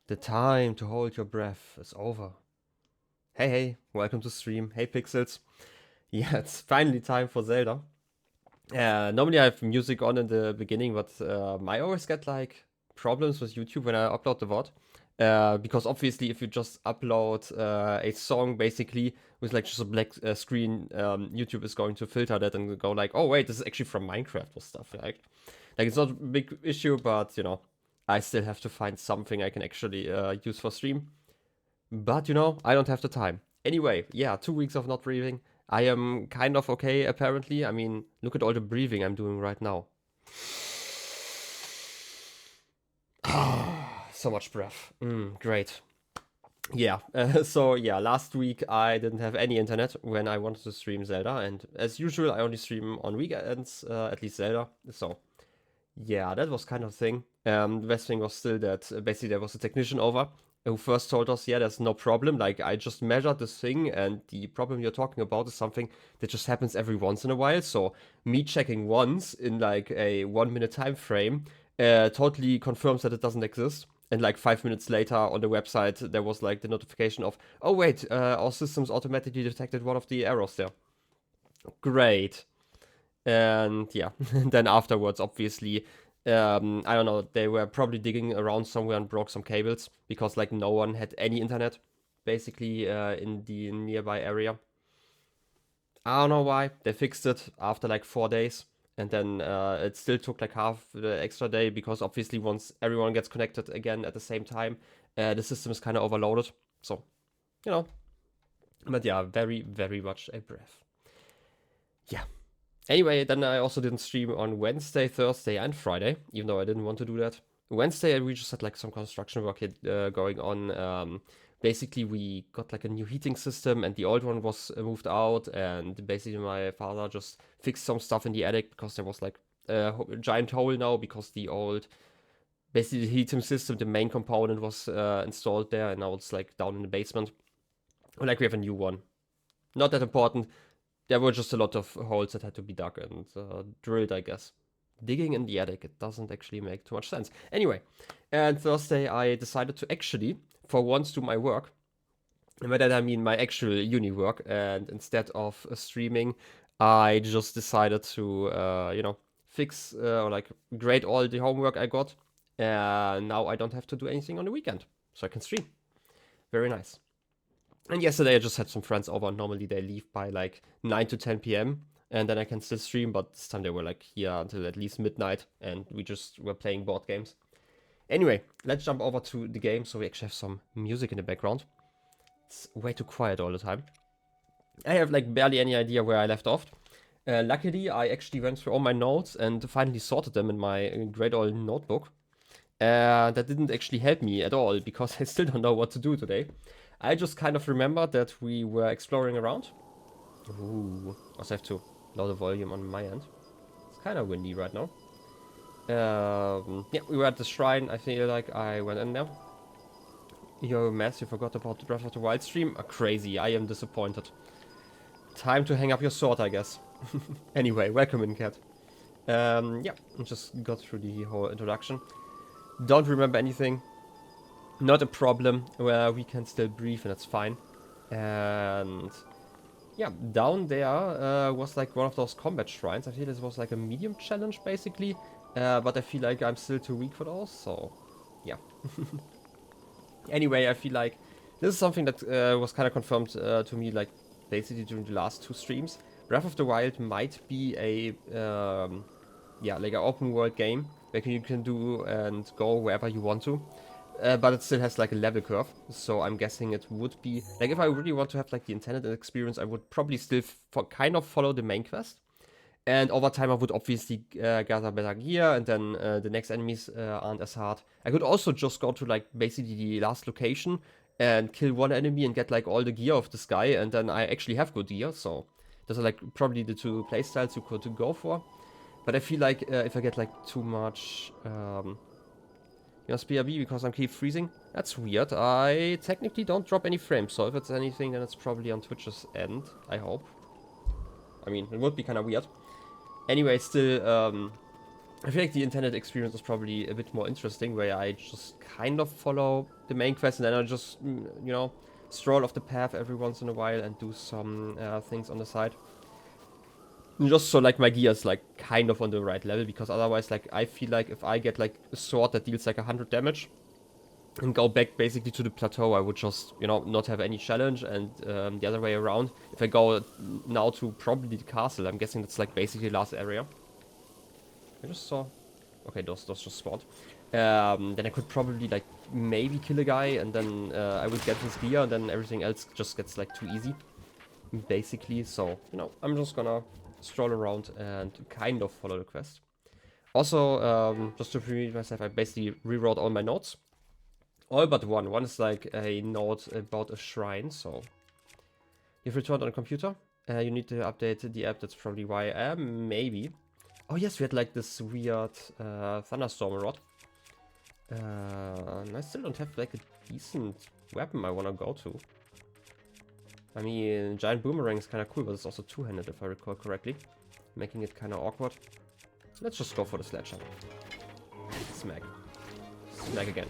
The time to hold your breath is over. Hey, hey, welcome to stream. Hey, Pixels. Yeah, it's finally time for Zelda. Normally I have music on in the beginning, but I always get like problems with YouTube when I upload the VOD. Because obviously, if you just upload a song basically with like just a black screen, YouTube is going to filter that and go like, oh wait, this is actually from Minecraft or stuff like it's not a big issue, but I still have to find something I can actually use for stream. But I don't have the time. Anyway, yeah, 2 weeks of not breathing. I am kind of okay, apparently. I mean, look at all the breathing I'm doing right now. So much breath. Great. Yeah, so yeah, last week I didn't have any internet when I wanted to stream Zelda, and as usual, I only stream on weekends, at least Zelda. So yeah, that was kind of thing. The best thing was still that basically there was a technician over who first told us, yeah, there's no problem. Like, I just measured this thing, and the problem you're talking about is something that just happens every once in a while. So, me checking once in like a 1 minute time frame totally confirms that it doesn't exist. And like 5 minutes later on the website, there was like the notification of, oh, wait, our systems automatically detected one of the errors there. Great. And yeah, then afterwards, obviously, I don't know, they were probably digging around somewhere and broke some cables because like no one had any internet basically in the nearby area. I don't know why. They fixed it after like 4 days. And then it still took like half the extra day because obviously once everyone gets connected again at the same time, the system is kind of overloaded. So, you know. But yeah, very, very much a breath. Yeah. Anyway, then I also didn't stream on Wednesday, Thursday, and Friday, even though I didn't want to do that. Wednesday, we just had like some construction work going on. Basically, we got like a new heating system, and the old one was moved out. And basically, my father just fixed some stuff in the attic because there was like a giant hole now because the old, basically, the heating system, the main component was installed there, and now it's like down in the basement. Like we have a new one. Not that important. There were just a lot of holes that had to be dug and drilled, I guess. Digging in the attic, it doesn't actually make too much sense. Anyway, and Thursday I decided to actually, for once, do my work. And by that I mean my actual uni work. And instead of streaming, I just decided to, fix or like grade all the homework I got. And now I don't have to do anything on the weekend. So I can stream. Very nice. And yesterday I just had some friends over. Normally they leave by like 9 to 10 p.m. and then I can still stream, but this time they were like here until at least midnight and we just were playing board games. Anyway, let's jump over to the game so we actually have some music in the background. It's way too quiet all the time. I have like barely any idea where I left off. Luckily, I actually went through all my notes and finally sorted them in my great old notebook. That didn't actually help me at all because I still don't know what to do today. I just kind of remember that we were exploring around. Ooh, also have to lower the volume on my end. It's kind of windy right now. Yeah, we were at the shrine. I feel like I went in there. Yo, mess, you forgot about the Breath of the Wild stream? Crazy, I am disappointed. Time to hang up your sword, I guess. Anyway, welcome in, cat. Yeah, just got through the whole introduction. Don't remember anything. Not a problem, where we can still breathe and it's fine. And yeah, down there was like one of those combat shrines. I feel this was like a medium challenge basically, but I feel like I'm still too weak for those, so yeah. Anyway, I feel like this is something that was kind of confirmed to me like basically during the last two streams. Breath of the Wild might be a yeah, like an open world game where you can do and go wherever you want to. But it still has like a level curve, so I'm guessing it would be like if I really want to have like the intended experience, I would probably still kind of follow the main quest, and over time I would obviously gather better gear, and then the next enemies aren't as hard. I could also just go to like basically the last location and kill one enemy and get like all the gear of this guy, and then I actually have good gear. So those are like probably the two playstyles you could go for. But I feel like if I get like too much. Yes, BRB because I keep freezing. That's weird. I technically don't drop any frames, so if it's anything, then it's probably on Twitch's end, I hope. I mean, it would be kind of weird. Anyway, still, I feel like the intended experience is probably a bit more interesting, where I just kind of follow the main quest and then I just, you know, stroll off the path every once in a while and do some things on the side. Just so like my gear is like kind of on the right level, because otherwise like I feel like if I get like a sword that deals like 100 damage and go back basically to the plateau, I would just, you know, not have any challenge, and the other way around, if I go now to probably the castle, I'm guessing that's like basically the last area. I just saw... Okay, those just spawned. Then I could probably like maybe kill a guy and then I would get his gear and then everything else just gets like too easy. Basically, so, you know, I'm just gonna stroll around and kind of follow the quest. Also, just to preview myself, I basically rewrote all my notes. All but one. One is like a note about a shrine, so... You've returned on a computer. You need to update the app, that's probably why I am, maybe. Oh yes, we had like this weird thunderstorm rod. And I still don't have like a decent weapon I want to go to. I mean, giant boomerang is kind of cool, but it's also two-handed if I recall correctly, making it kind of awkward. Let's just go for the sledgehammer. Smack. Smack again.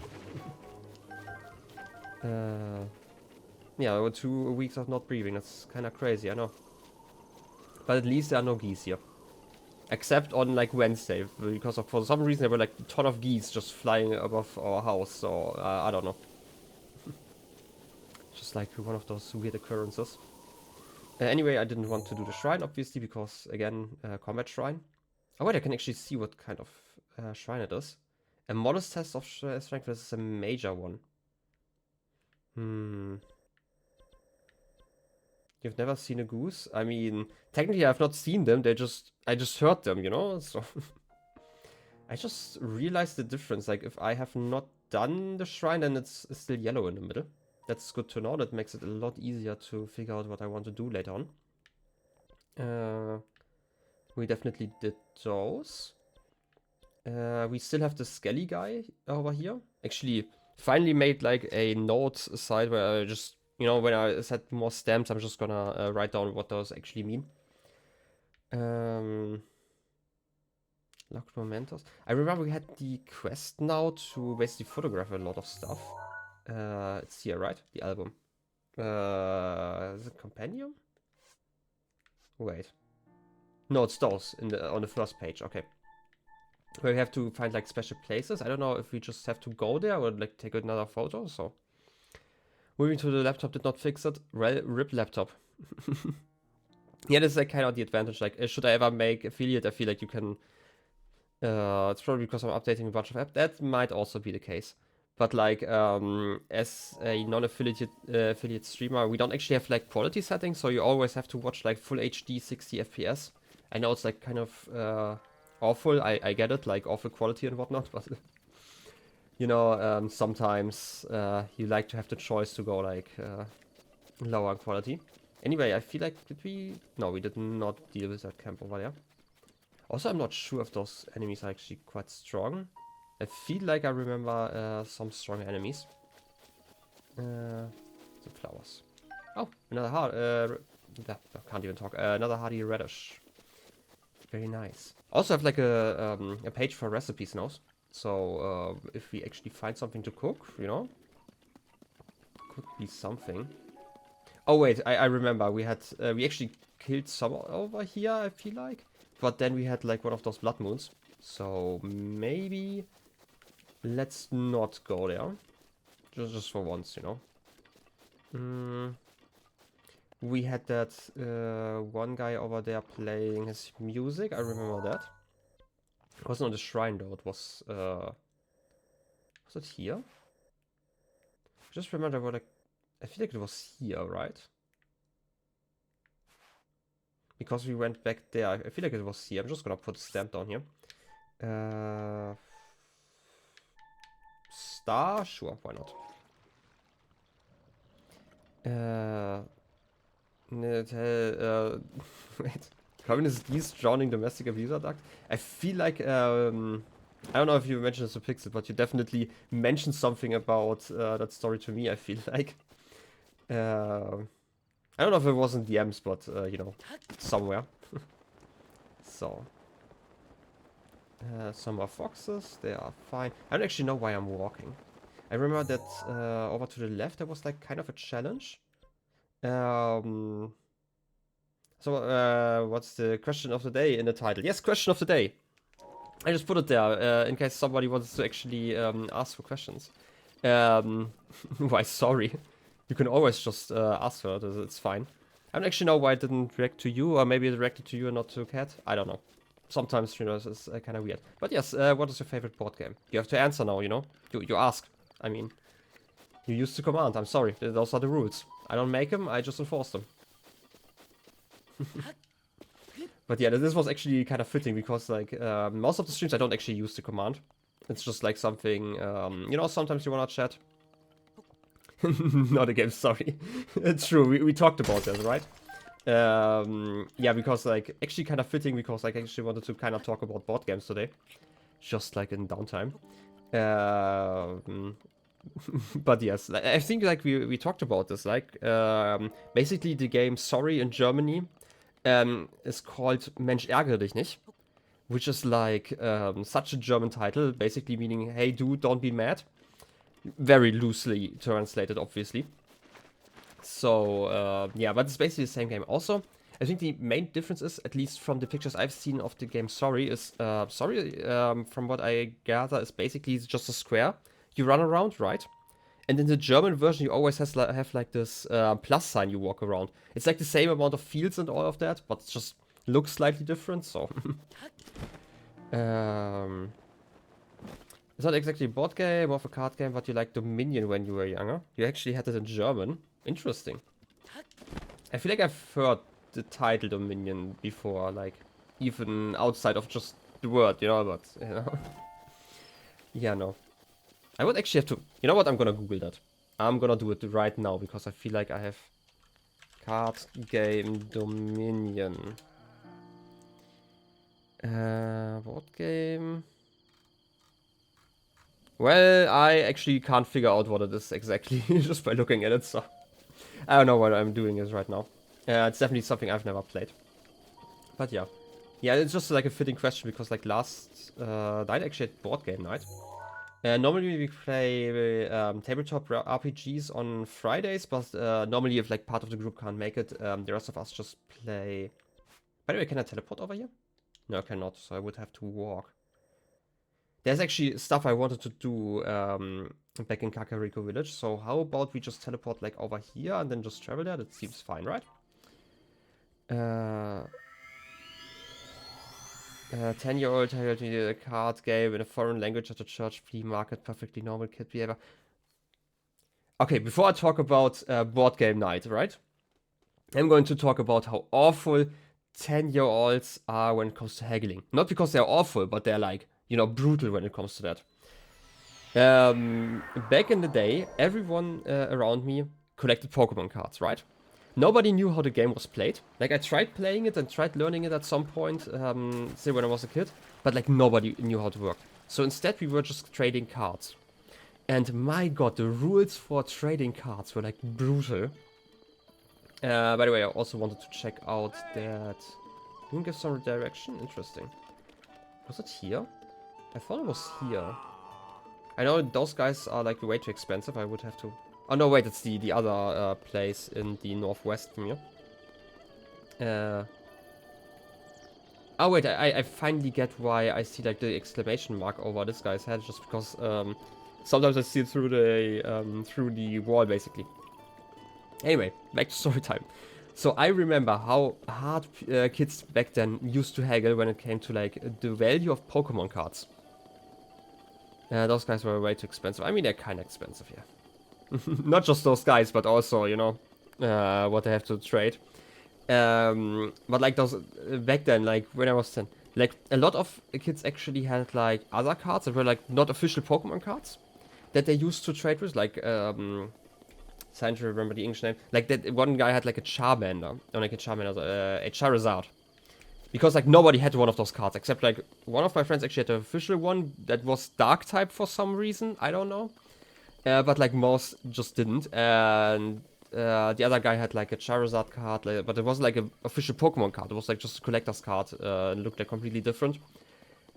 Yeah, 2 weeks of not breathing, that's kind of crazy, I know. But at least there are no geese here. Except on like Wednesday, because of, for some reason there were like a ton of geese just flying above our house, so I don't know. Just like one of those weird occurrences. Anyway, I didn't want to do the shrine, obviously, because again, combat shrine. Oh wait, I can actually see what kind of shrine it is. A modest test of strength versus a major one. You've never seen a goose? I mean, technically I've not seen them, I just heard them, you know? So I just realized the difference. Like, if I have not done the shrine, then it's still yellow in the middle. That's good to know. That makes it a lot easier to figure out what I want to do later on. We definitely did those. We still have the skelly guy over here. Actually, finally made like a note side where I just, you know, when I set more stamps, I'm just gonna write down what those actually mean. Locked mementos. I remember we had the quest now to basically photograph a lot of stuff. It's here, right? The album. Is it compendium? Wait. No, it's those on the first page. Okay. Where we have to find like special places. I don't know if we just have to go there or like take another photo. So moving to the laptop did not fix it. Rip laptop. Yeah, this is like kind of the advantage. Like, should I ever make affiliate, I feel like you can. It's probably because I'm updating a bunch of apps. That might also be the case. But like, as a non-affiliate affiliate streamer, we don't actually have like quality settings, so you always have to watch like full HD 60 FPS. I know it's like kind of awful. I get it, like awful quality and whatnot, but you know, sometimes you like to have the choice to go like lower quality. Anyway, I feel like no, we did not deal with that camp over there. Also, I'm not sure if those enemies are actually quite strong. I feel like I remember some strong enemies. The flowers. Oh, another hard. I can't even talk. Another hardy radish. Very nice. Also have like a page for recipes now. So if we actually find something to cook, you know, could be something. Oh wait, I remember we had we actually killed some over here. I feel like, but then we had like one of those blood moons. So maybe let's not go there. Just for once, you know. We had that one guy over there playing his music. I remember that. It wasn't on the shrine though. It was it here? I just remember what I feel like it was here, right? Because we went back there. I feel like it was here. I'm just gonna put a stamp down here. Star? Sure, why not? Wait. Communist geese drowning domestic abuser duct? I feel like, I don't know if you mentioned this to Pixel, but you definitely mentioned something about that story to me, I feel like. I don't know if it was in DMs, but, you know, somewhere. So. Some more foxes, they are fine. I don't actually know why I'm walking. I remember that over to the left there was like kind of a challenge. What's the question of the day in the title? Yes, question of the day. I just put it there in case somebody wants to actually ask for questions. Why, sorry. You can always just ask for it, it's fine. I don't actually know why it didn't react to you, or maybe it reacted to you and not to Cat. I don't know. Sometimes streamers is kind of weird. But yes, what is your favorite board game? You have to answer now, you know? You ask. I mean, you use the command. I'm sorry. Those are the rules. I don't make them, I just enforce them. But yeah, this was actually kind of fitting because like most of the streams I don't actually use the command. It's just like something, you know, sometimes you wanna chat. Not a game, sorry. It's true, we talked about that, right? Yeah, because like actually kind of fitting because like, I actually wanted to kind of talk about board games today. Just like in downtime. But yes, I think like we talked about this, like basically the game Sorry in Germany is called Mensch ärgere dich nicht, which is like such a German title, basically meaning hey dude, don't be mad. Very loosely translated, obviously. So yeah, but it's basically the same game. Also, I think the main difference is, at least from the pictures I've seen of the game Sorry, is Sorry, from what I gather, is basically just a square you run around, right? And in the German version, you always have like this plus sign you walk around. It's like the same amount of fields and all of that, but it just looks slightly different, so... It's not exactly a board game, more of a card game, but you like Dominion when you were younger. You actually had it in German. Interesting. I feel like I've heard the title Dominion before, like, even outside of just the word, you know, but, you know. Yeah, no. I would actually have to... You know what? I'm gonna Google that. I'm gonna do it right now, because I feel like I have... Card game Dominion. Board game... Well, I actually can't figure out what it is exactly, just by looking at it, so... I don't know what I'm doing is right now. It's definitely something I've never played. But yeah. Yeah, it's just like a fitting question, because like last night actually at board game night. Normally we play tabletop RPGs on Fridays, but normally if like part of the group can't make it, the rest of us just play... By the way, can I teleport over here? No, I cannot, so I would have to walk. There's actually stuff I wanted to do back in Kakariko Village, so how about we just teleport like over here and then just travel there? That seems fine, right? 10-year-old a card game in a foreign language at a church flea market, perfectly normal kid behavior. Okay, before I talk about board game night, right? I'm going to talk about how awful 10-year-olds are when it comes to haggling. Not because they're awful, but they're like, you know, brutal when it comes to that. Back in the day, everyone around me collected Pokemon cards, right? Nobody knew how the game was played. Like, I tried playing it and tried learning it at some point, say when I was a kid, but like nobody knew how to work. So instead we were just trading cards. And my god, the rules for trading cards were like brutal. By the way, I also wanted to check out that... You can give some direction? Interesting. Was it here? I thought it was here. I know those guys are like way too expensive. I would have to... Oh no, wait, it's the other place in the northwest from here. Oh wait, I finally get why I see like the exclamation mark over this guy's head, just because sometimes I see it through the wall basically. Anyway, back to story time. So I remember how hard kids back then used to haggle when it came to like the value of Pokemon cards. Those guys were way too expensive. I mean, they're kind of expensive, yeah. Not just those guys, but also, you know, what they have to trade. But like those, back then, like when I was 10, like a lot of kids actually had like other cards that were like not official Pokemon cards that they used to trade with, like, trying to remember the English name. Like that one guy had like a Charmander, or like a Charizard. Because like nobody had one of those cards, except like one of my friends actually had an official one that was dark type for some reason, I don't know. But like most just didn't, and the other guy had like a Charizard card, like, but it wasn't like an official Pokemon card, it was like just a collector's card, and looked like completely different.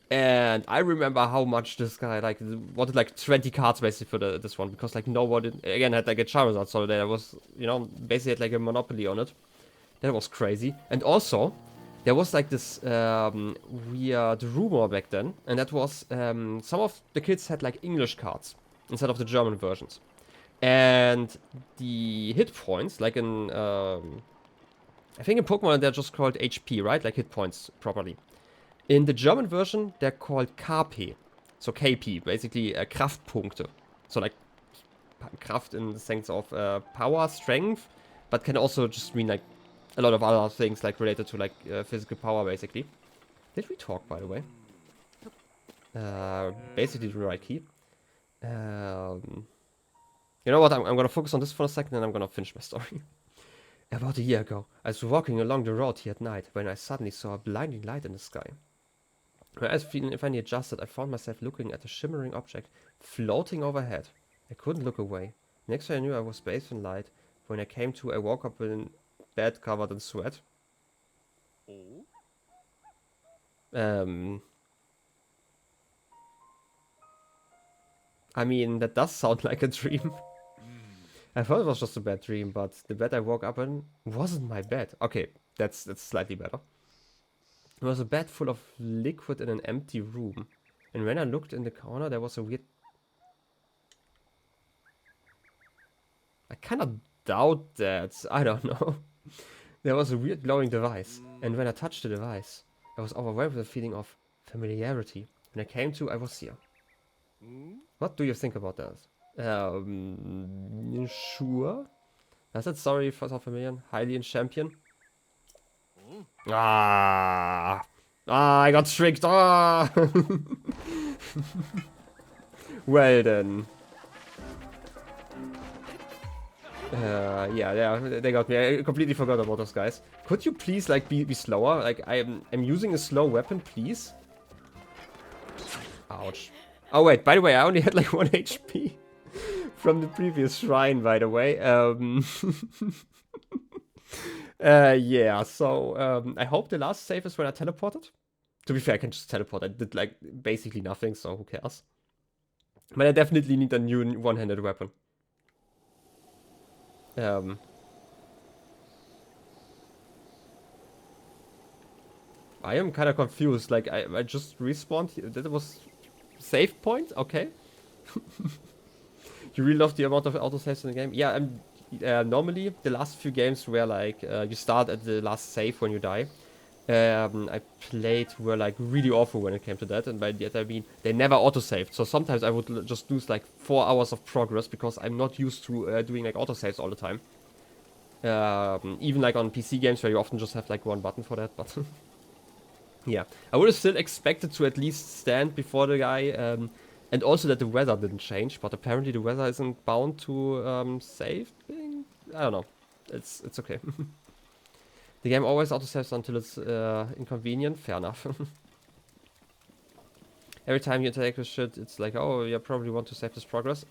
And I remember how much this guy like wanted like 20 cards basically for this one, because like nobody again had like a Charizard, so there was, you know, basically had like a monopoly on it. That was crazy. And also there was like this weird rumor back then, and that was some of the kids had like English cards instead of the German versions. And the hit points, like in I think in Pokemon they're just called HP, right? Like hit points properly. In the German version, they're called KP. So KP, basically Kraftpunkte. So like Kraft in the sense of power, strength, but can also just mean like a lot of other things like related to like physical power basically. Did we talk, by the way? Basically the right key. You know what, I'm gonna focus on this for a second and I'm gonna finish my story. About a year ago, I was walking along the road here at night when I suddenly saw a blinding light in the sky. My eyes finally adjusted, I found myself looking at a shimmering object floating overhead. I couldn't look away. Next thing I knew, I was bathed in light. When I came to, I woke up in bed covered in sweat. I mean, that does sound like a dream. I thought it was just a bad dream, but the bed I woke up in wasn't my bed. Okay, that's slightly better. It was a bed full of liquid in an empty room. And when I looked in the corner, there was a weird... I kind of doubt that. I don't know. There was a weird glowing device. And when I touched the device, I was overwhelmed with a feeling of familiarity. When I came to, I was here. What do you think about that? Sure. Does that story for so familiar? Hylian champion? I got tricked. Well then. Yeah, they got me. I completely forgot about those guys. Could you please like be slower? Like I'm using a slow weapon, please. Ouch. Oh wait, by the way, I only had like 1 HP from the previous shrine, by the way. Yeah, so I hope the last save is when I teleported. To be fair, I can just teleport. I did like basically nothing, so who cares? But I definitely need a new one-handed weapon. I am kind of confused. Like I just respawned here. That was save point? Okay. You really love the amount of autosaves in the game? Yeah, normally the last few games where like you start at the last save when you die. I played were like really awful when it came to that, and by that I mean they never autosaved. So sometimes I would just lose like 4 hours of progress because I'm not used to doing like autosaves all the time. Even like on PC games where you often just have like one button for that, but yeah, I would have still expected to at least stand before the guy, and also that the weather didn't change, but apparently the weather isn't bound to save. I don't know. It's okay. The game always autosaves until it's inconvenient. Fair enough. Every time you interact with shit, it's like, oh, you probably want to save this progress.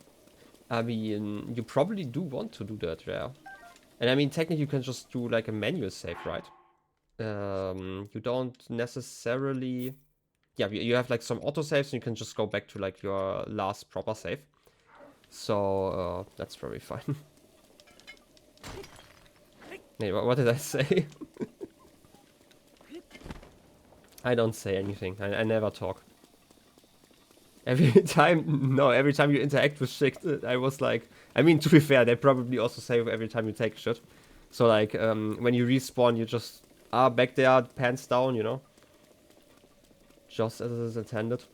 I mean, you probably do want to do that, yeah. And I mean, technically you can just do like a manual save, right? You don't necessarily... Yeah, you have like some autosaves and you can just go back to like your last proper save. So, that's probably fine. Hey, what did I say? I don't say anything. I never talk. Every time you interact with shit, I was like... I mean, to be fair, they probably also save every time you take shit. So like, when you respawn, you just are back there, pants down, you know? Just as it is intended.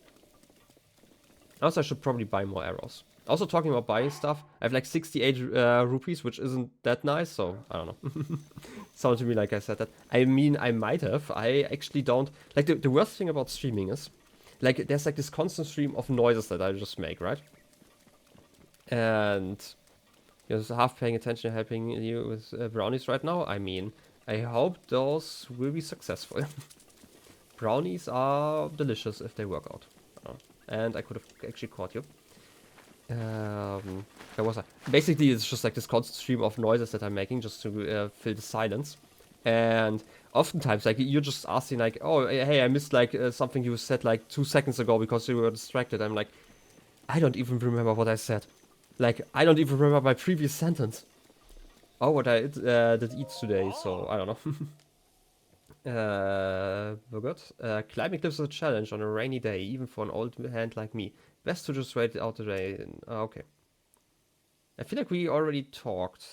Also, I should probably buy more arrows. Also, talking about buying stuff, I have like 68 rupees, which isn't that nice, so I don't know. Sounded to me like I said that. I mean, I might have. I actually don't. Like, the worst thing about streaming is, like, there's like this constant stream of noises that I just make, right? And you're just half paying attention, helping you with brownies right now. I mean, I hope those will be successful. Brownies are delicious if they work out. And I could have actually caught you. Where was I? Basically, it's just like this constant stream of noises that I'm making just to fill the silence. And oftentimes, like, you're just asking, like, oh, hey, I missed, like, something you said, like, 2 seconds ago because you were distracted. I'm like, I don't even remember what I said. Like, I don't even remember my previous sentence. Oh, what I did eat today, so I don't know. We're good. Climbing cliffs is a challenge on a rainy day, even for an old hand like me. Best to just wait out the rain. Okay. I feel like we already talked.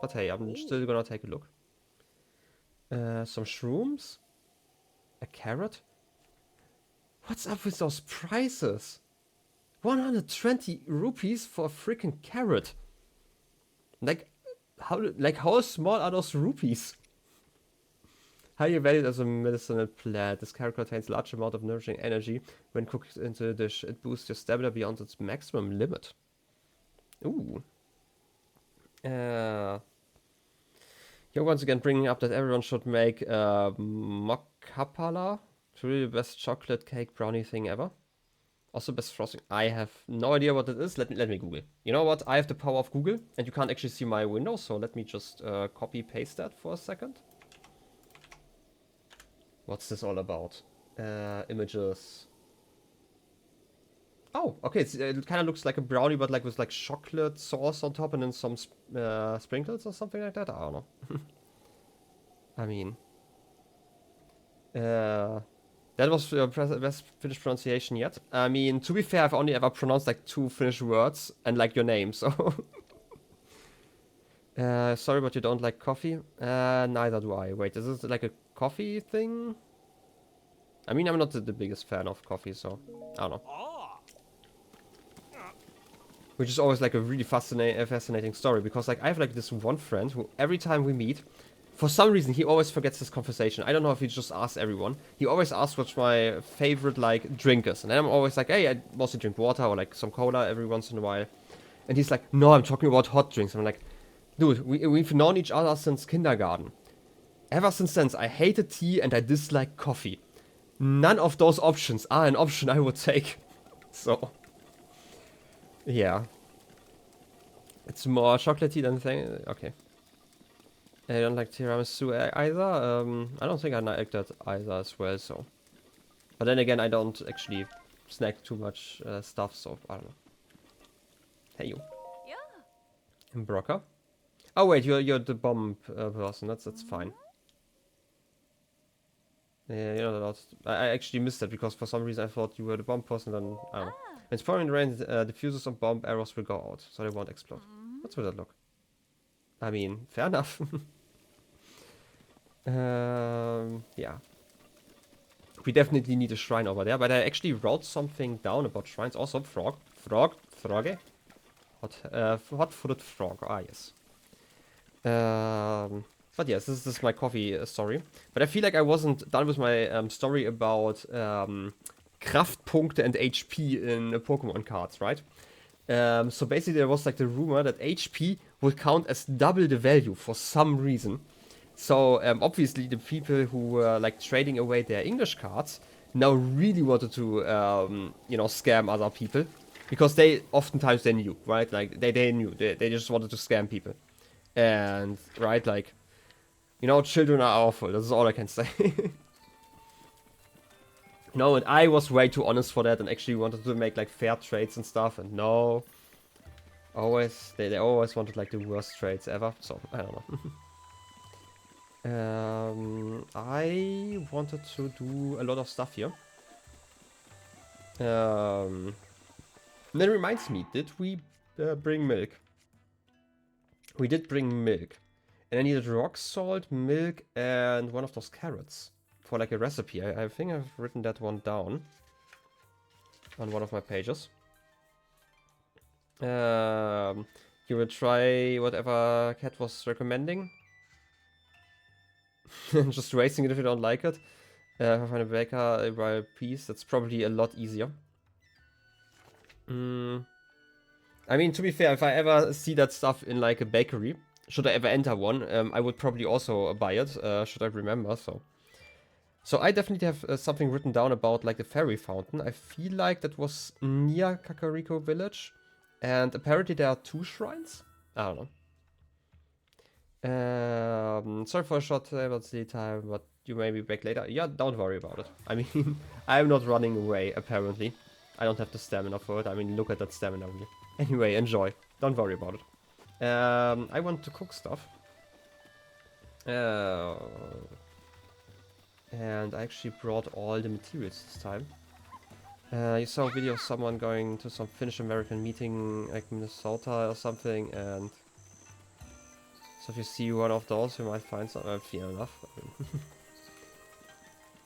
But hey, I'm still gonna take a look. Some shrooms? A carrot? What's up with those prices? 120 rupees for a freaking carrot. Like, how small are those rupees? Highly valued as a medicinal plant, this carrot contains a large amount of nourishing energy. When cooked into a dish, it boosts your stamina beyond its maximum limit. Ooh. You're once again bringing up that everyone should make mokkapala. It's really the best chocolate cake brownie thing ever. Also best frosting. I have no idea what it is. Let me Google. You know what? I have the power of Google, and you can't actually see my window, so let me just copy paste that for a second. What's this all about? Images. Oh, okay. It kind of looks like a brownie, but like with like chocolate sauce on top and then some sprinkles or something like that. I don't know. I mean, that was best Finnish pronunciation yet. I mean, to be fair, I've only ever pronounced like 2 Finnish words and like your name. So, sorry, but you don't like coffee. Neither do I. Wait, is this like a coffee thing? I mean, I'm not the biggest fan of coffee, so I don't know. Which is always like a really fascinating story, because like I have like this one friend who every time we meet, for some reason he always forgets this conversation. I don't know if he just asks everyone. He always asks what's my favorite like drink is, and then I'm always like, hey, I mostly drink water or like some cola every once in a while. And he's like, no, I'm talking about hot drinks. I'm like, dude, we've known each other since kindergarten. Ever since then, I hated tea and I dislike coffee. None of those options are an option I would take. So, yeah. It's more chocolatey than thing. Okay. I don't like tiramisu either. I don't think I like that either as well, so. But then again, I don't actually snack too much stuff, so I don't know. Hey, you. Yeah. Brocker. Oh wait, you're the bomb person. That's fine. Yeah, you're not allowed. I actually missed that because for some reason I thought you were the bomb person. Then I don't know. When it's pouring rain, the fuses of bomb arrows will go out, so they won't explode. What's with that look? I mean, fair enough. Yeah. We definitely need a shrine over there, but I actually wrote something down about shrines. Also, frogge. Hot-footed frog. Ah, yes. But yes, this is my coffee story. But I feel like I wasn't done with my story about Kraftpunkte and HP in Pokemon cards, right? So basically there was like the rumor that HP would count as double the value for some reason. So obviously the people who were like trading away their English cards now really wanted to, you know, scam other people. Because they knew, right? Like they knew, they just wanted to scam people. And, right, like, you know, children are awful, this is all I can say. No, and I was way too honest for that and actually wanted to make like fair trades and stuff, and no. Always, they always wanted like the worst trades ever, so I don't know. I wanted to do a lot of stuff here. And that reminds me, did we bring milk? We did bring milk. And I needed rock salt, milk, and one of those carrots for like a recipe. I think I've written that one down on one of my pages. You will try whatever Cat was recommending. Just racing it if you don't like it. If I find a baker, a royal piece, that's probably a lot easier. I mean, to be fair, if I ever see that stuff in like a bakery, should I ever enter one, I would probably also buy it, should I remember, so. So I definitely have something written down about like the fairy fountain. I feel like that was near Kakariko village. And apparently there are 2 shrines? I don't Sorry for a short time, but you may be back later. Yeah, don't worry about it. I mean, I'm not running away, apparently. I don't have the stamina for it. I mean, look at that stamina wheel. Anyway, enjoy. Don't worry about it. I want to cook stuff. And I actually brought all the materials this time. You saw a video of someone going to some Finnish American meeting, like Minnesota or something, and so if you see one of those, you might find some. Fair enough.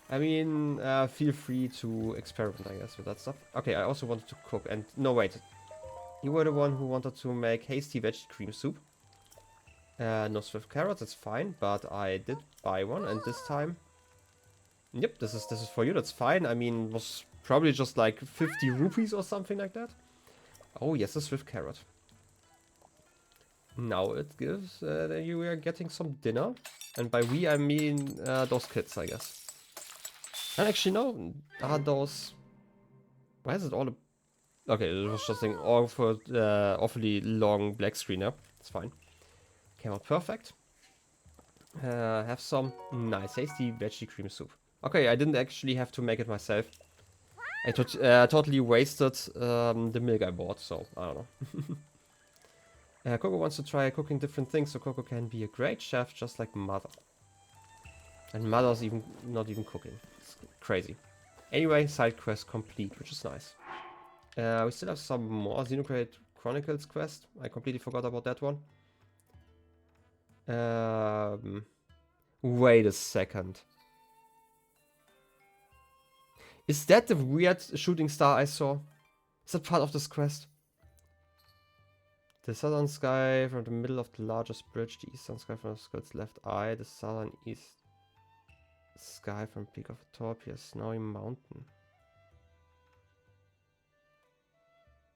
I mean, feel free to experiment, I guess, with that stuff. Okay, I also wanted to cook, and no, wait. You were the one who wanted to make hasty veggie cream soup. No swift carrots, that's fine, but I did buy one, and this time... Yep, this is for you, that's fine. I mean, it was probably just like 50 rupees or something like that. Oh, yes, a swift carrot. Now it gives that you are getting some dinner. And by we, I mean those kids, I guess. And actually, no, are those... Why is it all... Okay, it was just an awfully long black screen there. It's fine. Came out perfect. Have some nice tasty veggie cream soup. Okay, I didn't actually have to make it myself. I totally wasted the milk I bought, so I don't know. Coco wants to try cooking different things, so Coco can be a great chef just like Mother. And Mother's not even cooking. It's crazy. Anyway, side quest complete, which is nice. We still have some more Xenoblade Chronicles quest. I completely forgot about that one. Wait a second. Is that the weird shooting star I saw? Is that part of this quest? The southern sky from the middle of the largest bridge, the eastern sky from the Scott's left eye, the southern east sky from peak of a tall, snowy mountain.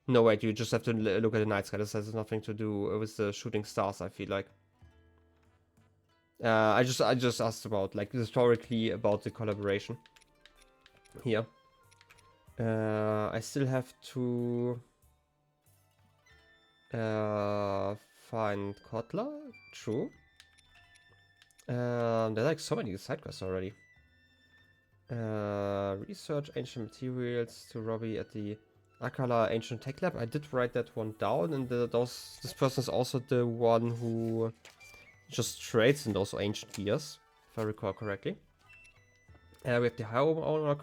No, wait, you just have to look at the night sky. This has nothing to do with the shooting stars, I feel like. I just asked about, like, historically about the collaboration here. I still have to find Kotler. True. There are like so many side quests already. Research ancient materials to Robbie at the Akala Ancient Tech Lab. I did write that one down, and this person is also the one who just trades in those ancient gears, if I recall correctly. We have the homeowner.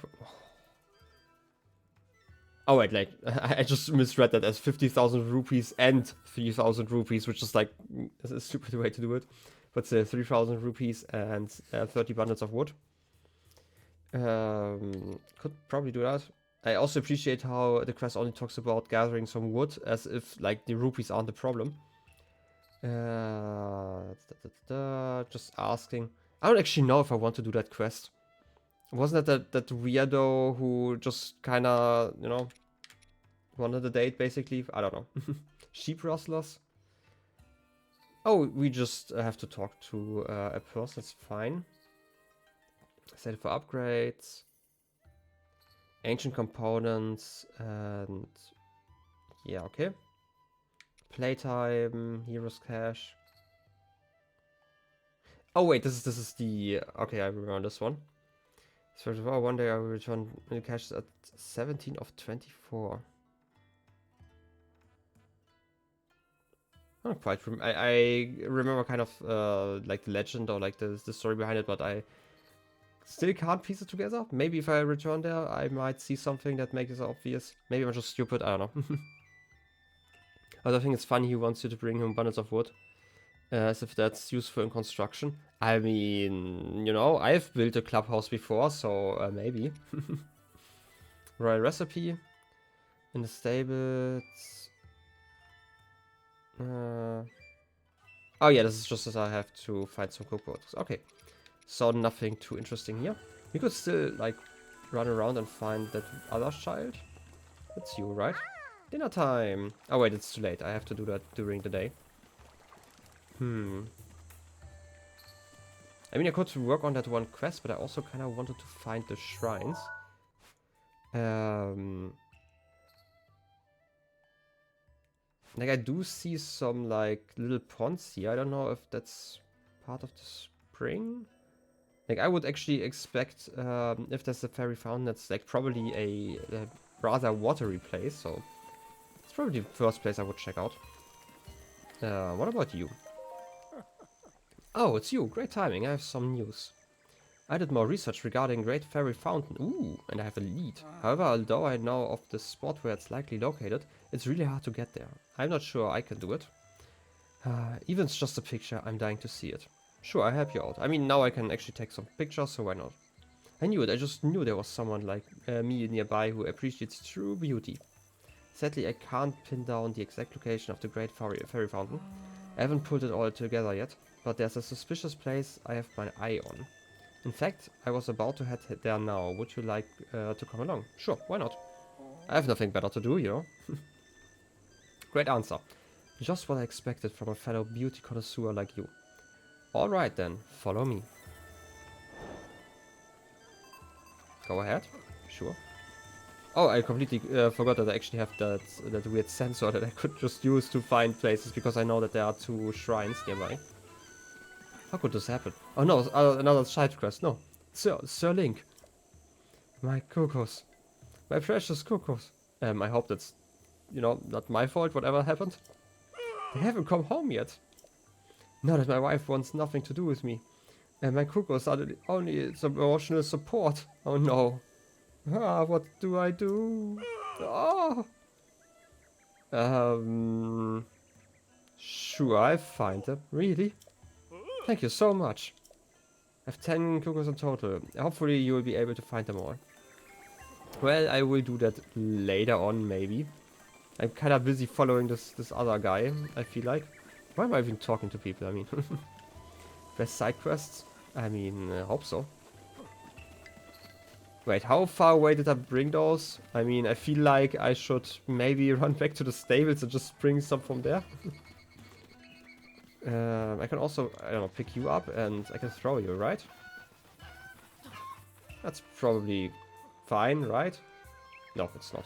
Oh wait, like I just misread that as 50,000 rupees and 3,000 rupees, which is like a stupid way to do it. But 3,000 rupees and 30 bundles of wood. Could probably do that. I also appreciate how the quest only talks about gathering some wood, as if like the rupees aren't the problem. Just asking. I don't actually know if I want to do that quest. Wasn't that weirdo who just kinda, you know, wanted a date basically? I don't know. Sheep rustlers? Oh, we just have to talk to a person, it's fine. Set for upgrades. Ancient components, and yeah, okay. Playtime, heroes cache. Oh wait, this is the, okay, I remember this one. So one day I will return the cache at 17 of 24. I don't quite I remember kind of like the legend or like the story behind it, but I still can't piece it together. Maybe if I return there, I might see something that makes it obvious. Maybe I'm just stupid, I don't know. But I think it's funny he wants you to bring him bundles of wood. As if that's useful in construction. I mean, you know, I've built a clubhouse before, so maybe. Royal recipe. In the stables. Oh yeah, this is just as I have to find some cookbooks. Okay. So nothing too interesting here. We could still, like, run around and find that other child. It's you, right? Dinner time. Oh wait, it's too late. I have to do that during the day. I mean, I could work on that one quest, but I also kind of wanted to find the shrines. Like, I do see some, like, little ponds here. I don't know if that's part of the spring? Like, I would actually expect, if there's a fairy fountain, that's like probably a rather watery place, so it's probably the first place I would check out. What about you? Oh, it's you. Great timing. I have some news. I did more research regarding Great Fairy Fountain. Ooh, and I have a lead. However, although I know of the spot where it's likely located, it's really hard to get there. I'm not sure I can do it. Even it's just a picture, I'm dying to see it. Sure, I'll help you out. I mean, now I can actually take some pictures, so why not? I knew it. I just knew there was someone like me nearby who appreciates true beauty. Sadly, I can't pin down the exact location of the Great Fairy Fountain. I haven't pulled it all together yet, but there's a suspicious place I have my eye on. In fact, I was about to head there now. Would you like to come along? Sure, why not? I have nothing better to do, you know. Great answer. Just what I expected from a fellow beauty connoisseur like you. Alright then, follow me. Go ahead. Sure. Oh, I completely forgot that I actually have that weird sensor that I could just use to find places, because I know that there are 2 shrines nearby. How could this happen? Oh no, another side quest. No. Sir Link. My cuckoos. My precious cuckoos. I hope that's, you know, not my fault, whatever happened. They haven't come home yet. Now that my wife wants nothing to do with me. And my cuckoos are the only emotional support. Oh no. Ah, what do I do? Oh. Sure, I'll find them. Really? Thank you so much. I have 10 cuckoos in total. Hopefully you will be able to find them all. Well, I will do that later on, maybe. I'm kind of busy following this other guy, I feel like. Why am I even talking to people? I mean, best side quests? I mean, I hope so. Wait, how far away did I bring those? I mean, I feel like I should maybe run back to the stables and just bring some from there. I can also, I don't know, pick you up and I can throw you, right? That's probably fine, right? No, it's not.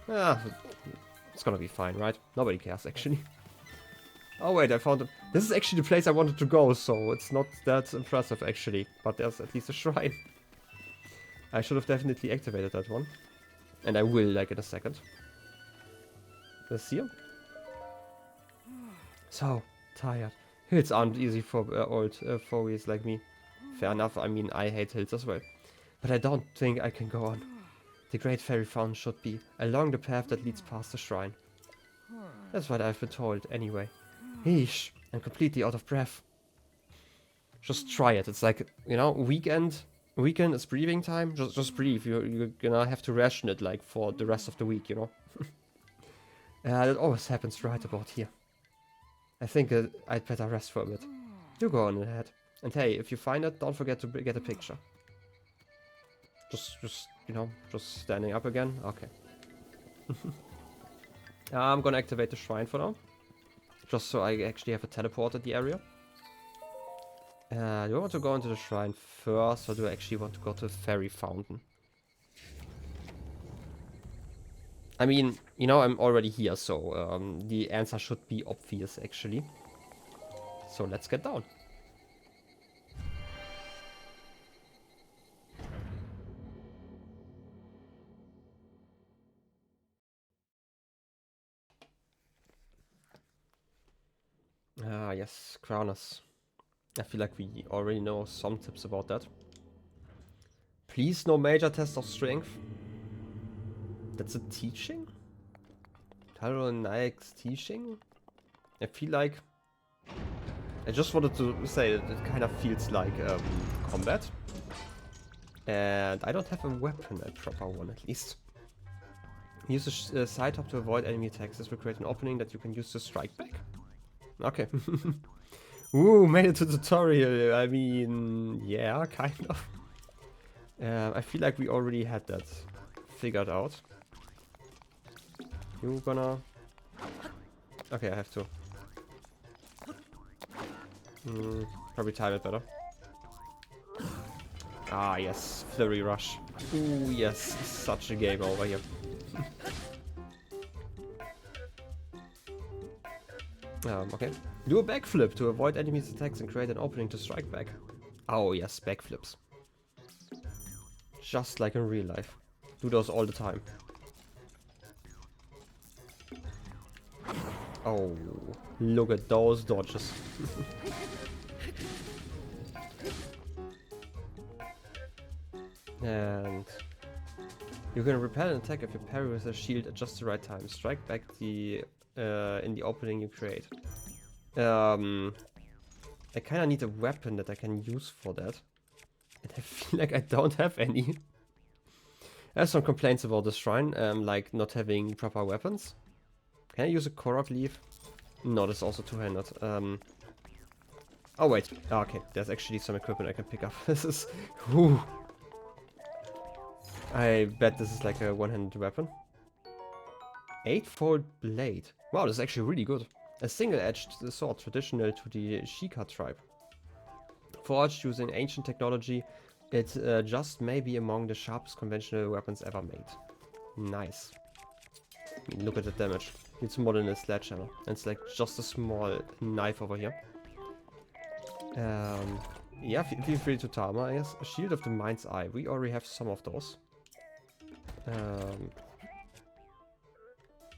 Ah, it's gonna be fine, right? Nobody cares, actually. Oh wait, I found it. This is actually the place I wanted to go, so it's not that impressive, actually. But there's at least a shrine. I should have definitely activated that one. And I will, like, in a second. Let's see him. So tired. Hills aren't easy for old fogies like me. Fair enough, I mean, I hate hills as well. But I don't think I can go on. The Great Fairy Fountain should be along the path that leads past the shrine. That's what I've been told, anyway. Eesh, I'm completely out of breath. Just try it. It's like, you know, weekend is breathing time. Just breathe. You're gonna have to ration it, like, for the rest of the week, you know. That always happens right about here. I think I'd better rest for a bit. You go on ahead. And hey, if you find it, don't forget to get a picture. Just, you know, just standing up again. Okay. I'm gonna activate the shrine for now. Just so I actually have a teleport at the area. Do I want to go into the shrine first, or do I actually want to go to the fairy fountain? I mean, you know, I'm already here, so the answer should be obvious, actually. So let's get down. Ah, yes, Crowners. I feel like we already know some tips about that. Please, no major test of strength. That's a teaching? Taro Naek's teaching? I feel like... I just wanted to say that it kind of feels like combat. And I don't have a weapon, a proper one at least. Use a side top to avoid enemy attacks. This will create an opening that you can use to strike back. Okay. Ooh, made it to the tutorial. I mean, yeah, kind of. I feel like we already had that figured out. You gonna... Okay, I have to. Probably time it better. Ah, yes. Flurry Rush. Ooh, yes. Such a game over here. Okay. Do a backflip to avoid enemies' attacks and create an opening to strike back. Oh yes, backflips. Just like in real life. Do those all the time. Oh, look at those dodges. And you can repel an attack if you parry with a shield at just the right time. Strike back in the opening you create. I kind of need a weapon that I can use for that. And I feel like I don't have any. I have some complaints about the shrine, like not having proper weapons. Can I use a Korok leaf? No, that's also two-handed. Oh wait, okay, there's actually some equipment I can pick up. This is... Whew. I bet this is like a one-handed weapon. 8-fold blade. Wow, this is actually really good. A single-edged sword traditional to the Shika tribe. Forged using ancient technology, it just may be among the sharpest conventional weapons ever made. Nice. I mean, look at the damage. It's more than a sledgehammer. It's like just a small knife over here. Yeah, feel free to Tama, I guess. Shield of the Mind's Eye. We already have some of those.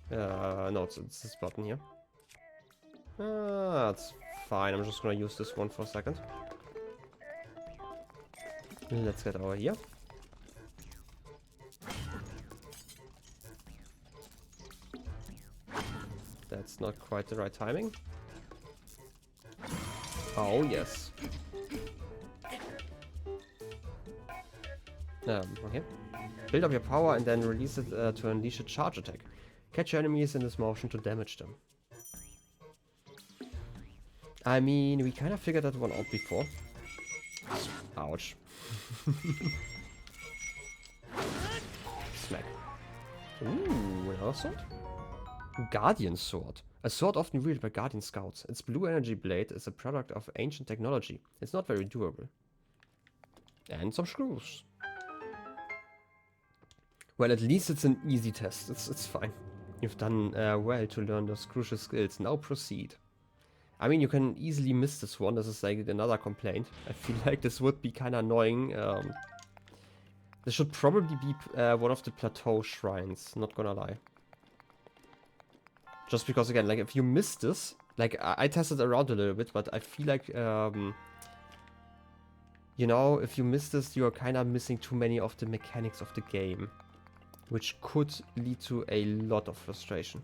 No, it's this button here. That's fine. I'm just gonna use this one for a second. Let's get over here. That's not quite the right timing. Oh, yes. Okay. Build up your power and then release it to unleash a charge attack. Catch your enemies in this motion to damage them. I mean, we kind of figured that one out before. Ouch. Smack. Ooh, another sword? Guardian sword. A sword often wielded by Guardian scouts. Its blue energy blade is a product of ancient technology. It's not very durable. And some screws. Well, at least it's an easy test. It's fine. You've done well to learn those crucial skills. Now proceed. I mean, you can easily miss this one. This is like another complaint. I feel like this would be kind of annoying. This should probably be one of the plateau shrines. Not gonna lie. Just because, again, like if you miss this, like I tested around a little bit, but I feel like, you know, if you miss this, you're kind of missing too many of the mechanics of the game, which could lead to a lot of frustration.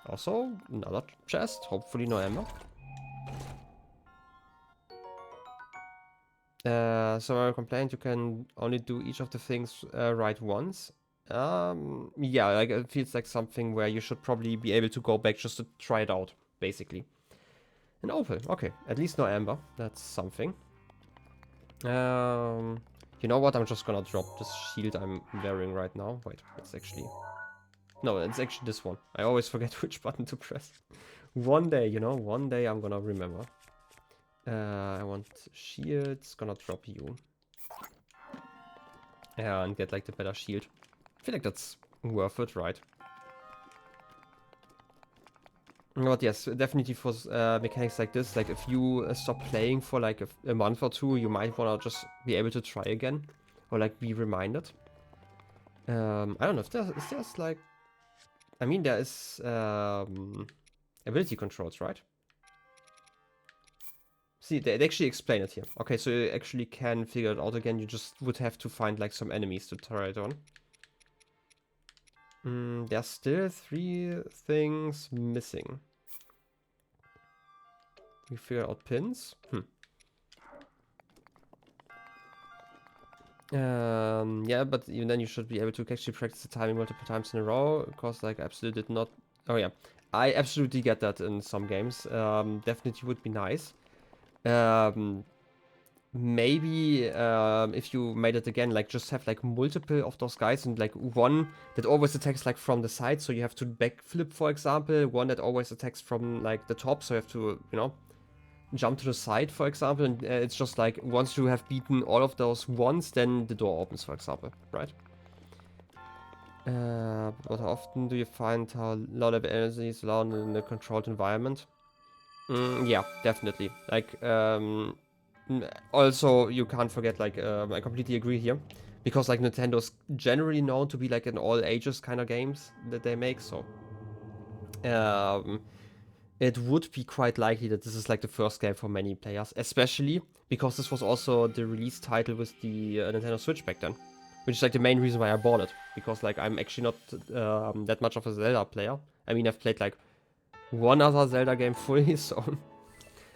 Also, another chest, hopefully no ammo. So I complained you can only do each of the things right once. Yeah, like it feels like something where you should probably be able to go back just to try it out, basically. An opal, okay, at least no amber, that's something. You know what, I'm just gonna drop this shield I'm wearing right now. Wait, it's actually... No, it's actually this one. I always forget which button to press. One day, you know, one day I'm gonna remember. I want shields, gonna drop you. Yeah, and get like the better shield. I feel like that's worth it, right? But yes, definitely for mechanics like this, like if you stop playing for like a month or two, you might wanna just be able to try again. Or like be reminded. I don't know if there's like... I mean, there is ability controls, right? See, they actually explain it here. Okay, so you actually can figure it out again. You just would have to find like some enemies to try it on. There's still 3 things missing. We figure out pins. Yeah, but even then you should be able to actually practice the timing multiple times in a row, because like I absolutely did not... Oh yeah, I absolutely get that in some games. Definitely would be nice. Maybe if you made it again, like just have like multiple of those guys, and like one that always attacks like from the side, so you have to backflip, for example. One that always attacks from like the top, so you have to, you know, jump to the side, for example. And it's just like once you have beaten all of those once, then the door opens, for example, right? But how often do you find how low-level energy is allowed in a controlled environment? Yeah, definitely. Like, also you can't forget, like, I completely agree here, because like Nintendo's generally known to be like an all ages kind of games that they make, so it would be quite likely that this is like the first game for many players, especially because this was also the release title with the Nintendo Switch back then, which is like the main reason why I bought it, because like I'm actually not that much of a Zelda player. I mean, I've played like one other Zelda game fully, so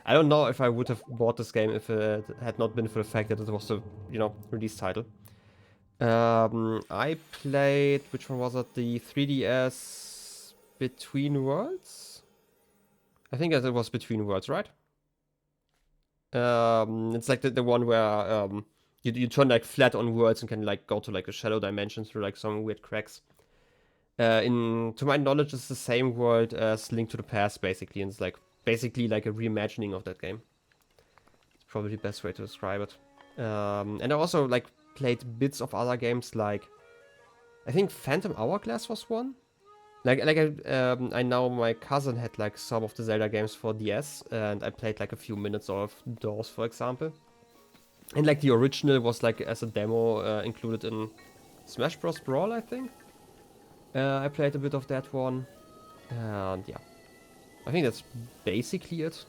I don't know if I would have bought this game if it had not been for the fact that it was the, release title. I played, which one was it? The 3DS Between Worlds? I think it was Between Worlds, right? It's like the one where you turn like flat on worlds and can like go to like a shadow dimension through like some weird cracks. To my knowledge, it's the same world as Link to the Past, basically, and it's like basically like a reimagining of that game. It's probably the best way to describe it. And I also like played bits of other games, like I think Phantom Hourglass was one. I know my cousin had like some of the Zelda games for DS, and I played like a few minutes of those, for example. And like the original was like as a demo included in Smash Bros. Brawl, I think. I played a bit of that one, and yeah, I think that's basically it.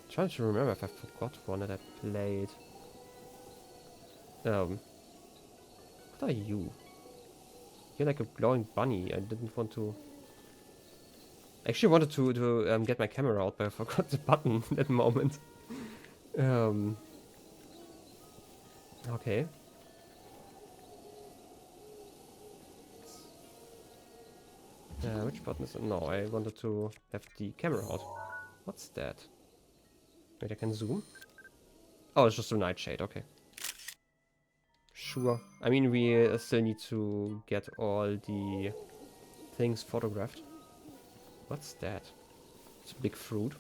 Trying to remember if I forgot one that I played. What are you? You're like a glowing bunny. I didn't want to. I actually wanted to get my camera out, but I forgot the button at the moment. Okay. Which button is it? No, I wanted to have the camera out. What's that? Wait, I can zoom? Oh, it's just a nightshade, okay. Sure. I mean, we still need to get all the things photographed. What's that? It's a big fruit.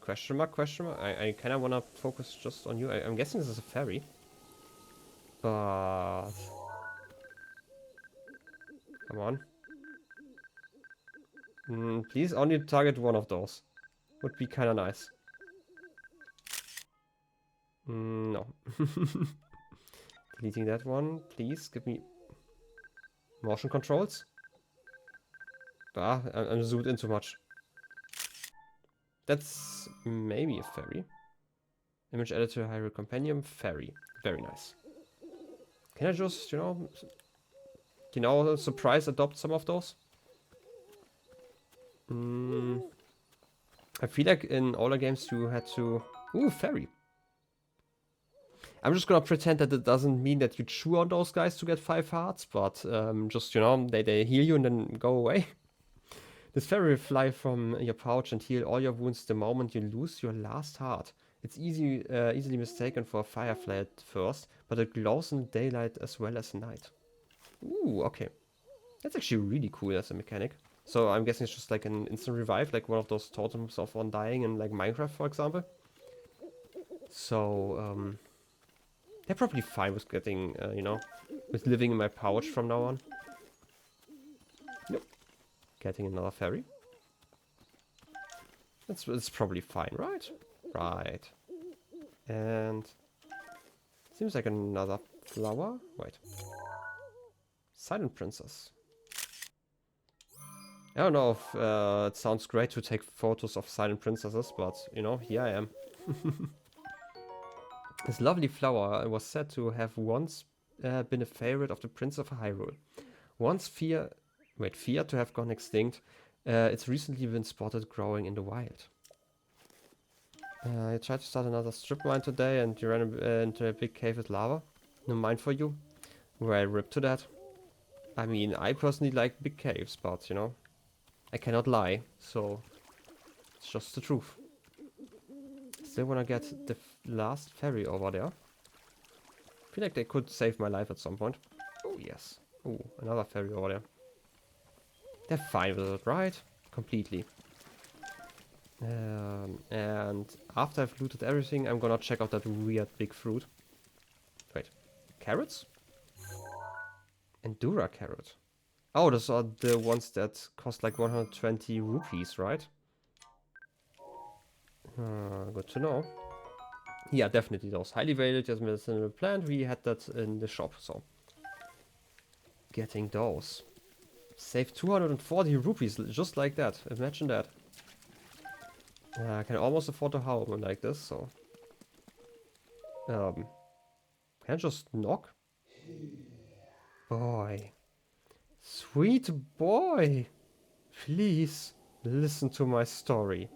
Question mark, question mark. I kind of want to focus just on you. I'm guessing this is a fairy. But... Come on. Please only target one of those. Would be kind of nice. No. Deleting that one. Please give me motion controls. Ah, I'm zoomed in too much. That's maybe a fairy. Image editor, hyrule companion, fairy. Very nice. Can I just, surprise adopt some of those? I feel like in all the games you had to... Ooh, fairy. I'm just gonna pretend that it doesn't mean that you chew on those guys to get 5 hearts, but just, they heal you and then go away. This fairy will fly from your pouch and heal all your wounds the moment you lose your last heart. It's easily mistaken for a firefly at first, but it glows in daylight as well as night. Ooh, okay. That's actually really cool as a mechanic. So I'm guessing it's just like an instant revive, like one of those totems of undying in like Minecraft, for example. So, they're probably fine with getting, with living in my pouch from now on. Nope. Getting another fairy. That's probably fine, right? Right. And... Seems like another flower. Wait. Silent Princess. I don't know if it sounds great to take photos of silent princesses, but, here I am. This lovely flower was said to have once been a favorite of the Prince of Hyrule. Once feared to have gone extinct, it's recently been spotted growing in the wild. I tried to start another strip mine today and you ran into a big cave with lava. No mine for you. Were I ripped to that? I mean, I personally like big caves, but, I cannot lie, so it's just the truth. Still wanna get the last ferry over there. I feel like they could save my life at some point. Oh, yes. Oh, another ferry over there. They're fine with it, right? completely. And after I've looted everything, I'm gonna check out that weird big fruit. Wait, carrots? Endura carrot. Oh, those are the ones that cost like 120 rupees, right? Good to know. Yeah, definitely those. Highly valued as medicinal plant. We had that in the shop, so. Getting those. Save 240 rupees, just like that. Imagine that. I can almost afford a home like this, so. Can I just knock? Boy. Sweet boy. Please listen to my story.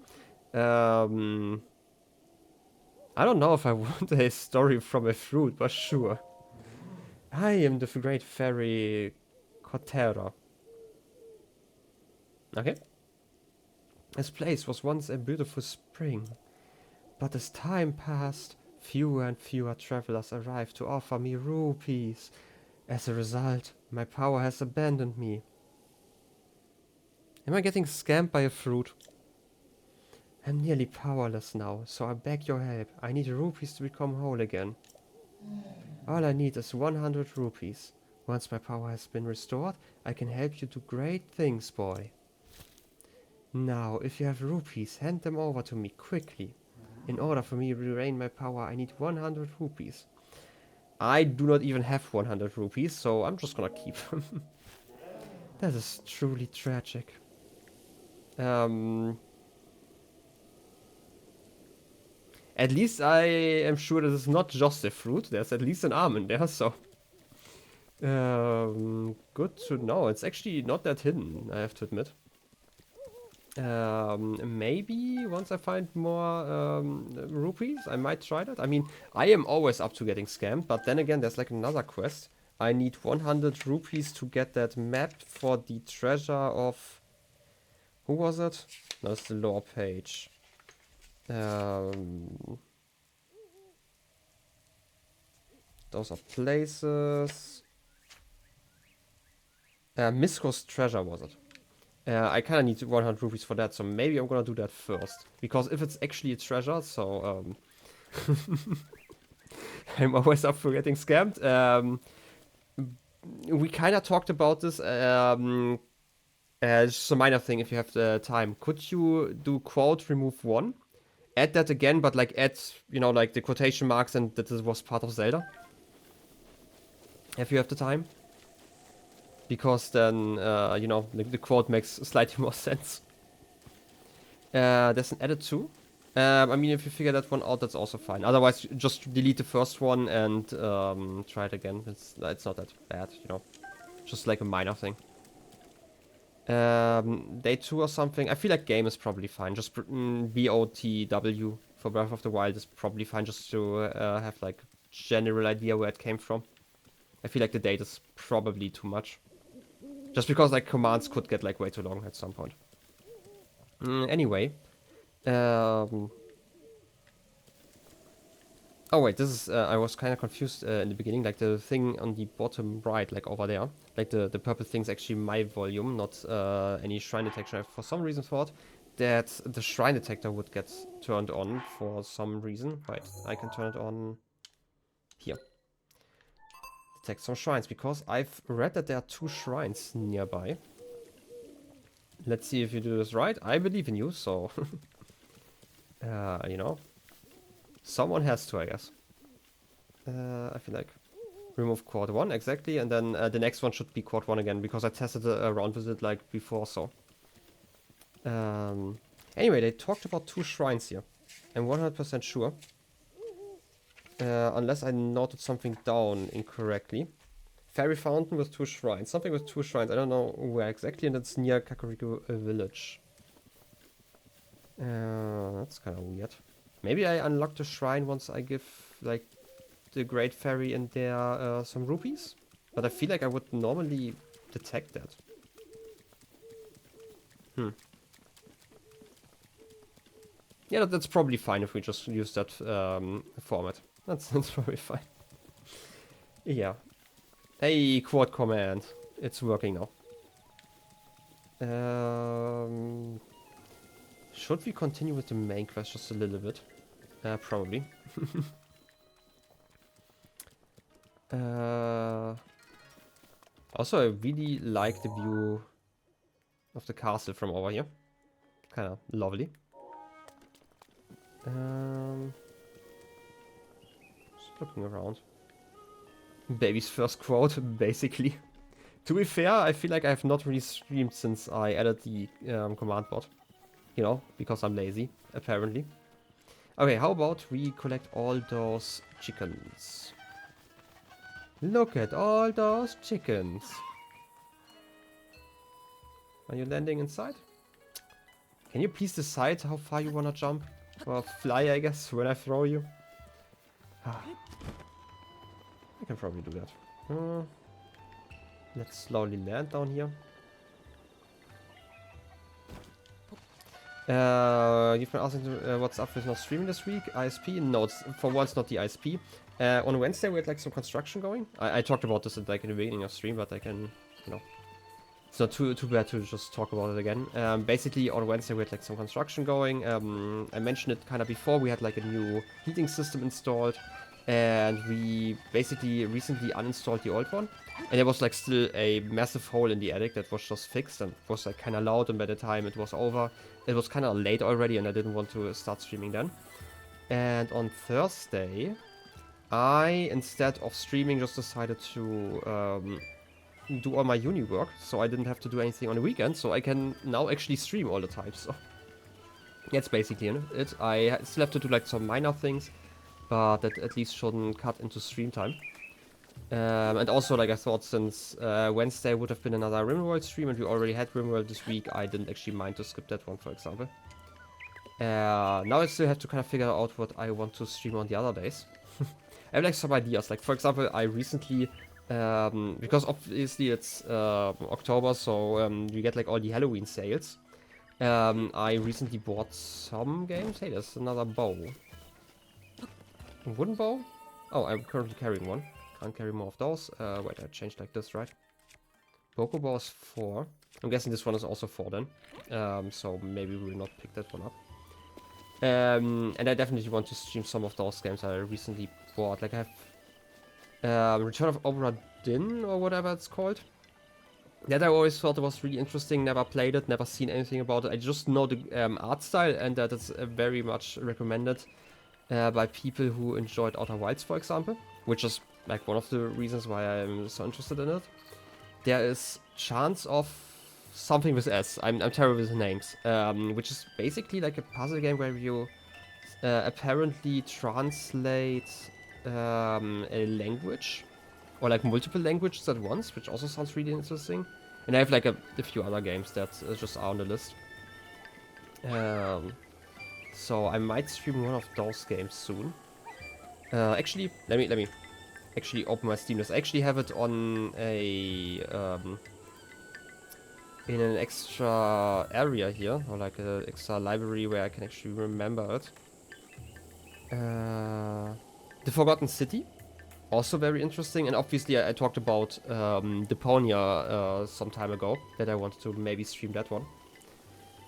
I don't know if I want a story from a fruit, but sure. I am the great fairy Cotera. Okay. This place was once a beautiful spring, but as time passed, fewer and fewer travelers arrived to offer me rupees. As a result, my power has abandoned me. Am I getting scammed by a fruit? I'm nearly powerless now, so I beg your help. I need rupees to become whole again. All I need is 100 rupees. Once my power has been restored, I can help you do great things, boy. Now, if you have rupees, hand them over to me quickly. In order for me to regain my power, I need 100 rupees. I do not even have 100 rupees, so I'm just gonna keep them. That is truly tragic. At least I am sure that it's not just a fruit. There's at least an arm in there, so. Good to know. It's actually not that hidden, I have to admit. Maybe once I find more rupees, I might try that. I mean, I am always up to getting scammed, but then again, there's like another quest. I need 100 rupees to get that map for the treasure of... Who was it? No, it's the lore page. Those are places. Misko's treasure was it? I kind of need 100 rupees for that, so maybe I'm gonna do that first. Because if it's actually a treasure, so... I'm always up for getting scammed. We kind of talked about this. Just a minor thing if you have the time. Could you do quote remove 1? Add that again, but like add, you know, like the quotation marks and that this was part of Zelda. If you have the time. Because then, you know, the quote makes slightly more sense. There's an edit too. I mean, if you figure that one out, that's also fine. Otherwise, just delete the first one and try it again. It's not that bad, you know. Just like a minor thing. Day 2 or something. I feel like game is probably fine. Just BOTW for Breath of the Wild is probably fine, just to have like general idea where it came from. I feel like the date is probably too much. Just because like commands could get like way too long at some point. Anyway. Oh wait, this is, I was kind of confused in the beginning, like the thing on the bottom right, like over there. Like the purple thing is actually my volume, not any shrine detector. I for some reason thought that the shrine detector would get turned on for some reason. Right, I can turn it on here. Detect some shrines, because I've read that there are 2 shrines nearby. Let's see if you do this right. I believe in you, so... you know... Someone has to, I guess. I feel like... Remove quad 1, exactly, and then the next one should be quad 1 again, because I tested around with it like before, so... Anyway, they talked about 2 shrines here. I'm 100% sure. Unless I noted something down incorrectly. Fairy Fountain with 2 shrines. Something with 2 shrines. I don't know where exactly, and it's near Kakariko Village. That's kind of weird. Maybe I unlock the shrine once I give, like, the Great Fairy in there some rupees? But I feel like I would normally detect that. Yeah, that's probably fine if we just use that format. That's probably fine. Yeah. Hey, quad command. It's working now. Should we continue with the main quest just a little bit? Probably. Also, I really like the view of the castle from over here. Kind of lovely. Just looking around. Baby's first quote, basically. To be fair, I feel like I have not really streamed since I added the command bot. You know, because I'm lazy, apparently. Okay, how about we collect all those chickens? Look at all those chickens. Are you landing inside? Can you please decide how far you wanna jump? Or fly, I guess, when I throw you? I can probably do that. Let's slowly land down here. You've been asking what's up with not streaming this week. ISP? No, it's for once not the ISP. On Wednesday we had like some construction going. I talked about this at, like in the beginning of stream, but I can, you know, it's not too bad to just talk about it again. Basically on Wednesday we had like some construction going. I mentioned it kind of before. We had like a new heating system installed, and we basically recently uninstalled the old one. And there was like still a massive hole in the attic that was just fixed and was like kind of loud, and by the time it was over, it was kind of late already and I didn't want to start streaming then. And on Thursday, I, instead of streaming, just decided to do all my uni work, so I didn't have to do anything on the weekend, so I can now actually stream all the time, so that's basically it. I still have to do like some minor things, but that at least shouldn't cut into stream time. And also, like, I thought since Wednesday would have been another RimWorld stream and we already had RimWorld this week, I didn't actually mind to skip that one, for example. Now I still have to kind of figure out what I want to stream on the other days. I have like some ideas, like for example, I recently, because obviously it's October, so you get like all the Halloween sales. I recently bought some games. Hey, there's another bow. A wooden bow? Oh, I'm currently carrying one. Can't carry more of those. Wait, I changed like this, right? Bokobo is 4. I'm guessing this one is also 4 then. So maybe we will not pick that one up. And I definitely want to stream some of those games I recently bought. Like I have Return of Obra Dinn or whatever it's called. That I always thought it was really interesting. Never played it, never seen anything about it. I just know the art style and that it's very much recommended by people who enjoyed Outer Wilds, for example, which is like one of the reasons why I'm so interested in it. There is Chance of something with S. I'm terrible with names. Which is basically like a puzzle game where you apparently translate a language or like multiple languages at once, which also sounds really interesting. And I have like a few other games that just are on the list. So I might stream one of those games soon. Actually, let me actually open my Steam list. I actually have it on a in an extra area here, or like an extra library where I can actually remember it. The Forgotten City, also very interesting, and obviously I talked about Deponia some time ago, that I wanted to maybe stream that one.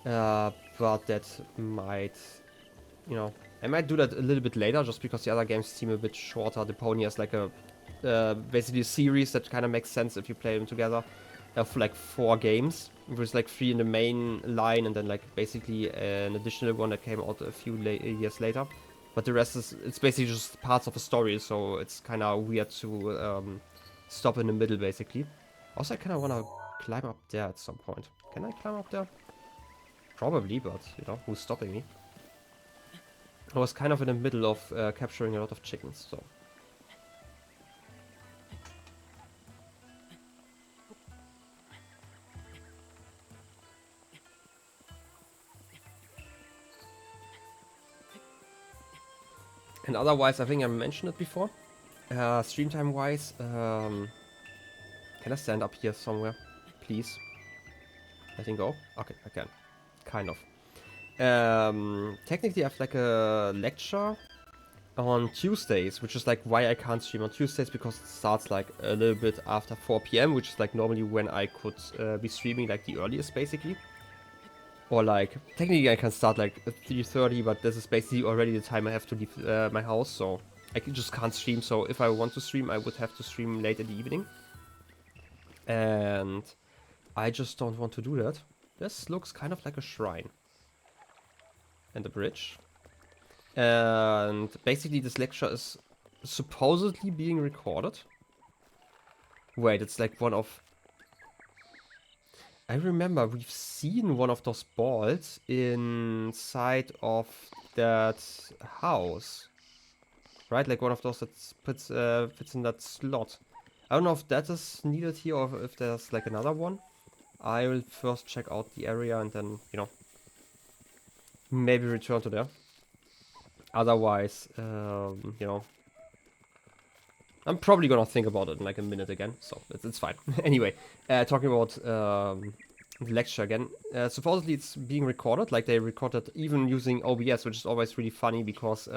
But that might, you know, I might do that a little bit later, just because the other games seem a bit shorter. Deponia is like a basically a series that kind of makes sense if you play them together. Of like 4 games, with like 3 in the main line, and then like basically an additional one that came out a few years later. But the rest is, it's basically just parts of a story, so it's kind of weird to stop in the middle, basically. Also, I kind of want to climb up there at some point. Can I climb up there? Probably, but you know, who's stopping me? I was kind of in the middle of capturing a lot of chickens, so. And otherwise, I think I mentioned it before. Stream time wise, can I stand up here somewhere, please? Letting go? Okay, I can. Kind of. Technically, I have like a lecture on Tuesdays, which is like why I can't stream on Tuesdays, because it starts like a little bit after 4 p.m, which is like normally when I could be streaming like the earliest basically. Or like, technically I can start like at 3:30, but this is basically already the time I have to leave my house, so just can't stream. So if I want to stream, I would have to stream late in the evening. And I just don't want to do that. This looks kind of like a shrine. And a bridge. And basically this lecture is supposedly being recorded. Wait, it's like one of... I remember we've seen one of those balls inside of that house. Right, like one of those that fits in that slot. I don't know if that is needed here or if there's like another one. I will first check out the area and then, you know, maybe return to there. Otherwise, you know, I'm probably gonna think about it in like a minute again, so it's fine. Anyway, talking about the lecture again. Supposedly it's being recorded, like they recorded even using OBS, which is always really funny because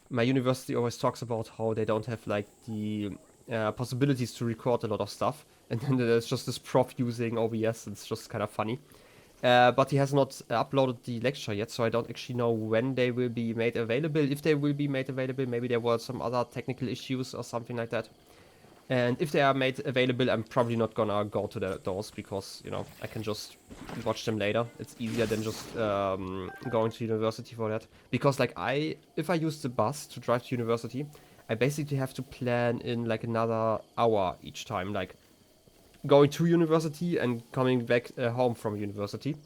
my university always talks about how they don't have like the possibilities to record a lot of stuff. And then there's just this prof using OBS, it's just kind of funny. But he has not uploaded the lecture yet, so I don't actually know when they will be made available. If they will be made available, maybe there were some other technical issues or something like that. And if they are made available, I'm probably not gonna go to those because, you know, I can just watch them later. It's easier than just going to university for that. Because, like, if I use the bus to drive to university, I basically have to plan in, like, another hour each time. Like, going to university and coming back home from university.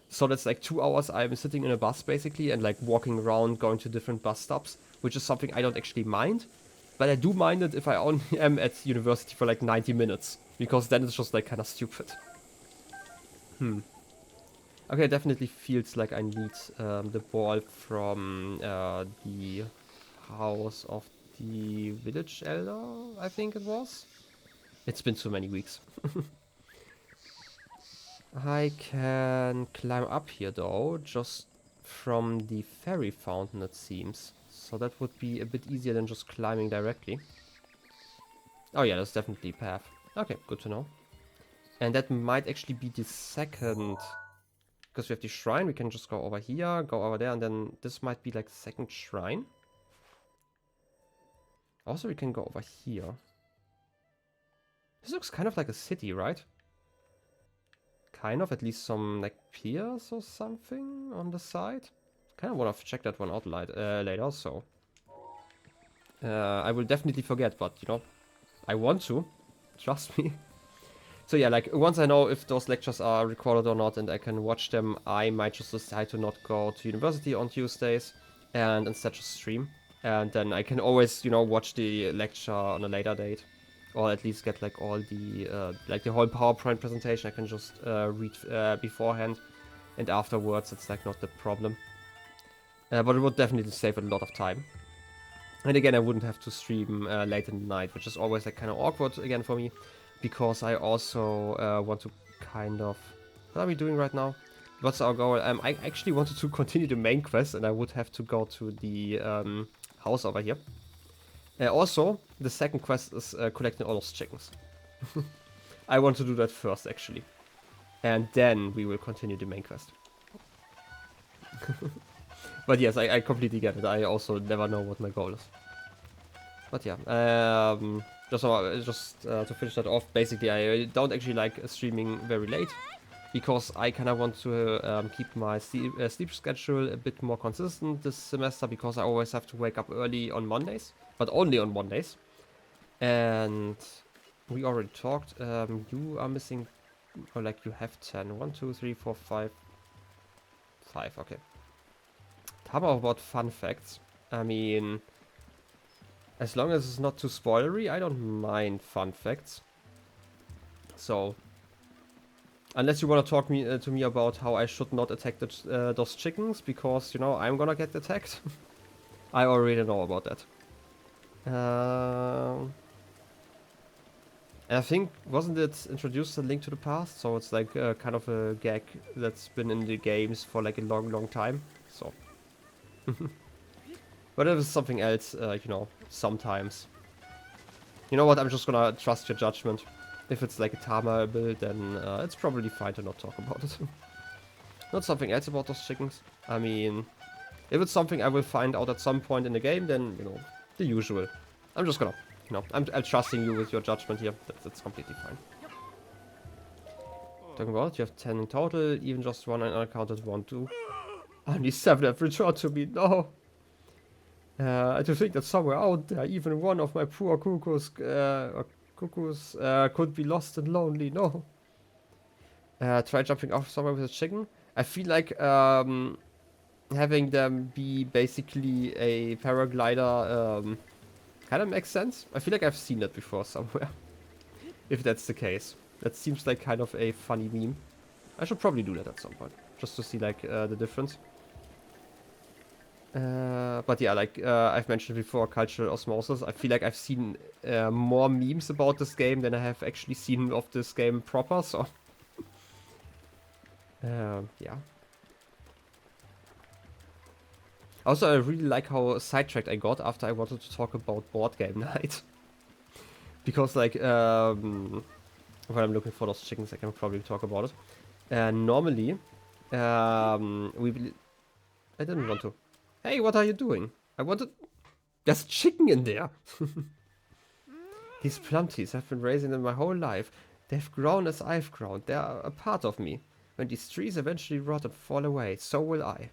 So that's like 2 hours I'm sitting in a bus basically and like walking around, going to different bus stops, which is something I don't actually mind. But I do mind it if I only am at university for like 90 minutes, because then it's just like kind of stupid. Okay, definitely feels like I need the ball from the house of the village elder, I think it was. It's been so many weeks. I can climb up here though, just from the fairy fountain it seems. So that would be a bit easier than just climbing directly. Oh yeah, that's definitely a path. Okay, good to know. And that might actually be the second... Because we have the shrine, we can just go over here, go over there, and then this might be like the second shrine. Also, we can go over here. This looks kind of like a city, right? Kind of, at least some like piers or something on the side. Kind of want to check that one out later, so I will definitely forget, but you know, I want to. Trust me. So yeah, like once I know if those lectures are recorded or not and I can watch them, I might just decide to not go to university on Tuesdays and instead just stream. And then I can always, you know, watch the lecture on a later date. Or at least get like all the, like the whole PowerPoint presentation I can just read beforehand. And afterwards it's like not the problem. But it would definitely save a lot of time. And again, I wouldn't have to stream late in the night, which is always like kind of awkward again for me. Because I also want to kind of... What are we doing right now? What's our goal? I actually wanted to continue the main quest and I would have to go to the house over here. Also, the second quest is collecting all those chickens. I want to do that first, actually. And then we will continue the main quest. But yes, I completely get it. I also never know what my goal is. But yeah, just to finish that off, basically I don't actually like streaming very late. Because I kind of want to keep my sleep schedule a bit more consistent this semester. Because I always have to wake up early on Mondays. But only on Mondays. And we already talked. You are missing, or like you have 10. 1, 2, 3, 4, 5. 5, okay. How about fun facts? I mean, as long as it's not too spoilery, I don't mind fun facts. So, unless you want to talk to me about how I should not attack those chickens, because, you know, I'm gonna get attacked. I already know about that. I think, wasn't it introduced a Link to the Past? So it's like kind of a gag that's been in the games for like a long time. So. But if it's something else, you know, sometimes. You know what, I'm just gonna trust your judgment. If it's like a Tama build, then it's probably fine to not talk about it. Not something else about those chickens. I mean, if it's something I will find out at some point in the game, then, you know, the usual. I'm just gonna, you know, I'm trusting you with your judgment here. That's completely fine. Talking about, you have 10 in total, even just one unaccounted 1, 2. Only 7 have returned to me, no! To think that somewhere out there, even one of my poor cuckoos could be lost and lonely, no! Try jumping off somewhere with a chicken. I feel like having them be basically a paraglider kind of makes sense. I feel like I've seen that before somewhere. If that's the case. That seems like kind of a funny meme. I should probably do that at some point. Just to see like the difference. But yeah, like I've mentioned before, cultural osmosis. I feel like I've seen more memes about this game than I have actually seen of this game proper, so... yeah. Also, I really like how sidetracked I got after I wanted to talk about board game night. Because, like, when I'm looking for those chickens, I can probably talk about it. Normally, I didn't want to. Hey, what are you doing? I wanted... There's chicken in there! These plum-trees have been raising them my whole life. They've grown as I've grown. They are a part of me. When these trees eventually rot and fall away, so will I.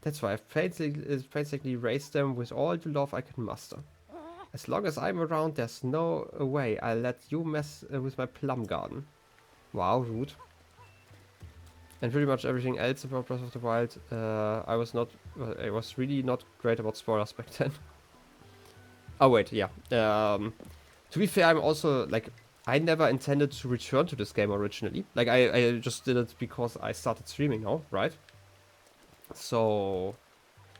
That's why I've painstakingly raised them with all the love I can muster. As long as I'm around, there's no way I'll let you mess with my plum garden. Wow, rude. And pretty much everything else about Breath of the Wild, I was really not great about spoilers back then. Oh wait, yeah. To be fair, I'm also, like, I never intended to return to this game originally. Like, I just did it because I started streaming now, right? So...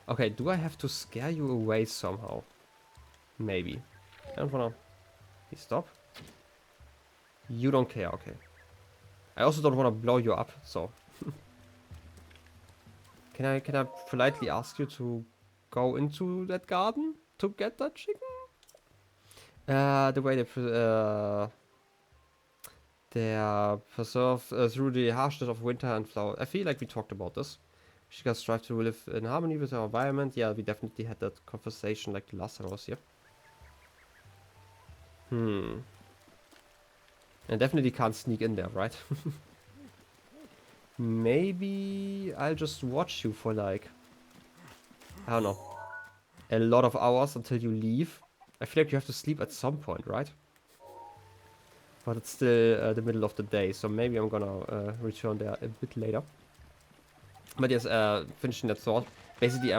Okay, do I have to scare you away somehow? Maybe. I don't wanna... Please stop. You don't care, okay. I also don't wanna blow you up, so... Can I politely ask you to go into that garden to get that chicken? The way they are preserved through the harshness of winter and flower. I feel like we talked about this. We should strive to live in harmony with our environment. Yeah, we definitely had that conversation like the last time I was here. I definitely can't sneak in there, right? Maybe I'll just watch you for like, I don't know, a lot of hours until you leave. I feel like you have to sleep at some point, right? But it's still the middle of the day, so maybe I'm gonna return there a bit later. But yes, finishing that thought. Basically, I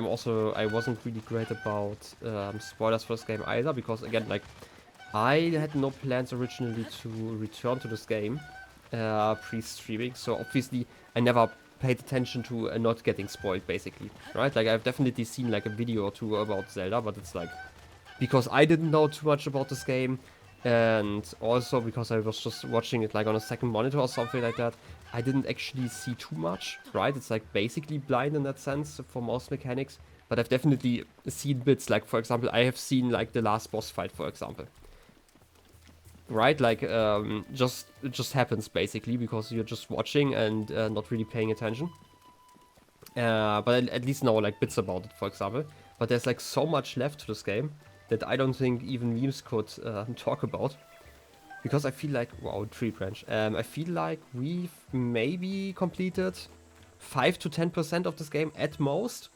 wasn't really great about spoilers for this game either, because again, like, I had no plans originally to return to this game pre-streaming, so obviously I never paid attention to not getting spoiled, basically, right? Like, I've definitely seen like a video or two about Zelda, but it's like, because I didn't know too much about this game, and also because I was just watching it like on a second monitor or something like that, I didn't actually see too much, right? It's like basically blind in that sense for mouse mechanics, but I've definitely seen bits, like for example, I have seen like the last boss fight, for example. Right, like, it just happens basically because you're just watching and not really paying attention. But at least know like bits about it, for example. But there's like so much left to this game that I don't think even memes could talk about. Because I feel like, wow, tree branch. I feel like we've maybe completed 5 to 10% of this game at most.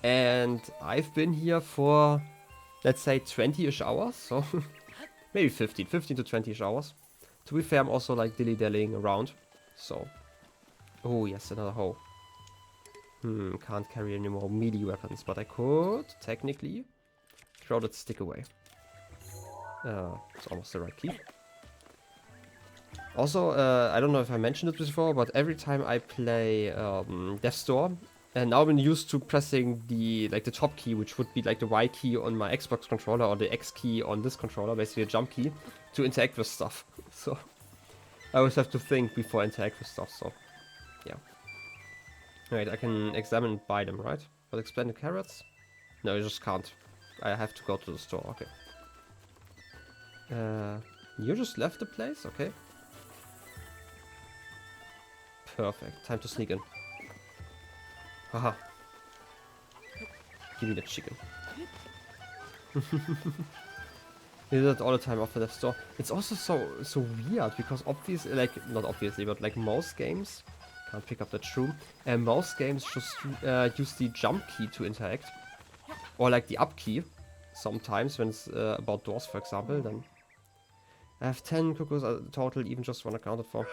And I've been here for, let's say, 20-ish hours, so... Maybe 15 to 20-ish hours. To be fair, I'm also like dilly-dallying around. So. Oh, yes, another hoe. Can't carry any more melee weapons, but I could, technically, throw that stick away. It's almost the right key. Also, I don't know if I mentioned it before, but every time I play Death's Door, and now I'm used to pressing the top key, which would be like the Y key on my Xbox controller or the X key on this controller, basically a jump key, to interact with stuff. So I always have to think before I interact with stuff, so yeah. Alright, I can examine and buy them, right? But explain the carrots. No, you just can't. I have to go to the store, okay. You just left the place? Okay. Perfect. Time to sneak in. Haha. Give me the chicken. We do that all the time after the store. It's also so weird because obviously, like, not obviously, but like most games, can't pick up that shroom, and most games just use the jump key to interact, or like the up key. Sometimes when it's about doors, for example, then I have 10 cuckoos total, even just one accounted for.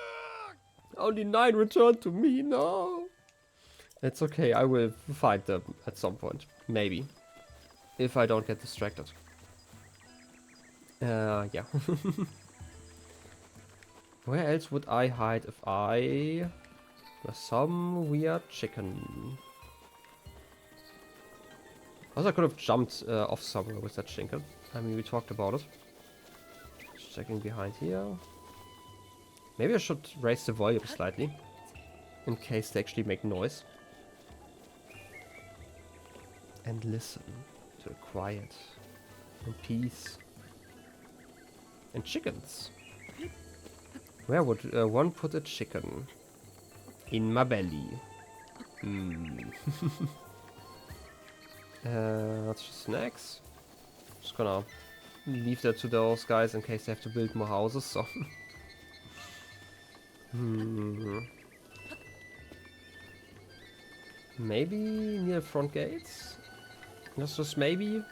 Only 9 returned to me. No, it's okay. I will find them at some point, maybe, if I don't get distracted. Yeah. Where else would I hide if I were some weird chicken? Also, I could have jumped off somewhere with that chicken. I mean, we talked about it. Just checking behind here. Maybe I should raise the volume slightly, in case they actually make noise. And listen to the quiet and peace. And chickens. Where would one put a chicken? In my belly. That's just snacks. Just gonna leave that to those guys in case they have to build more houses, so. Maybe near the front gates? Just maybe. You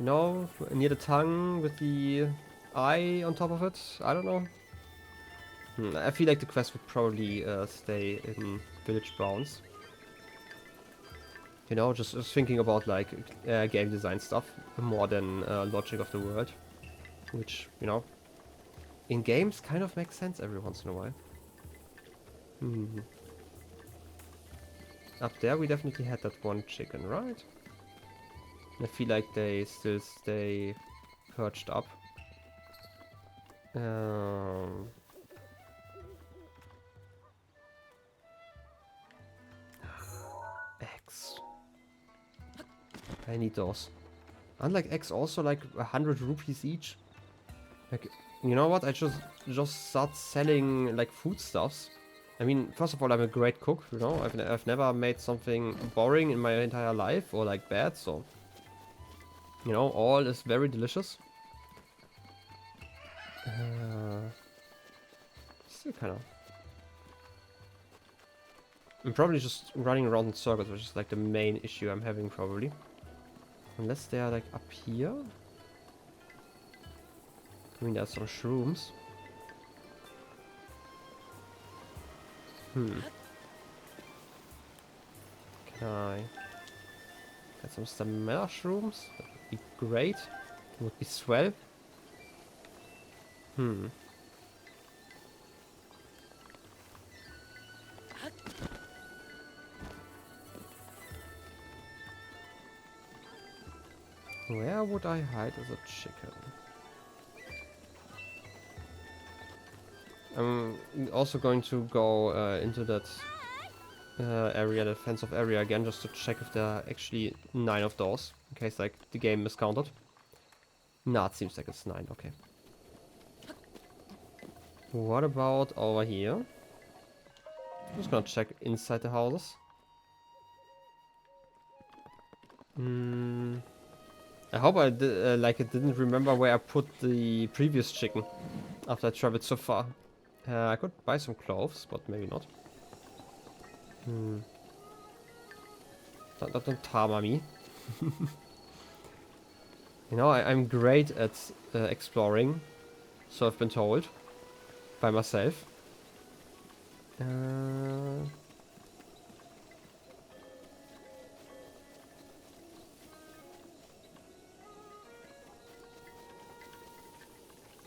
know, near the tongue with the eye on top of it? I don't know. I feel like the quest would probably stay in village bounds. You know, just thinking about like game design stuff more than logic of the world, which, you know, in games kind of makes sense every once in a while. Up there we definitely had that one chicken, right? I feel like they still stay perched up. Eggs. I need those. Unlike eggs, also like 100 rupees each. Like, you know what? I just start selling like foodstuffs. I mean, first of all, I'm a great cook. You know, I've never made something boring in my entire life or like bad. So, you know, all is very delicious. Still kind of. I'm probably just running around in circles, which is like the main issue I'm having probably. Unless they are like up here. I mean, there's some shrooms. Can I get some stamina shrooms? That would be great. It would be swell. Where would I hide as a chicken? I'm also going to go into that area, the fence-off area again, just to check if there are actually 9 of those, in case like the game miscounted. Nah, it seems like it's 9, okay. What about over here? I'm just gonna check inside the houses. I hope I didn't remember where I put the previous chicken after I traveled so far. I could buy some clothes, but maybe not. Don't tarma me. You know, I'm great at exploring, so I've been told by myself.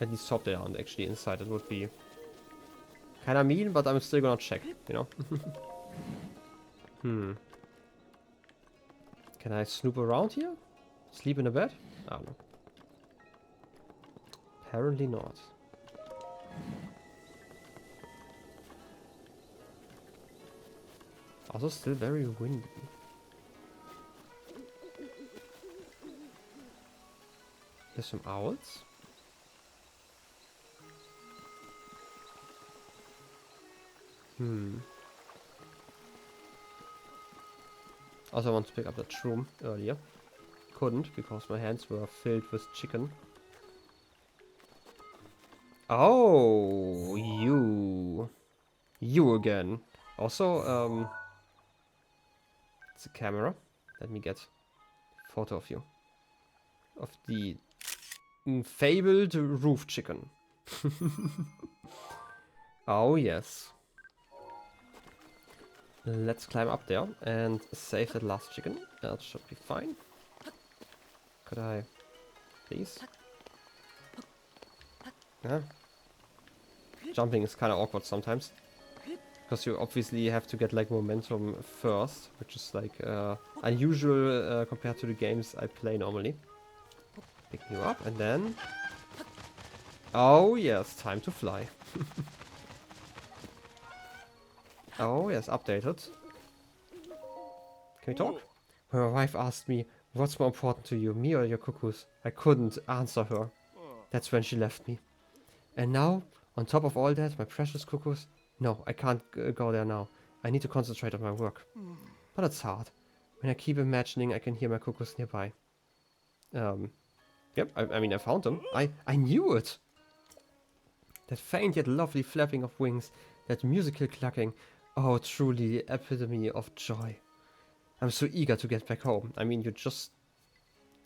At least top there aren't actually inside. It would be kind of mean, but I'm still gonna check, you know. Can I snoop around here? Sleep in a bed? I don't know. Apparently not. Also still very windy. There's some owls. Also, I want to pick up that shroom earlier. Couldn't because my hands were filled with chicken. Oh, you again. Also, it's a camera. Let me get a photo of you. Of the fabled roof chicken. Oh, yes. Let's climb up there and save that last chicken. That should be fine. Could I... please? Yeah. Jumping is kind of awkward sometimes. Because you obviously have to get like momentum first. Which is like unusual compared to the games I play normally. Pick you up and then... oh yes, time to fly. Oh yes, updated. Can we talk? My wife asked me, what's more important to you, me or your cuckoos? I couldn't answer her. That's when she left me. And now, on top of all that, my precious cuckoos, no, I can't go there now. I need to concentrate on my work. But it's hard. When I keep imagining I can hear my cuckoos nearby. Yep, I mean, I found them. I knew it! That faint yet lovely flapping of wings, that musical clucking. Oh, truly the epitome of joy. I'm so eager to get back home. I mean, you just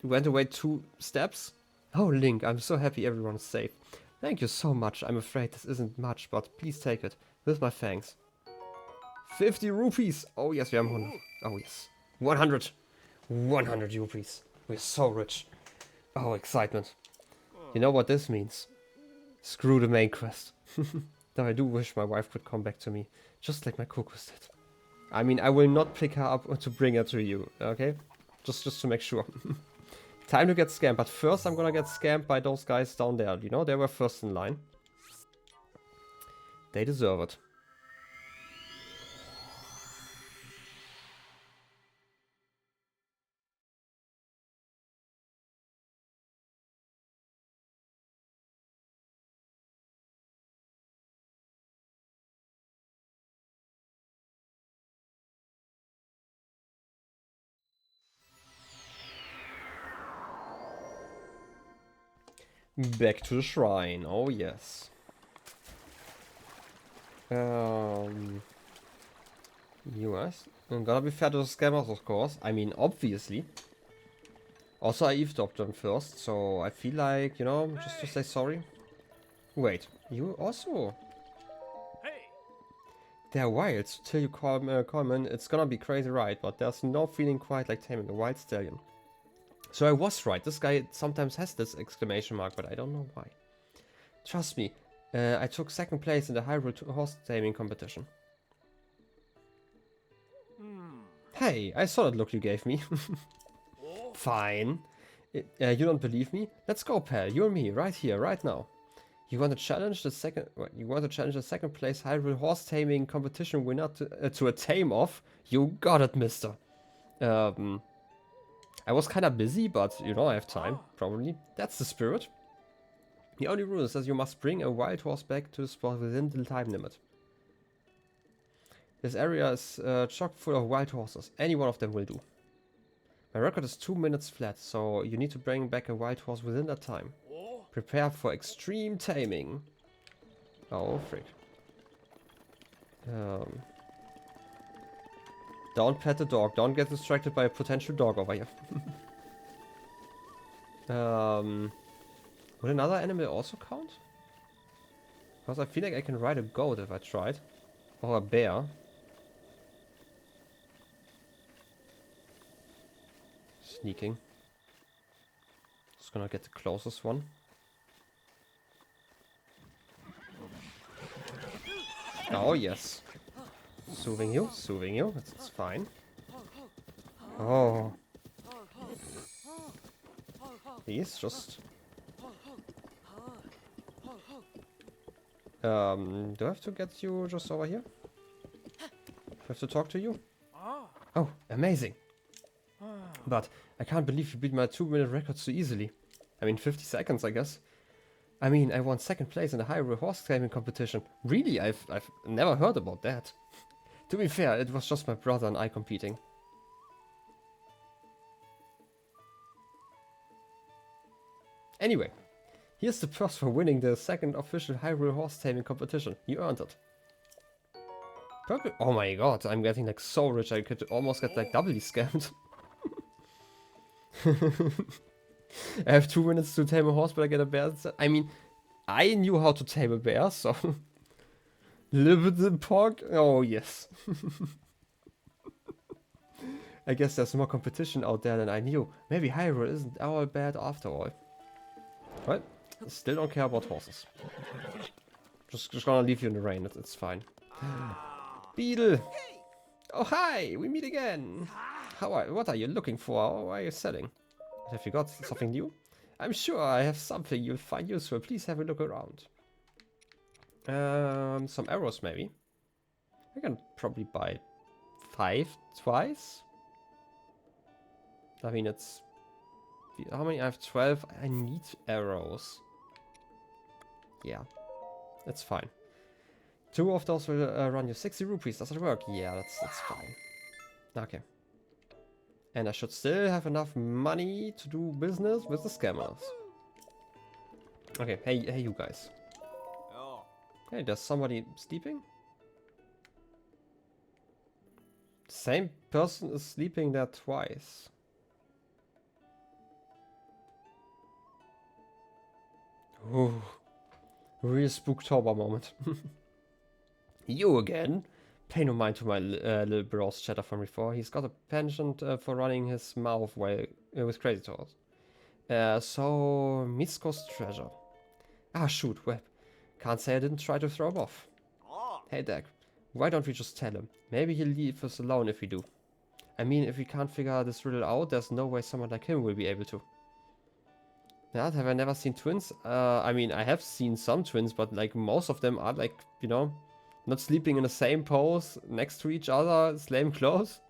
went away 2 steps? Oh, Link, I'm so happy everyone is safe. Thank you so much. I'm afraid this isn't much, but please take it. With my thanks. 50 rupees! Oh, yes, we have 100. Oh, yes. 100! 100 rupees. We're so rich. Oh, excitement. You know what this means? Screw the main quest. Though I do wish my wife could come back to me, just like my cuckoos did. I mean, I will not pick her up to bring her to you, okay? Just to make sure. Time to get scammed, but first I'm gonna get scammed by those guys down there. You know, they were first in line. They deserve it. Back to the shrine. Oh, yes. US. I'm gonna be fair to the scammers, of course. I mean, obviously. Also, I eavesdropped them first, so I feel like, you know, just to say sorry. Wait, you also? Hey. They're wild. Till you call them, it's gonna be crazy, right? But there's no feeling quite like taming a wild stallion. So I was right. This guy sometimes has this exclamation mark, but I don't know why. Trust me, I took 2nd place in the Hyrule horse taming competition. Hey, I saw that look you gave me. Fine. You don't believe me? Let's go, pal. You and me, right here, right now. You want to challenge the second? You want to challenge the 2nd place Hyrule horse taming competition winner to a tame off? You got it, mister. I was kind of busy, but you know I have time. Probably. That's the spirit. The only rule is that you must bring a wild horse back to the spot within the time limit. This area is chock full of wild horses. Any one of them will do. My record is 2 minutes flat, so you need to bring back a wild horse within that time. Prepare for extreme taming. Oh, frick. Don't pet the dog. Don't get distracted by a potential dog over here. Would another animal also count? Because I feel like I can ride a goat if I tried. Or a bear. Sneaking. Just gonna get the closest one. Oh, yes. Soothing you. That's fine. Oh. Please, just... do I have to get you just over here? Do I have to talk to you? Oh, amazing. But I can't believe you beat my 2-minute record so easily. I mean, 50 seconds, I guess. I mean, I won 2nd place in the Hyrule horse taming competition. Really? I've never heard about that. To be fair, it was just my brother and I competing. Anyway, here's the purse for winning the 2nd official Hyrule horse taming competition. You earned it. Perfect. Oh my god, I'm getting like so rich, I could almost get like doubly scammed. I have 2 minutes to tame a horse, but I get a bear. I mean, I knew how to tame a bear, so... Little bit of pork? Oh, yes. I guess there's more competition out there than I knew. Maybe Hyrule isn't all bad after all. Right? Still don't care about horses. Just gonna leave you in the rain, it's fine. Beetle! Oh, hi! We meet again! What are you looking for? Why are you selling? Have you got something new? I'm sure I have something you'll find useful. Please have a look around. Some arrows maybe. I can probably buy 5 twice. I mean, it's... How many? I have 12. I need arrows. Yeah, that's fine. 2 of those will run you 60 rupees. Does it work? Yeah, that's fine. Okay. And I should still have enough money to do business with the scammers. Okay, hey you guys. Hey, there's somebody sleeping? Same person is sleeping there twice. Ooh, real Spooktober moment. You again? Pay no mind to my little bro's chatter from before. He's got a penchant for running his mouth while with crazy talks. So Mitsuko's treasure. Ah, shoot, web. Can't say I didn't try to throw him off. Hey, Dak, why don't we just tell him? Maybe he'll leave us alone if we do. I mean, if we can't figure this riddle out, there's no way someone like him will be able to. Yeah, have I never seen twins? I mean, I have seen some twins, but like most of them are like, you know, not sleeping in the same pose next to each other, same clothes.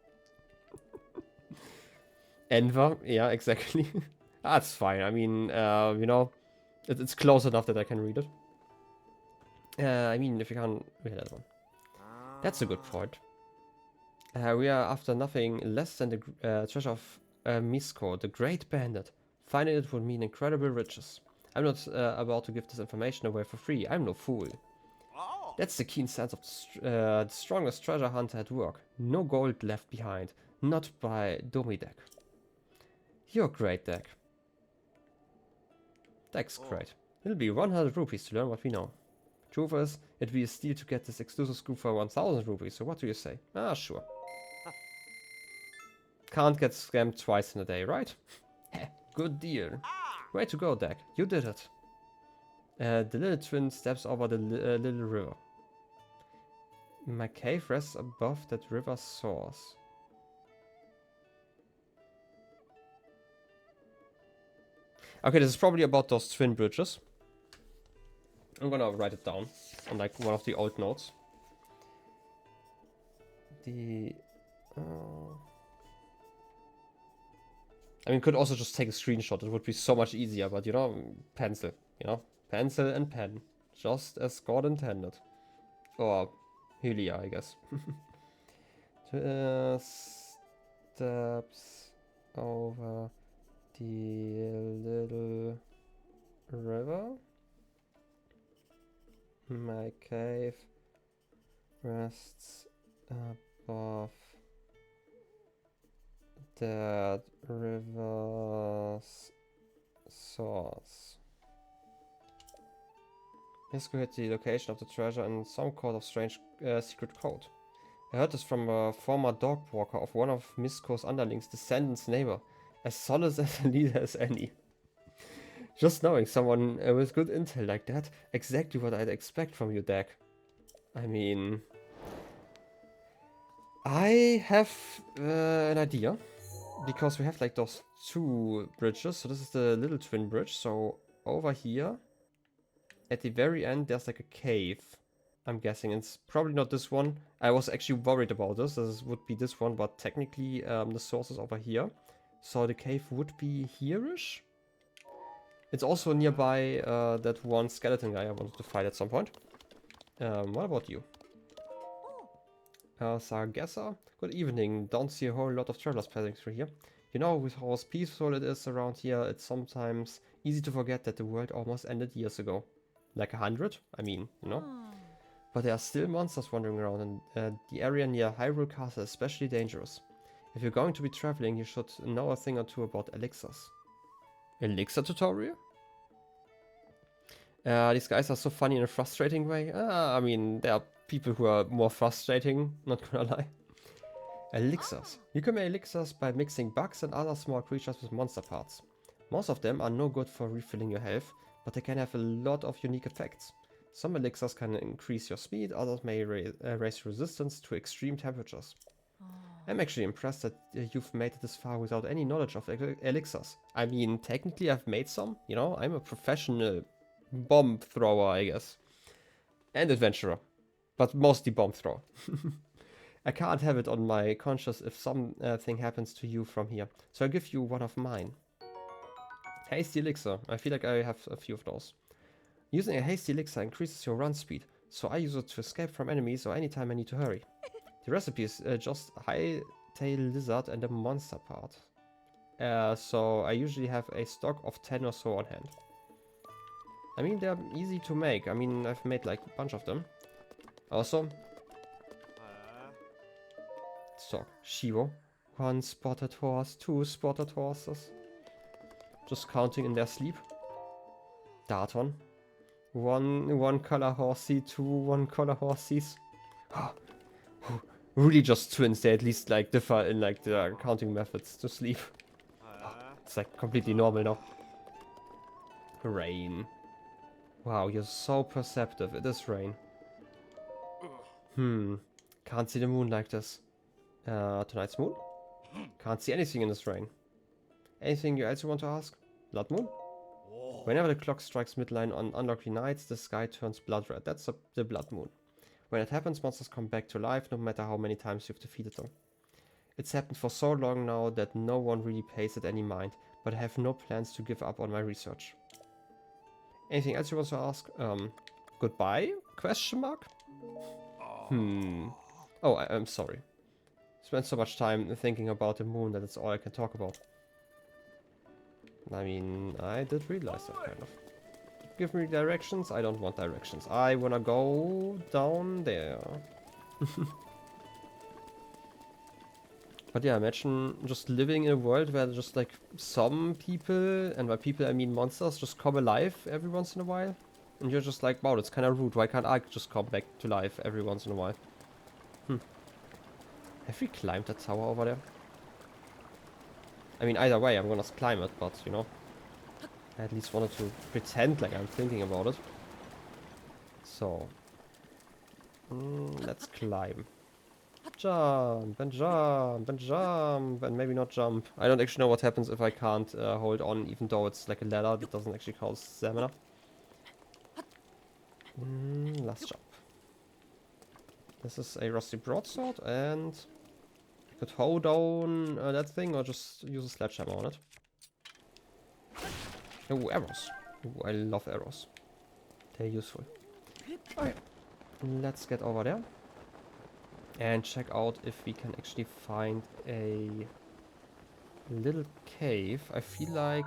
Enver, yeah, exactly. That's fine. I mean, you know, it's close enough that I can read it. I mean, if you can't read that one. That's a good point. We are after nothing less than the treasure of Misko, the Great Bandit. Finding it would mean incredible riches. I'm not about to give this information away for free. I'm no fool. That's the keen sense of the strongest treasure hunter at work. No gold left behind. Not by Domidek. You're great, Dak. Dak's great. It'll be 100 rupees to learn what we know. Truth is, it'd be a steal to get this exclusive scoop for 1000 rupees, so what do you say? Ah, sure. Can't get scammed twice in a day, right? Good deal. Way to go, Dak. You did it. The little twin steps over the little river. My cave rests above that river's source. Okay, this is probably about those twin bridges. I'm gonna write it down on like one of the old notes. I mean, could also just take a screenshot. It would be so much easier, but you know, pencil. You know, pencil and pen, just as God intended, or Hylia, I guess. Steps over the little river. My cave rests above that river's source. Misko hid the location of the treasure in some kind of strange secret code. I heard this from a former dog walker of one of Misko's underlings' descendants' neighbor, as solid as a leader as any. Just knowing someone with good intel like that, exactly what I'd expect from you, Dak. I mean... I have an idea, because we have like those 2 bridges, so this is the little twin bridge, so over here, at the very end, there's like a cave, I'm guessing. It's probably not this one. I was actually worried about this. This would be this one, but technically the source is over here. So the cave would be here-ish. It's also nearby that one skeleton guy I wanted to fight at some point. What about you? Sargessa? Good evening. Don't see a whole lot of travelers passing through here. You know, with how peaceful it is around here, it's sometimes easy to forget that the world almost ended years ago. Like 100? I mean, you know? But there are still monsters wandering around, and the area near Hyrule Castle is especially dangerous. If you're going to be traveling, you should know a thing or two about elixirs. Elixir tutorial? These guys are so funny in a frustrating way. I mean, there are people who are more frustrating, not gonna lie. Elixirs. You can make elixirs by mixing bugs and other small creatures with monster parts. Most of them are no good for refilling your health, but they can have a lot of unique effects. Some elixirs can increase your speed, others may raise resistance to extreme temperatures. I'm actually impressed that you've made it this far without any knowledge of elixirs. I mean, technically I've made some, you know, I'm a professional bomb thrower, I guess. And adventurer. But mostly bomb thrower. I can't have it on my conscience if something happens to you from here, so I'll give you one of mine. Hasty elixir. I feel like I have a few of those. Using a hasty elixir increases your run speed, so I use it to escape from enemies or anytime I need to hurry. The recipe is just high-tail lizard and a monster part. So I usually have a stock of 10 or so on hand. I mean, they're easy to make. I mean, I've made like a bunch of them. Also, stock. Shiro. 1 spotted horse, 2 spotted horses. Just counting in their sleep. Darton. One color horsey, 2 one color horsies. Really just twins, they at least like differ in like their counting methods to sleep. It's like completely normal now. Rain. Wow, you're so perceptive. It is rain. Can't see the moon like this. Tonight's moon? Can't see anything in this rain. Anything you else want to ask? Blood moon? Whenever the clock strikes midnight on unlucky nights, the sky turns blood red. That's the blood moon. When it happens, monsters come back to life, no matter how many times you've defeated them. It's happened for so long now that no one really pays it any mind, but I have no plans to give up on my research. Anything else you want to ask? Goodbye? Question mark? Oh, I'm sorry. Spent so much time thinking about the moon that it's all I can talk about. I mean, I did realize that kind of. Give me directions? I don't want directions. I wanna go down there. But yeah, imagine just living in a world where just like some people, and by people I mean monsters, just come alive every once in a while. And you're just like, wow, that's kind of rude. Why can't I just come back to life every once in a while? Have we climbed that tower over there? I mean, either way, I'm gonna climb it, but you know. I at least wanted to pretend like I'm thinking about it. So. Let's climb. Jump, and jump, and jump, and maybe not jump. I don't actually know what happens if I can't hold on, even though it's like a ladder that doesn't actually cause stamina. Last jump. This is a rusty broadsword, and I could hold down that thing or just use a sledgehammer on it. Oh, arrows. Ooh, I love arrows. They're useful. Okay, let's get over there and check out if we can actually find a little cave. I feel like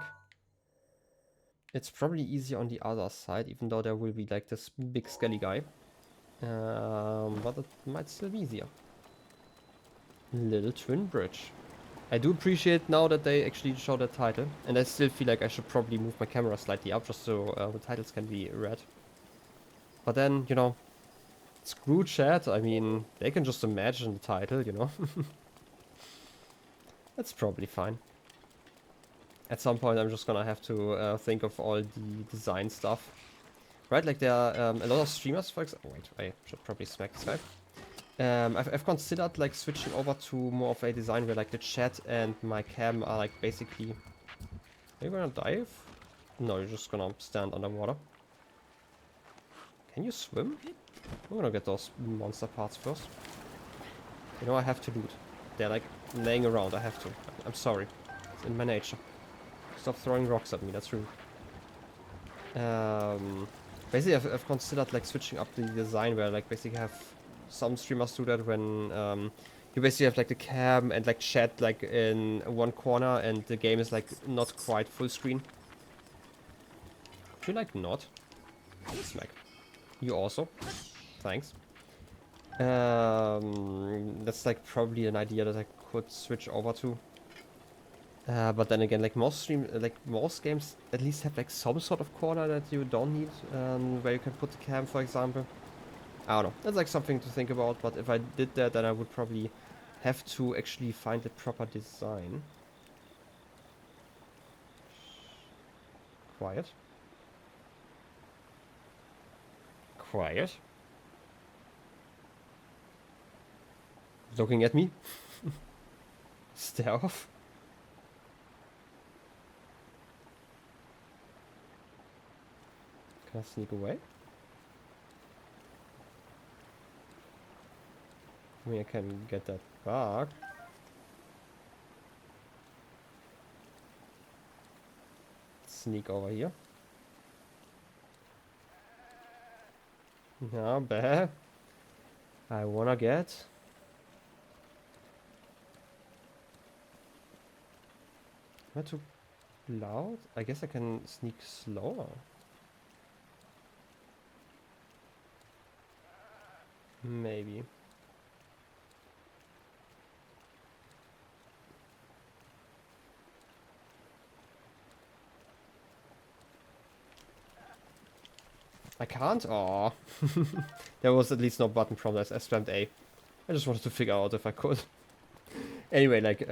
it's probably easier on the other side, even though there will be like this big skelly guy. But it might still be easier. Little Twin Bridge. I do appreciate now that they actually show the title, and I still feel like I should probably move my camera slightly up just so the titles can be read. But then, you know, screw chat. I mean, they can just imagine the title, you know. That's probably fine. At some point I'm just gonna have to think of all the design stuff. Right, like there are a lot of streamers, for example. Oh, wait, I should probably smack this guy. I've considered like switching over to more of a design where like the chat and my cam are like basically... Are you gonna dive? No, you're just gonna stand underwater. Can you swim? I'm gonna get those monster parts first. You know, I have to loot. They're like laying around, I have to. I'm sorry. It's in my nature. Stop throwing rocks at me, that's rude. Basically, I've considered like switching up the design where like basically have some streamers do that when you basically have like the cam and like chat like in one corner and the game is like not quite full screen. Do you like not? Smack. You also. Thanks. That's like probably an idea that I could switch over to. But then again, like most games at least have like some sort of corner that you don't need, where you can put the cam, for example. I don't know. That's like something to think about. But if I did that, then I would probably have to actually find the proper design. Quiet. Quiet. Looking at me. Stare off. Can I sneak away? I mean, I can get that back. Sneak over here. No, bear. I wanna get. Am I too loud? I guess I can sneak slower. Maybe. I can't? Aw. There was at least no button from that. I spammed A. I just wanted to figure out if I could. Anyway, like,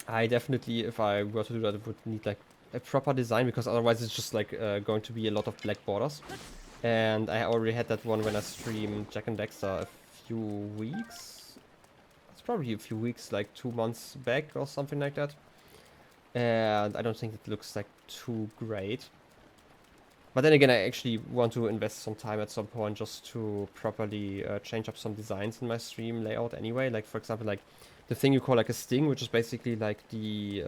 I definitely, if I were to do that, would need like a proper design, because otherwise it's just like going to be a lot of black borders. And I already had that one when I streamed Jack and Dexter a few weeks. It's probably a few weeks, like 2 months back or something like that. And I don't think it looks like too great. But then again, I actually want to invest some time at some point just to properly change up some designs in my stream layout anyway. Like, for example, like the thing you call like a sting, which is basically like the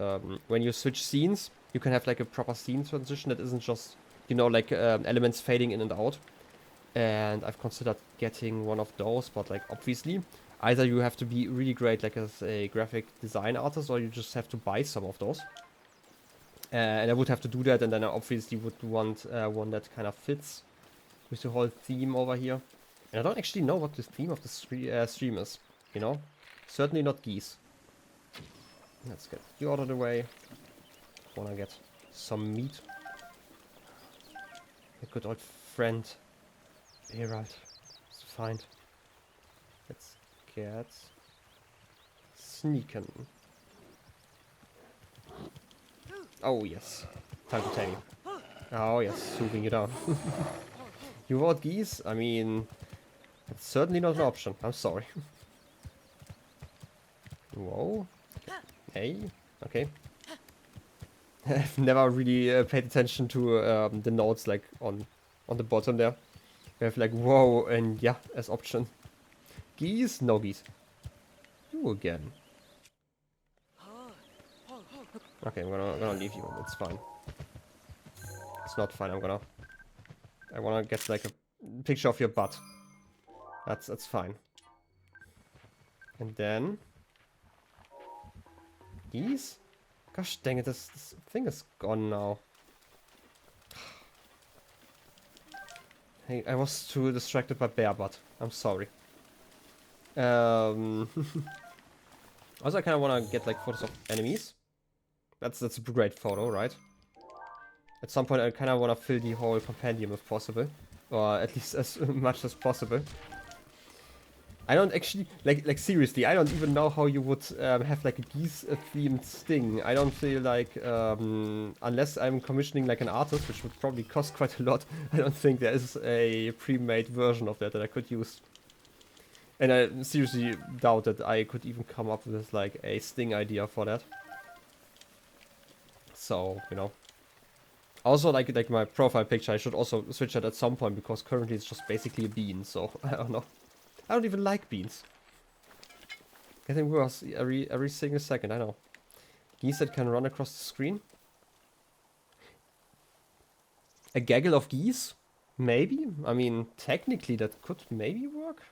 when you switch scenes, you can have like a proper scene transition that isn't just, you know, like elements fading in and out. And I've considered getting one of those, but like obviously either you have to be really great like as a graphic design artist, or you just have to buy some of those. And I would have to do that, and then I obviously would want one that kind of fits with the whole theme over here. And I don't actually know what the theme of the stream is, you know? Certainly not geese. Let's get you out of the way. Wanna get some meat. A good old friend. Herald. It's fine. Let's get sneaking. Oh yes. Time to tame. Oh yes, swooping you down. You want geese? I mean, it's certainly not an option. I'm sorry. Whoa. Hey. Okay. I've never really paid attention to the notes like on the bottom there. We have like whoa and yeah as option. Geese? No geese. You again. Okay, I'm gonna leave you. It's fine. It's not fine. I wanna get like a picture of your butt. That's fine. And then geese? Gosh dang it! This thing is gone now. Hey, I was too distracted by bear butt. I'm sorry. Also, I kind of want to get like photos of enemies. That's a great photo, right? At some point, I kind of want to fill the whole compendium if possible, or at least as much as possible. I don't actually like seriously. I don't even know how you would have like a geese themed sting. I don't feel like unless I'm commissioning like an artist, which would probably cost quite a lot. I don't think there is a pre-made version of that I could use. And I seriously doubt that I could even come up with like a sting idea for that. So, you know. Also, like my profile picture, I should also switch that at some point, because currently it's just basically a bean, so I don't know. I don't even like beans. Getting worse every single second, I know. Geese that can run across the screen. A gaggle of geese? Maybe? I mean, technically that could maybe work.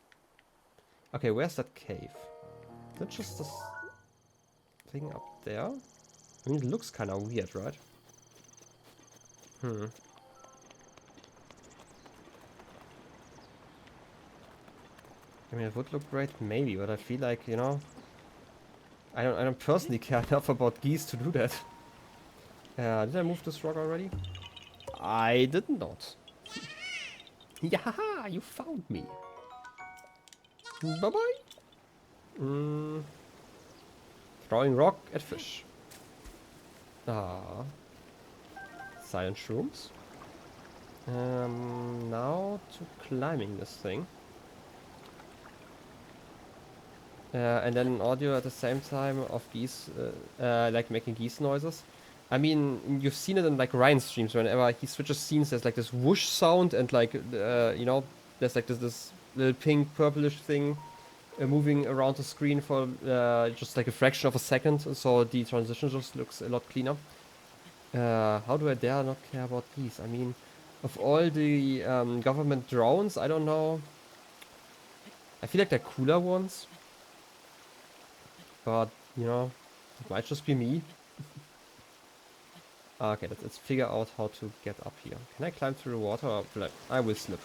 Okay, where's that cave? Is that just this thing up there? I mean, it looks kind of weird, right? Hmm. I mean, it would look great, maybe, but I feel like, you know, I don't personally care enough about geese to do that. Did I move this rock already? I did not. Yahaha, you found me. Bye-bye. Throwing rock at fish. Ah. Silent shrooms. Now to climbing this thing. And then audio at the same time of geese, like making geese noises. I mean, you've seen it in like Ryan streams. Whenever he switches scenes, there's like this whoosh sound, and like you know, there's like this little pink purplish thing moving around the screen for just like a fraction of a second. So the transition just looks a lot cleaner. How do I dare not care about geese? I mean, of all the government drones, I don't know. I feel like they're cooler ones. But, you know, it might just be me. Okay, let's figure out how to get up here. Can I climb through the water? Or I will slip.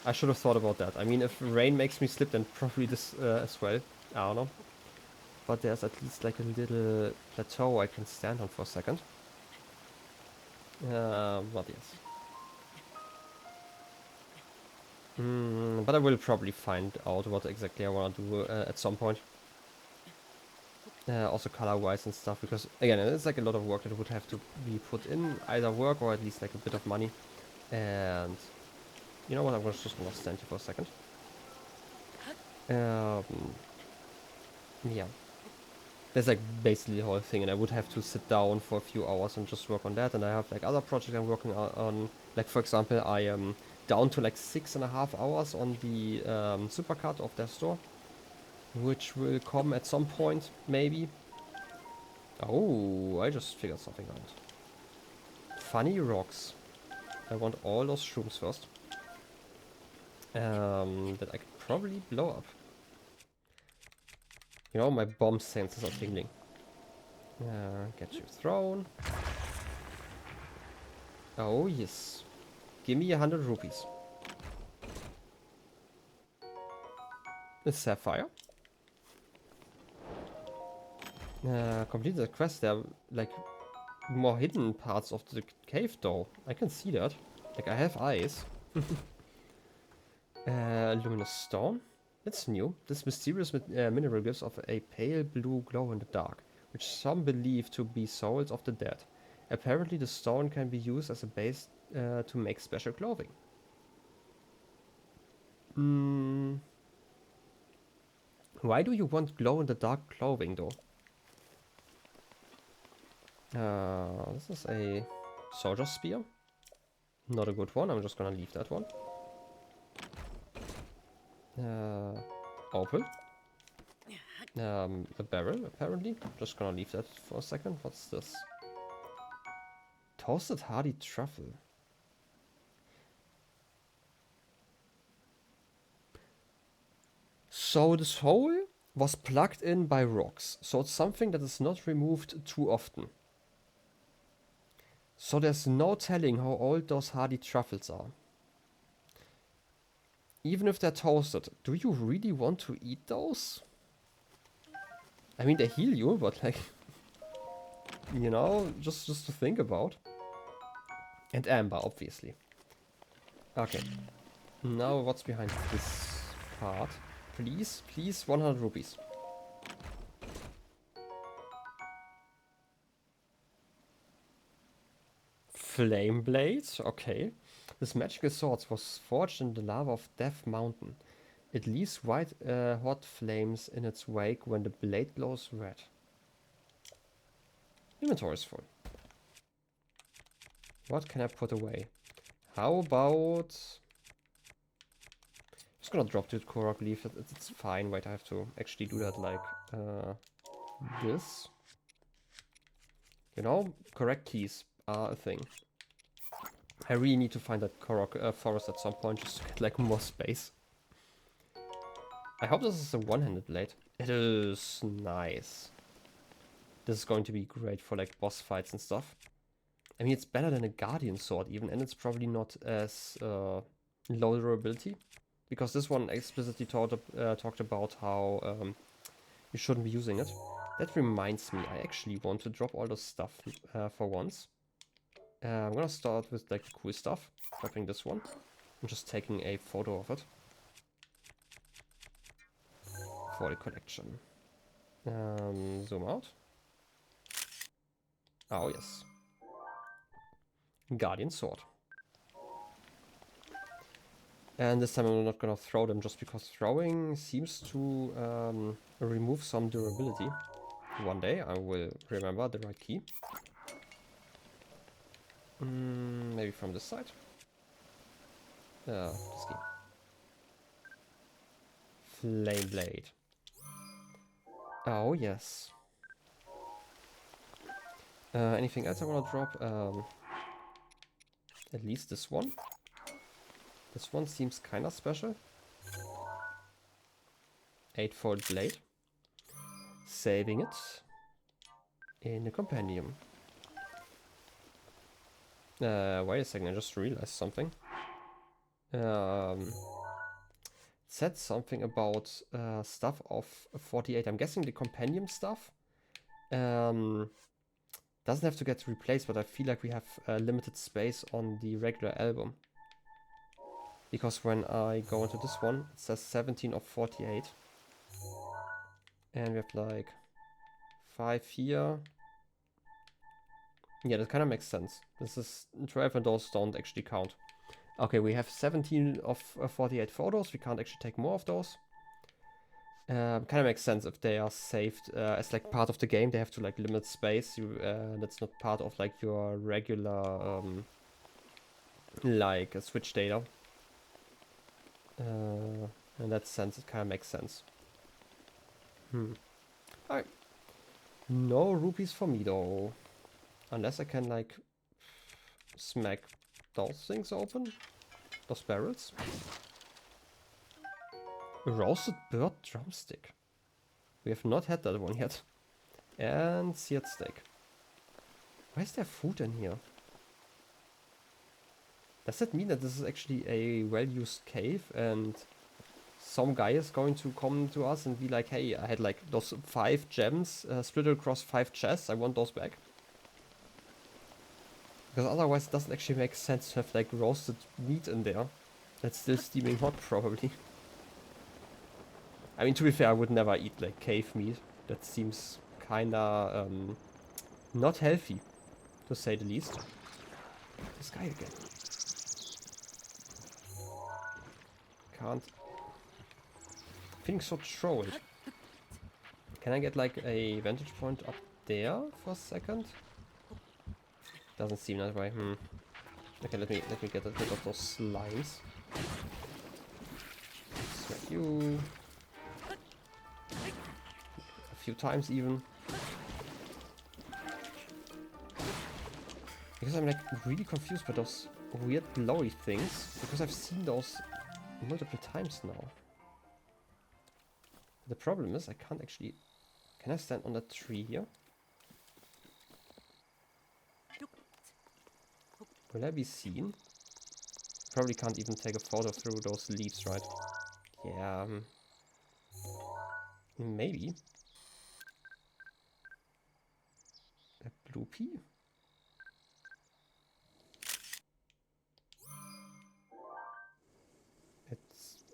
I should have thought about that. I mean, if rain makes me slip, then probably this as well. I don't know. But there's at least like a little plateau I can stand on for a second. But yes. But I will probably find out what exactly I want to do at some point. Also color-wise and stuff, because again, it's like a lot of work that would have to be put in, either work or at least like a bit of money. And you know what, I'm just gonna stand here for a second. Yeah. That's like basically the whole thing, and I would have to sit down for a few hours and just work on that. And I have like other projects I'm working on. Like for example, I am down to like 6.5 hours on the supercut of their store, which will come at some point, maybe. Oh, I just figured something out. Funny rocks. I want all those shrooms first. That I could probably blow up. You know, my bomb senses are tingling. Get you thrown. Oh, yes. Give me 100 rupees. A sapphire. Complete the quest. There are like more hidden parts of the cave though. I can see that. Like I have eyes. Luminous stone. That's new. This mysterious mineral gives off a pale blue glow in the dark, which some believe to be souls of the dead. Apparently the stone can be used as a base to make special clothing. Why do you want glow-in-the-dark clothing, though? This is a soldier spear. Not a good one. I'm just gonna leave that one. Opal. A barrel, apparently. Just gonna leave that for a second. What's this? Toasted hardy truffle. So this hole was plugged in by rocks. So it's something that is not removed too often. So there's no telling how old those hardy truffles are. Even if they're toasted, do you really want to eat those? I mean, they heal you, but like, you know, just to think about. And amber, obviously. Okay. Now what's behind this part? Please, please, 100 rupees. Flame blades, okay. This magical sword was forged in the lava of Death Mountain. It leaves white hot flames in its wake when the blade glows red. Inventory is full. What can I put away? How about... Just gonna drop the Korok leaf. It's fine. Wait, I have to actually do that like this. You know, correct keys are a thing. I really need to find that Korok forest at some point just to get like more space. I hope this is a one-handed blade. It is nice. This is going to be great for like boss fights and stuff. I mean, it's better than a Guardian sword even, and it's probably not as low durability. Because this one explicitly talked about how you shouldn't be using it. That reminds me, I actually want to drop all the stuff for once. I'm gonna start with like the cool stuff, dropping this one, and just taking a photo of it for the collection. Zoom out. Oh yes. Guardian sword. And this time I'm not gonna throw them just because throwing seems to remove some durability. One day I will remember the right key. Maybe from this side. This key. Flame blade. Oh yes. Anything else I want to drop? At least this one. This one seems kind of special. 8-fold blade. Saving it in the compendium. Wait a second, I just realized something. It said something about stuff of 48. I'm guessing the compendium stuff doesn't have to get replaced, but I feel like we have limited space on the regular album. Because when I go into this one, it says 17 of 48. And we have like 5 here. Yeah, that kind of makes sense. This is 12 and those don't actually count. Okay, we have 17 of 48 photos. We can't actually take more of those. Kind of makes sense if they are saved as like part of the game. They have to like limit space. That's not part of like your regular like Switch data. In that sense, it kind of makes sense. Alright. No rupees for me though. Unless I can like smack those things open. Those barrels. A roasted bird drumstick. We have not had that one yet. And seared steak. Why is there food in here? Does that mean that this is actually a well-used cave and some guy is going to come to us and be like, hey, I had like those 5 gems split across 5 chests, I want those back? Because otherwise it doesn't actually make sense to have like roasted meat in there. That's still steaming hot probably. I mean, to be fair, I would never eat like cave meat. That seems kinda not healthy, to say the least. This guy again. Can't. Feeling so trolled. Can I get like a vantage point up there for a second? Doesn't seem that way. Okay, let me get a bit of those slimes. Smack you. A few times even. Because I'm like really confused by those weird glowy things. Because I've seen those multiple times now. The problem is I can't actually... Can I stand on that tree here? Will I be seen? Probably can't even take a photo through those leaves, right? Yeah. Maybe. A bloopy?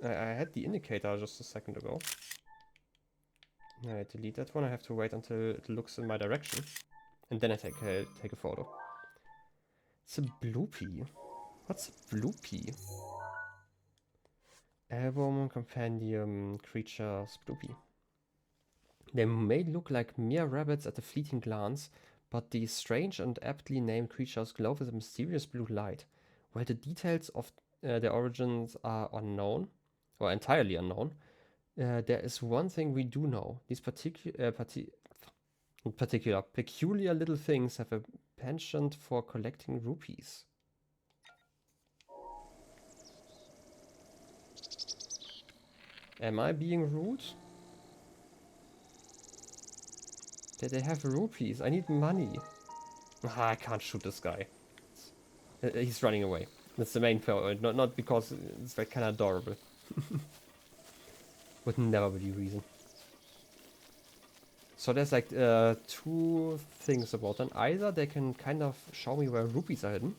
I had the indicator just a second ago. I delete that one. I have to wait until it looks in my direction. And then I take a photo. It's a bloopy. What's a bloopy? Album, compendium, creatures, bloopy. They may look like mere rabbits at a fleeting glance, but these strange and aptly named creatures glow with a mysterious blue light. While the details of their origins are unknown, or entirely unknown, there is one thing we do know. These peculiar little things have a penchant for collecting rupees. Am I being rude? They have rupees. I need money. Ah, I can't shoot this guy. He's running away. That's the main point. Not because it's like kind of adorable. Would never be the reason. So there's like two things about them. Either they can kind of show me where rupees are hidden,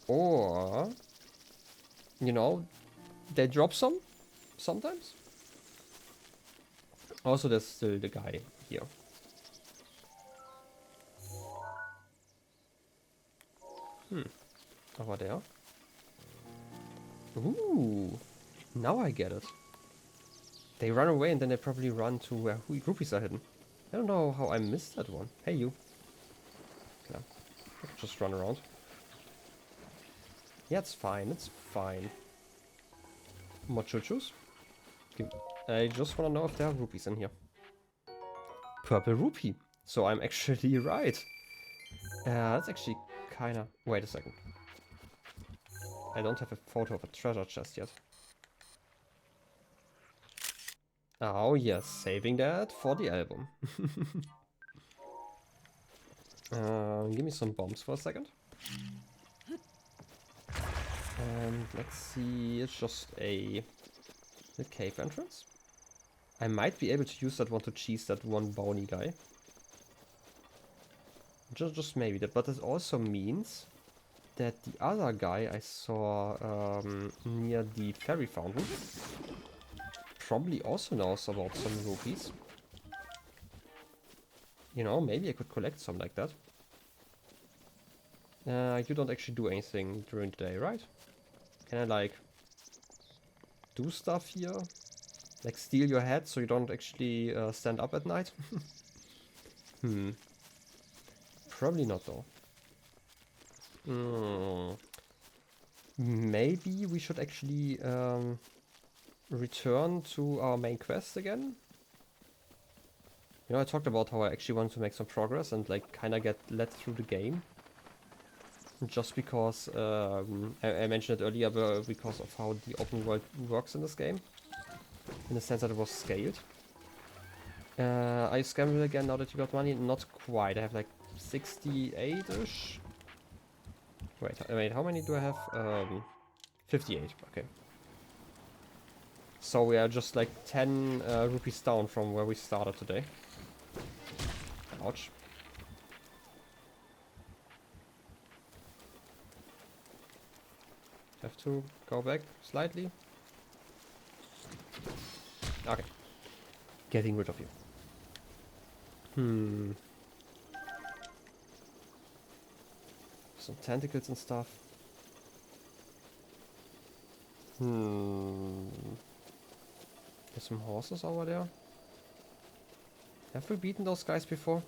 or you know, they drop some sometimes. Also, there's still the guy here. Over there. Ooh, now I get it. They run away and then they probably run to where rupees are hidden. I don't know how I missed that one. Hey, you. Yeah, I can just run around. Yeah, it's fine. It's fine. More choo-choos. I just want to know if there are rupees in here. Purple rupee. So I'm actually right. That's actually kind of... Wait a second. I don't have a photo of a treasure chest yet. Oh yes, saving that for the album. Give me some bombs for a second. And let's see, it's just a cave entrance. I might be able to use that one to cheese that one bony guy. Just maybe that, but it also means that the other guy I saw near the fairy fountain probably also knows about some rupees. You know, maybe I could collect some like that. You don't actually do anything during the day, right? Can I like do stuff here? Like steal your head so you don't actually stand up at night? Probably not though. Maybe we should actually return to our main quest again. You know, I talked about how I actually want to make some progress and like kind of get led through the game. Just because I mentioned it earlier, because of how the open world works in this game. In the sense that it was scaled. Are you scamming again now that you got money? Not quite. I have like 68-ish. Wait, how many do I have? 58, okay. So we are just like 10 rupees down from where we started today. Ouch. Have to go back slightly. Okay. Getting rid of you. Some tentacles and stuff. There's some horses over there. Have we beaten those guys before?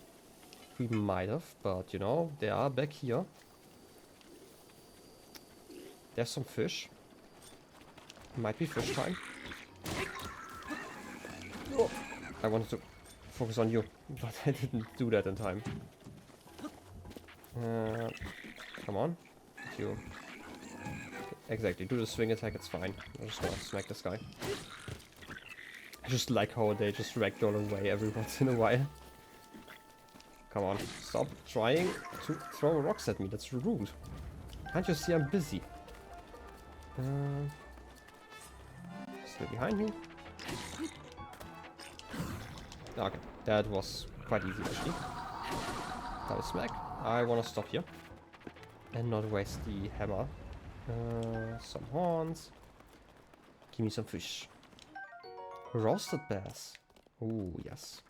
We might have, but you know, they are back here. There's some fish. Might be fish time. Oh, I wanted to focus on you, but I didn't do that in time. Come on. You. Exactly, do the swing attack, it's fine. I'm just gonna smack this guy. I just like how they just ragdoll away every once in a while. Come on, stop trying to throw rocks at me, that's rude. Can't you see I'm busy? Still behind you. Okay, that was quite easy actually. Double smack. I want to stop here. And not waste the hammer. Some horns. Give me some fish. Roasted bass. Oh, yes.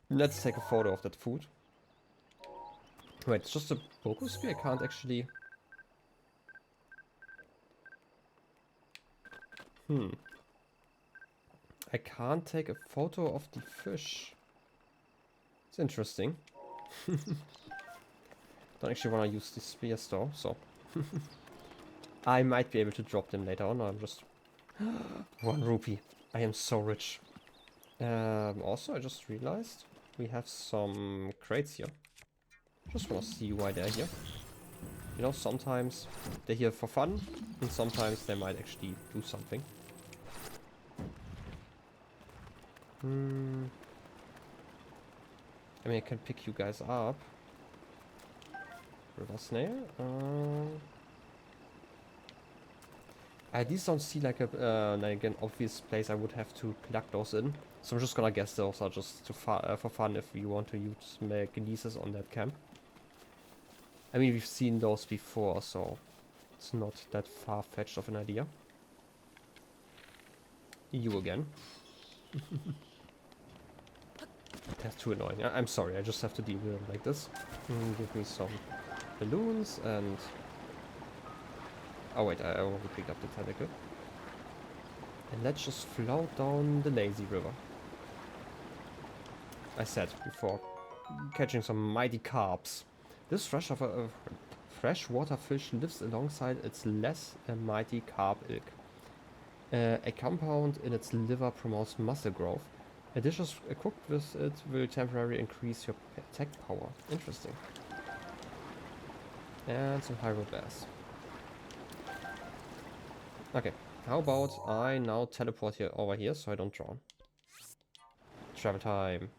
Let's take a photo of that food. Wait, it's just a Boku spear? I can't actually... I can't take a photo of the fish. It's interesting. Don't actually want to use the spears though, so... I might be able to drop them later on, or I'm just... 1 rupee. I am so rich. Also, I just realized we have some crates here. Just want to see why they're here. You know, sometimes they're here for fun, and sometimes they might actually do something. Hmm. I mean, I can pick you guys up. River snail. These don't see like an obvious place I would have to plug those in. So I'm just gonna guess those are just for fun if we want to use magnesis on that camp. I mean, we've seen those before, so it's not that far-fetched of an idea. You again. That's too annoying. I'm sorry, I just have to deal with them like this. Give me some balloons and... Oh wait, I already picked up the tentacle. And let's just float down the lazy river. I said before, catching some mighty carps. This freshwater fish lives alongside its less mighty carp ilk. A compound in its liver promotes muscle growth. A dish cooked with it will temporarily increase your attack power. Interesting. And some hydro bass. Okay, how about I now teleport here over here so I don't drown. Travel time.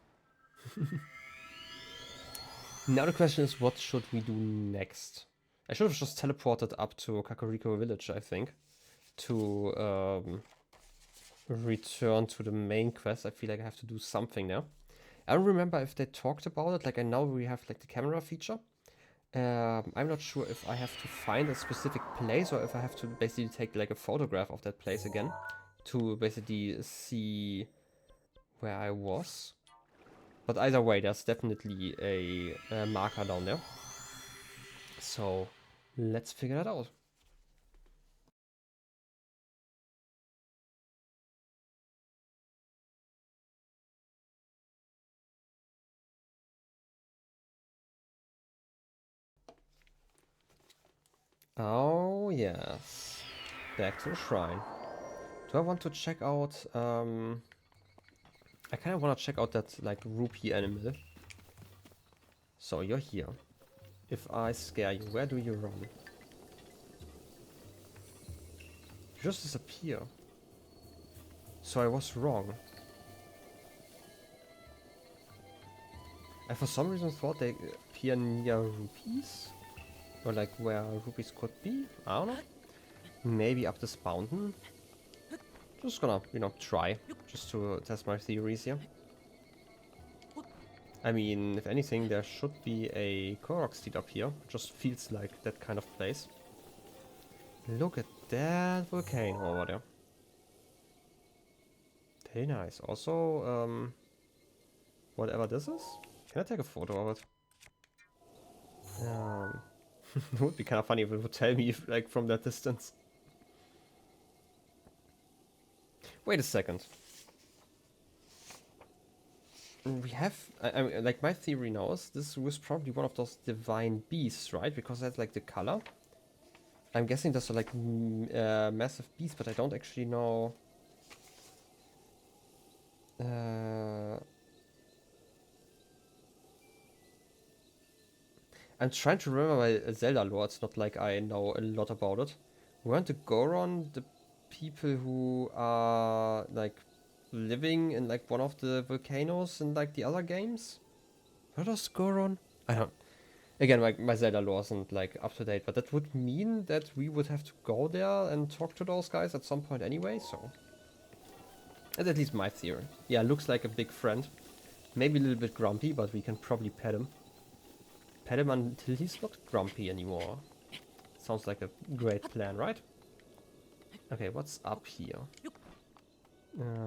Now the question is, what should we do next? I should have just teleported up to Kakariko village, I think, to return to the main quest. I feel like I have to do something now. I don't remember if they talked about it. Like, I know we have like the camera feature. I'm not sure if I have to find a specific place or if I have to basically take like a photograph of that place again to basically see where I was. But either way, there's definitely a marker down there. So let's figure that out. Oh yes, back to the shrine. Do I want to check out, I kind of want to check out that like rupee animal. So you're here. If I scare you, where do you run? You just disappear. So I was wrong. I for some reason thought they appear near rupees. Or like where rupees could be. I don't know. Maybe up this mountain. Just gonna, you know, try. Just to test my theories here. I mean, if anything, there should be a Korok steed up here. Just feels like that kind of place. Look at that volcano over there. Very nice. Also, whatever this is, can I take a photo of it? It would be kind of funny if it would tell me, if, like, from that distance. Wait a second. We have, I mean, like, my theory now is this was probably one of those divine beasts, right? Because that's like the color. I'm guessing those are like massive beasts, but I don't actually know. I'm trying to remember my Zelda lore. It's not like I know a lot about it. Weren't the Goron the people who are like living in like one of the volcanoes in like the other games? Were those Goron? I don't. Again, my Zelda lore isn't like up to date, but that would mean that we would have to go there and talk to those guys at some point anyway. So that's at least my theory. Yeah, looks like a big friend. Maybe a little bit grumpy, but we can probably pet him. Pet him until he's not grumpy anymore. Sounds like a great plan, right? Okay, what's up here?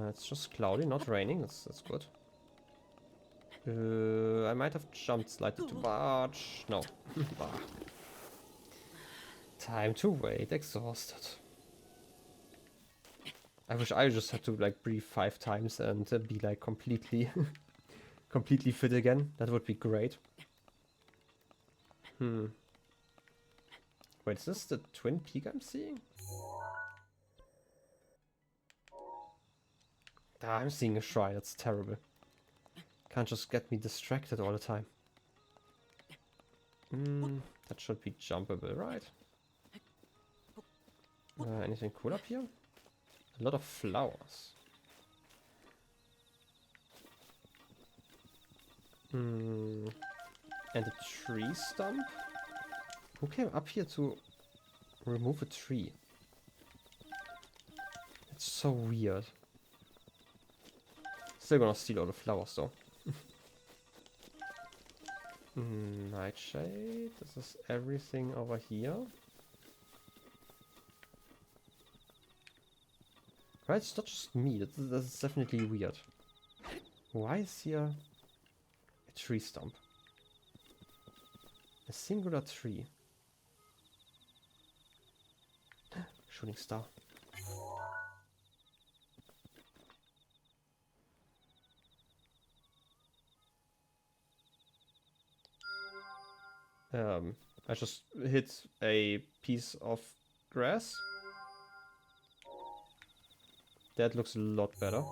It's just cloudy, not raining. That's good. I might have jumped slightly too much. No. Time to wait. Exhausted. I wish I just had to like breathe 5 times and be like completely, completely fit again. That would be great. Wait, is this the twin peak I'm seeing? Ah, I'm seeing a shrine. That's terrible. Can't just get me distracted all the time. That should be jumpable, right? Anything cool up here? A lot of flowers. And a tree stump? Who came up here to remove a tree? It's so weird. Still gonna steal all the flowers though. Nightshade. This is everything over here. Right, it's not just me. That's definitely weird. Why is here a tree stump? A singular tree. Shooting star. I just hit a piece of grass. That looks a lot better.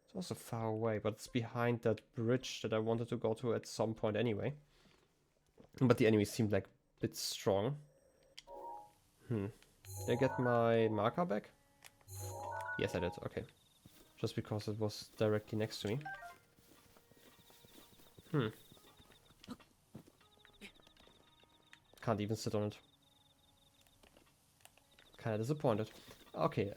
It's also far away, but it's behind that bridge that I wanted to go to at some point anyway. But the enemies seemed like a bit strong. Did I get my marker back? Yes, I did. Okay. Just because it was directly next to me. Can't even sit on it. Kinda disappointed. Okay,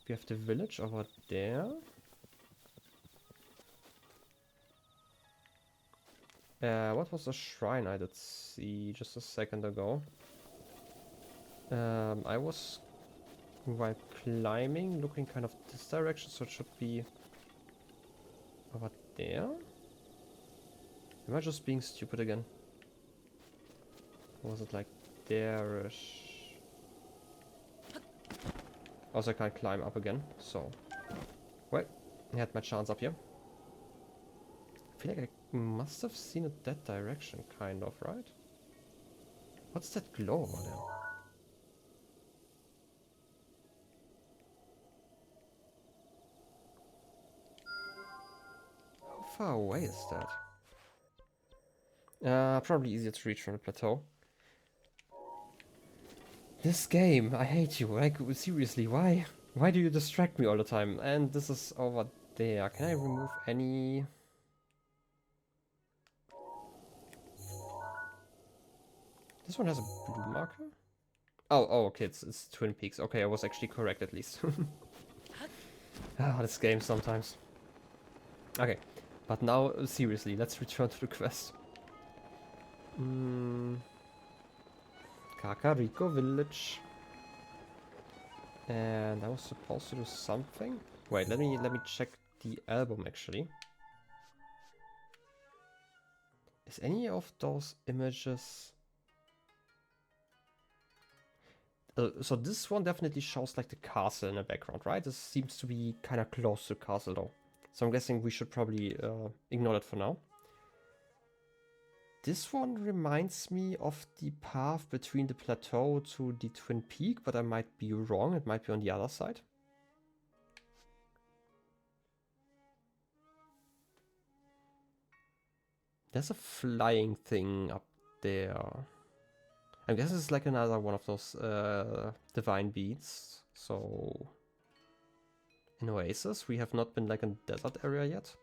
we have the village over there. What was the shrine I did see just a second ago? I was, while climbing, looking kind of this direction, so it should be over there. Am I just being stupid again? Or was it like there-ish? Also, I can't climb up again, so... Well, I had my chance up here. I feel like I must have seen it that direction, kind of, right? What's that glow over there? How far away is that? Probably easier to reach from the plateau. This game, I hate you. Like, seriously, why? Why do you distract me all the time? And this is over there. Can I remove any... This one has a blue marker? Oh, okay, it's Twin Peaks. Okay, I was actually correct at least. This game sometimes. Okay, but now, seriously, let's return to the quest. Kakariko village. And I was supposed to do something? Wait, let me check the album actually. Is any of those images... so this one definitely shows like the castle in the background, right? This seems to be kind of close to the castle though. So I'm guessing we should probably ignore that for now. This one reminds me of the path between the plateau to the Twin Peak, but I might be wrong. It might be on the other side. There's a flying thing up there. I guess it's like another one of those divine beads. So, in Oasis, we have not been like in the desert area yet.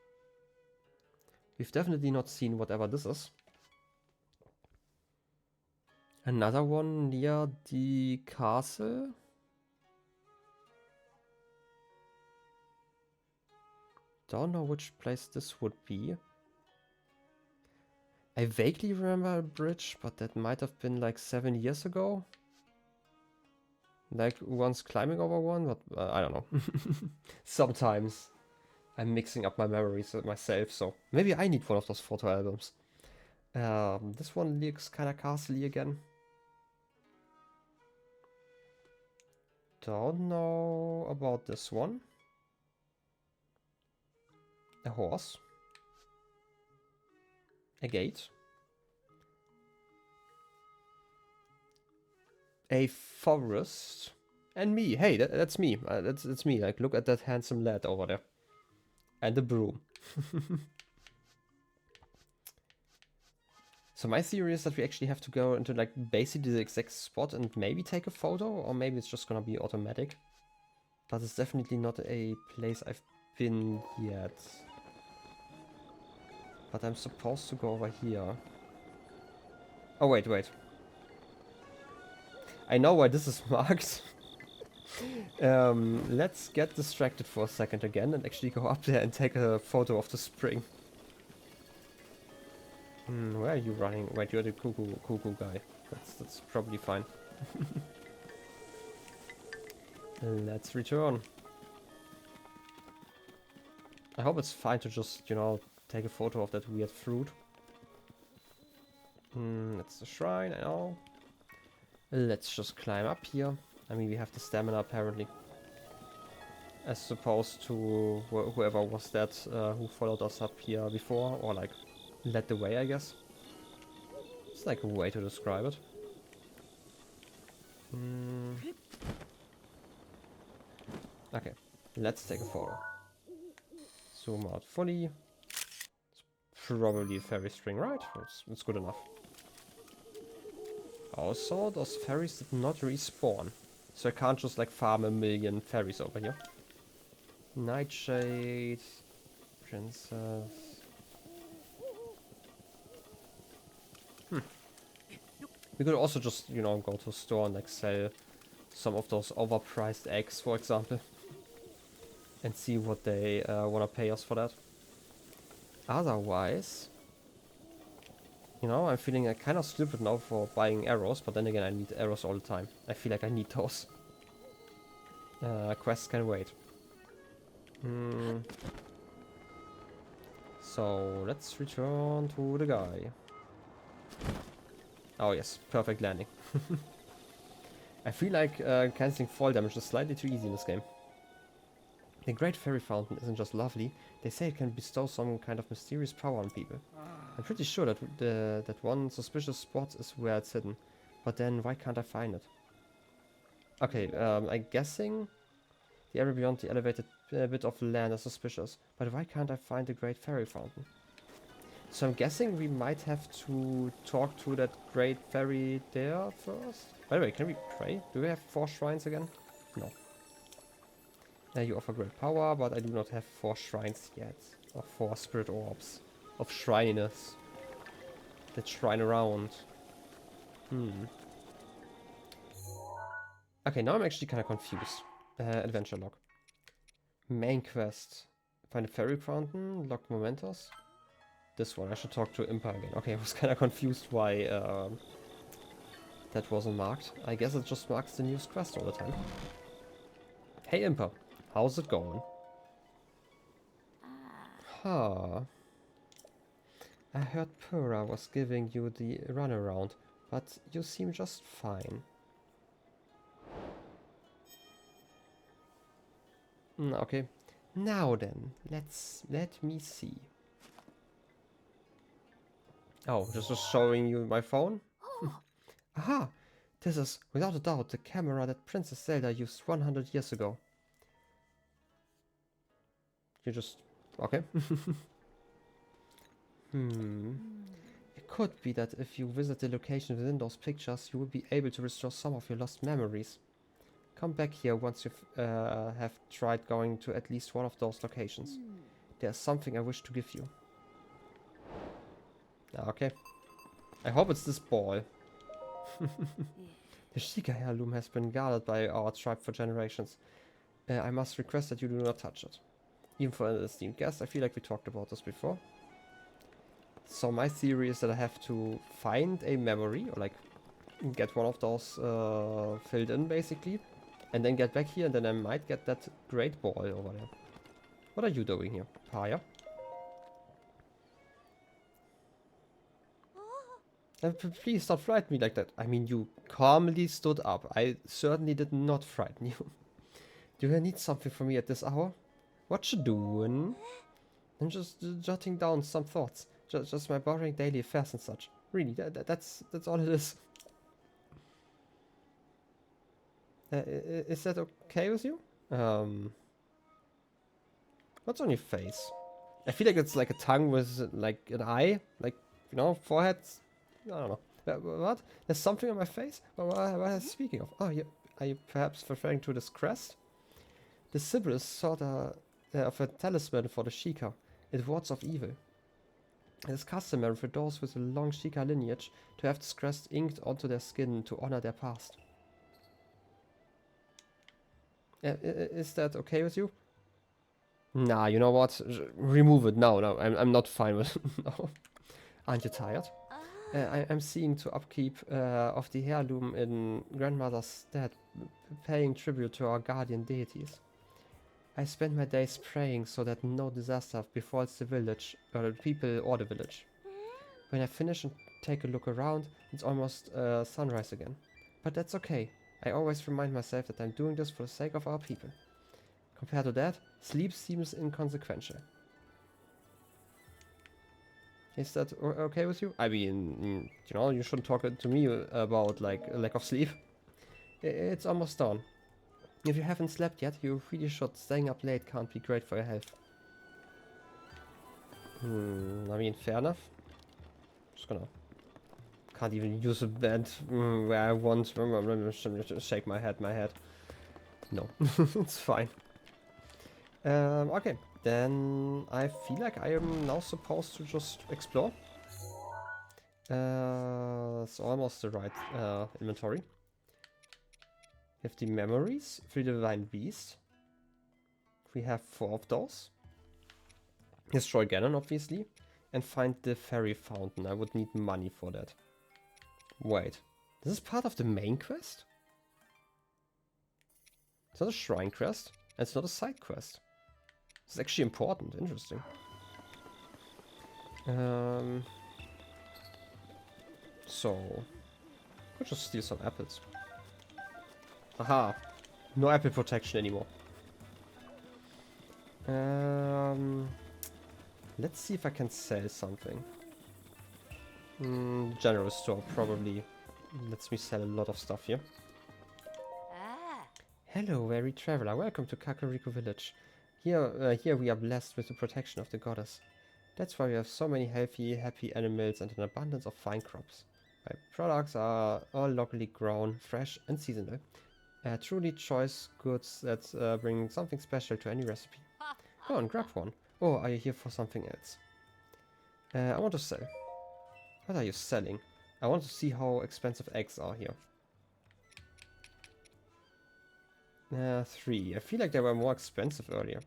We've definitely not seen whatever this is. Another one near the castle. Don't know which place this would be. I vaguely remember a bridge, but that might have been like 7 years ago. Like once climbing over one, but I don't know. Sometimes I'm mixing up my memories with myself, so maybe I need one of those photo albums. This one looks kind of castle-y again. Don't know about this one. A horse. A gate. A forest. And me. Hey, that's me. That's me. Like, look at that handsome lad over there. And the broom. So my theory is that we actually have to go into like basically the exact spot and maybe take a photo, or maybe it's just gonna be automatic. But it's definitely not a place I've been yet. But I'm supposed to go over here. Oh, wait, wait. I know why this is marked. Let's get distracted for a second again and actually go up there and take a photo of the spring. Where are you running? Wait, you're the cuckoo guy. That's probably fine. Let's return. I hope it's fine to just, you know, take a photo of that weird fruit. That's the shrine, I know. Let's just climb up here. I mean, we have the stamina apparently. As opposed to whoever was that who followed us up here before, or like led the way, I guess. It's like a way to describe it. Okay, let's take a photo. Zoom out fully. It's probably a fairy string, right? It's good enough. Also, those fairies did not respawn. So I can't just like farm a million fairies over here. Nightshade. Princess. We could also just, you know, go to a store and like sell some of those overpriced eggs, for example. And see what they want to pay us for that. Otherwise, you know, I'm feeling kind of stupid now for buying arrows, but then again, I need arrows all the time. I feel like I need those. Quests can wait. So, let's return to the guy. Oh yes, perfect landing. I feel like cancelling fall damage is slightly too easy in this game. The Great Fairy Fountain isn't just lovely, they say it can bestow some kind of mysterious power on people. I'm pretty sure that that one suspicious spot is where it's hidden, but then why can't I find it? Okay, I'm guessing the area beyond the elevated bit of land is suspicious, but why can't I find the Great Fairy Fountain? So I'm guessing we might have to talk to that Great Fairy there first. By the way, can we pray? Do we have 4 shrines again? No. You offer great power, but I do not have 4 shrines yet. Or 4 spirit orbs. Of shrininess. That shrine around. Okay, now I'm actually kind of confused. Adventure log. Main quest. Find a fairy fountain. Lock mementos. This one, I should talk to Impa again. Okay, I was kind of confused why that wasn't marked. I guess it just marks the news quest all the time. Hey Impa, how's it going? Huh. I heard Pura was giving you the runaround, but you seem just fine. Okay. Now then, let me see. Oh, this is showing you my phone? Aha! This is, without a doubt, the camera that Princess Zelda used 100 years ago. You just... okay. It could be that if you visit the location within those pictures, you will be able to restore some of your lost memories. Come back here once you have tried going to at least one of those locations. There's something I wish to give you. Okay. I hope it's this ball. The Sheikah heirloom has been guarded by our tribe for generations. I must request that you do not touch it. Even for an esteemed guest, I feel like we talked about this before. So my theory is that I have to find a memory, or like get one of those filled in basically, and then get back here, and then I might get that great ball over there. What are you doing here, Paya? Please stop frightening me like that. I mean, you calmly stood up. I certainly did not frighten you. Do you need something from me at this hour? What you doing? I'm just jotting down some thoughts. Just my boring daily affairs and such. Really, that's all it is. Is that okay with you? What's on your face? I feel like it's like a tongue with like an eye, like, you know, forehead. I don't know. What? There's something on my face? What am I speaking of? Oh, are you perhaps referring to this crest? The symbol is of a talisman for the Sheikah. It wards off evil. It is customary for those with a long Sheikah lineage to have this crest inked onto their skin to honor their past. Is that okay with you? Nah, you know what? Remove it. No, I'm not fine with it. No. Aren't you tired? I'm seeing to upkeep of the heirloom in grandmother's stead, paying tribute to our guardian deities. I spend my days praying so that no disaster befalls the village, or the people or the village. When I finish and take a look around, it's almost sunrise again. But that's okay. I always remind myself that I'm doing this for the sake of our people. Compared to that, sleep seems inconsequential. Is that okay with you? I mean, you know, you shouldn't talk to me about, like, a lack of sleep. It's almost dawn. If you haven't slept yet, you really should. Staying up late can't be great for your health. I mean, fair enough. Just gonna... Can't even use a bed where I want. Shake my head, No, it's fine. Okay, then I feel like I am now supposed to just explore. It's almost the right inventory. We have the memories, 3 divine beasts. We have 4 of those. Destroy Ganon, obviously. And find the fairy fountain. I would need money for that. Wait. This is part of the main quest? It's not a shrine quest. And it's not a side quest. It's actually important. Interesting. So... I'll just steal some apples. Aha! No apple protection anymore. Let's see if I can sell something. General store probably lets me sell a lot of stuff here. Hello, weary traveler. Welcome to Kakariko village. Here we are blessed with the protection of the goddess. That's why we have so many healthy, happy animals and an abundance of fine crops. My products are all locally grown, fresh and seasonal. Truly choice goods that bring something special to any recipe. Go on, grab one. Oh, are you here for something else? I want to sell. What are you selling? I want to see how expensive eggs are here. 3. I feel like they were more expensive earlier.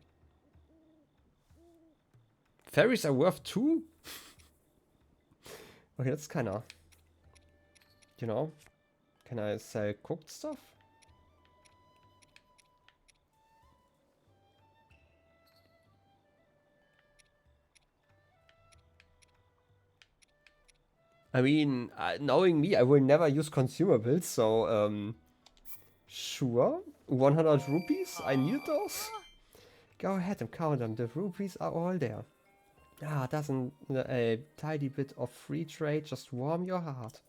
Fairies are worth 2? Okay, that's kinda... You know? Can I sell cooked stuff? I mean, knowing me, I will never use consumables, so, sure. 100 rupees? I need those? Go ahead and count them, the rupees are all there. Ah, doesn't a tidy bit of free trade just warm your heart?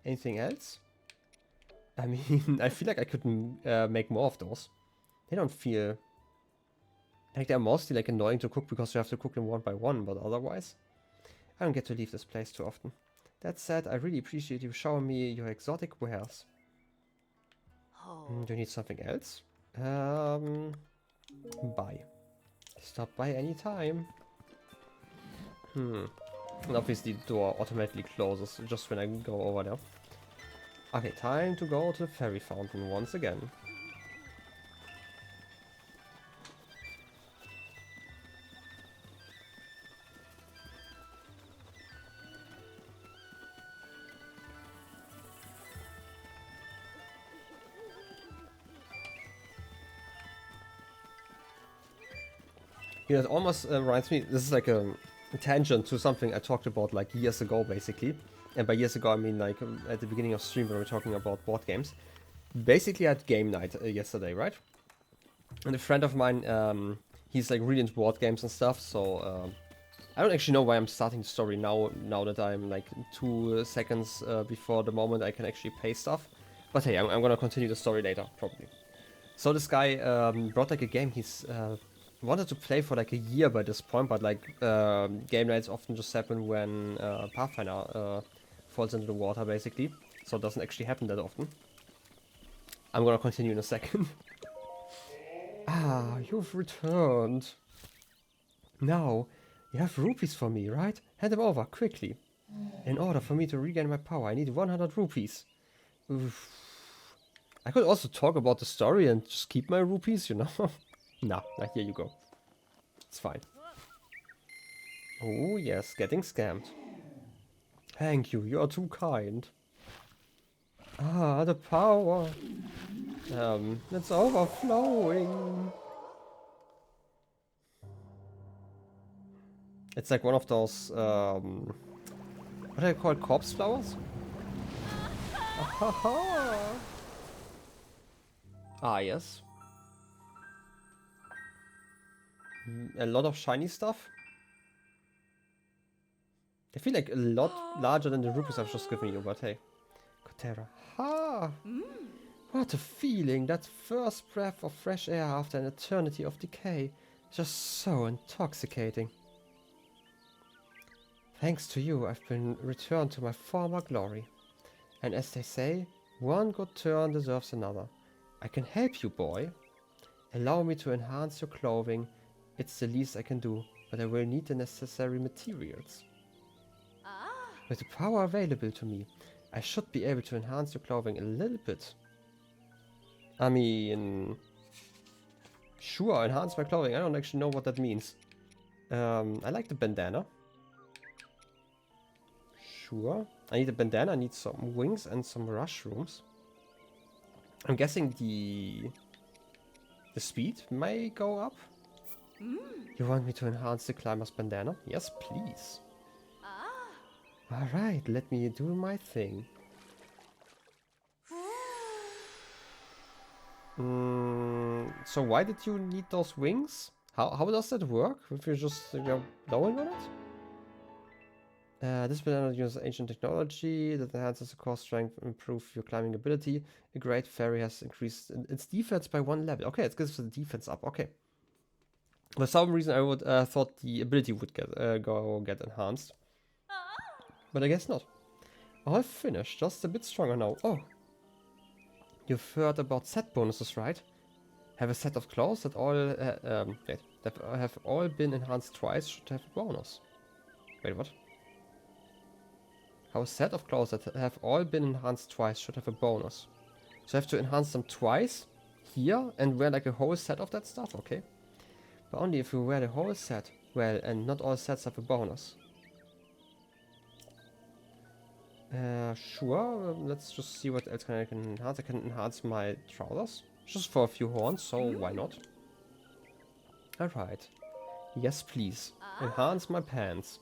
Anything else? I mean, I feel like I could make more of those. They don't feel... like they're mostly like annoying to cook because you have to cook them one by one, but otherwise... I don't get to leave this place too often. That said, I really appreciate you showing me your exotic wares. Do you need something else? Buy. Stop by any time. And obviously the door automatically closes just when I go over there. Okay, time to go to the fairy fountain once again. You know, it almost reminds me, this is like a tangent to something I talked about like years ago, basically. And by years ago, I mean like at the beginning of stream when we were talking about board games. Basically, I had game night yesterday, right? And a friend of mine, he's like really into board games and stuff, so I don't actually know why I'm starting the story now that I'm like 2 seconds before the moment I can actually pay stuff. But hey, I'm gonna continue the story later, probably. So this guy brought like a game he's wanted to play for like a year by this point, but like game nights often just happen when Pathfinder falls into the water, basically. So it doesn't actually happen that often. I'm gonna continue in a second. Ah, you've returned. Now, you have rupees for me, right? Hand them over, quickly. In order for me to regain my power, I need 100 rupees. Oof. I could also talk about the story and just keep my rupees, you know? Nah, here you go. It's fine. Oh yes, getting scammed. Thank you, you are too kind. Ah, the power. It's overflowing. It's like one of those, what are they called? Corpse flowers? Ah, yes. A lot of shiny stuff. I feel like a lot larger than the rupees I've just given you, but hey. Kotera. Ha! What a feeling! That first breath of fresh air after an eternity of decay. Just so intoxicating. Thanks to you, I've been returned to my former glory. And as they say, one good turn deserves another. I can help you, boy. Allow me to enhance your clothing. It's the least I can do, but I will need the necessary materials. With the power available to me, I should be able to enhance your clothing a little bit. I mean... Sure, enhance my clothing. I don't actually know what that means. I like the bandana. Sure. I need a bandana, I need some wings and some mushrooms. I'm guessing the speed may go up. You want me to enhance the climber's bandana? Yes, please. Alright, let me do my thing. So why did you need those wings? How does that work? If you're just blowing on it? This banana uses ancient technology that enhances the core strength and improve your climbing ability. A great fairy has increased its defense by 1 level. Okay, it gives the defense up. Okay. For some reason, I would thought the ability would get enhanced, but I guess not. All finished, just a bit stronger now. Oh, you've heard about set bonuses, right? Have a set of clothes that have all been enhanced twice should have a bonus. Wait, what? How a set of clothes that have all been enhanced twice should have a bonus. So I have to enhance them twice here and wear like a whole set of that stuff, okay? But only if you wear the whole set. Well, and not all sets have a bonus. Sure, let's just see what else I can enhance. I can enhance my trousers, just for a few horns, so why not? Alright. Yes, please. Enhance my pants.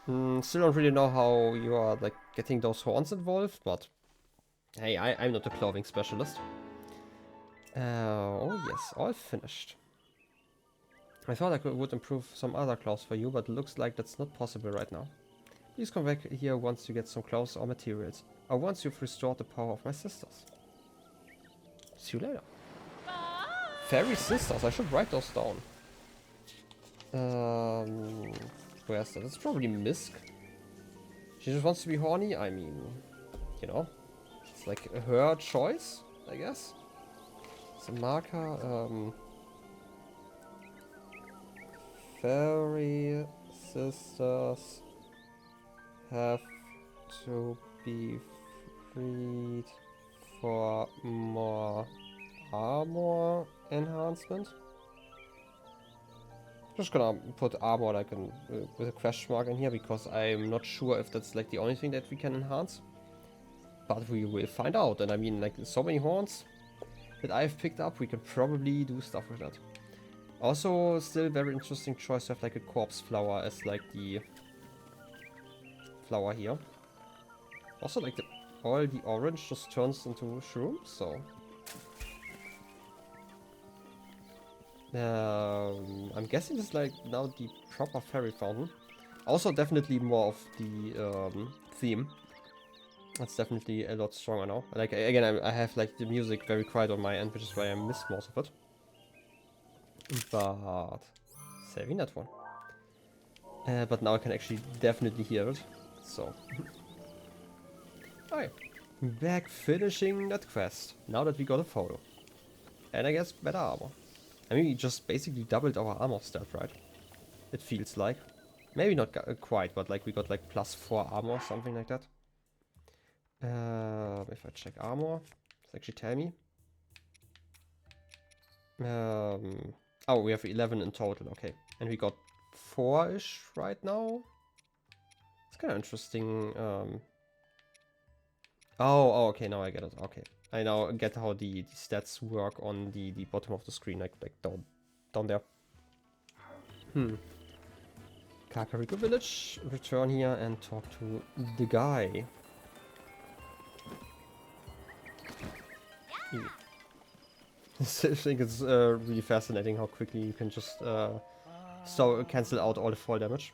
Still don't really know how you are like getting those horns involved, but hey, I'm not a clothing specialist. Oh yes, all finished. I thought I would improve some other clothes for you, but it looks like that's not possible right now. Please come back here once you get some clothes or materials, or once you've restored the power of my sisters. See you later. Fairy sisters, I should write those down. Where's that? It's probably Misk. She just wants to be horny. I mean, you know, it's like her choice, I guess. It's a marker. Fairy sisters have to be freed for more armor enhancement. Just gonna put armor like with a question mark in here because I'm not sure if that's like the only thing that we can enhance. But we will find out. And I mean, like so many horns that I've picked up, we can probably do stuff with that. Also, still very interesting choice to have like a corpse flower as like the flower here. Also, like all the orange just turns into shrooms, so. I'm guessing it's like now the proper fairy fountain. Also, definitely more of the theme. That's definitely a lot stronger now. Like again, I have like the music very quiet on my end, which is why I miss most of it. But saving that one. But now I can actually definitely hear it. So. Hi. Back finishing that quest. Now that we got a photo. And I guess better armor. I mean, we just basically doubled our armor stat, right? It feels like. Maybe not quite, but like we got like +4 armor, something like that. If I check armor, does it actually tell me? Oh, we have 11 in total, okay. And we got 4-ish right now. It's kind of interesting. Oh, okay, now I get it. Okay. I now get how the stats work on the bottom of the screen, like down there. Kakariko Village. Return here and talk to the guy. I think it's really fascinating how quickly you can just cancel out all the fall damage.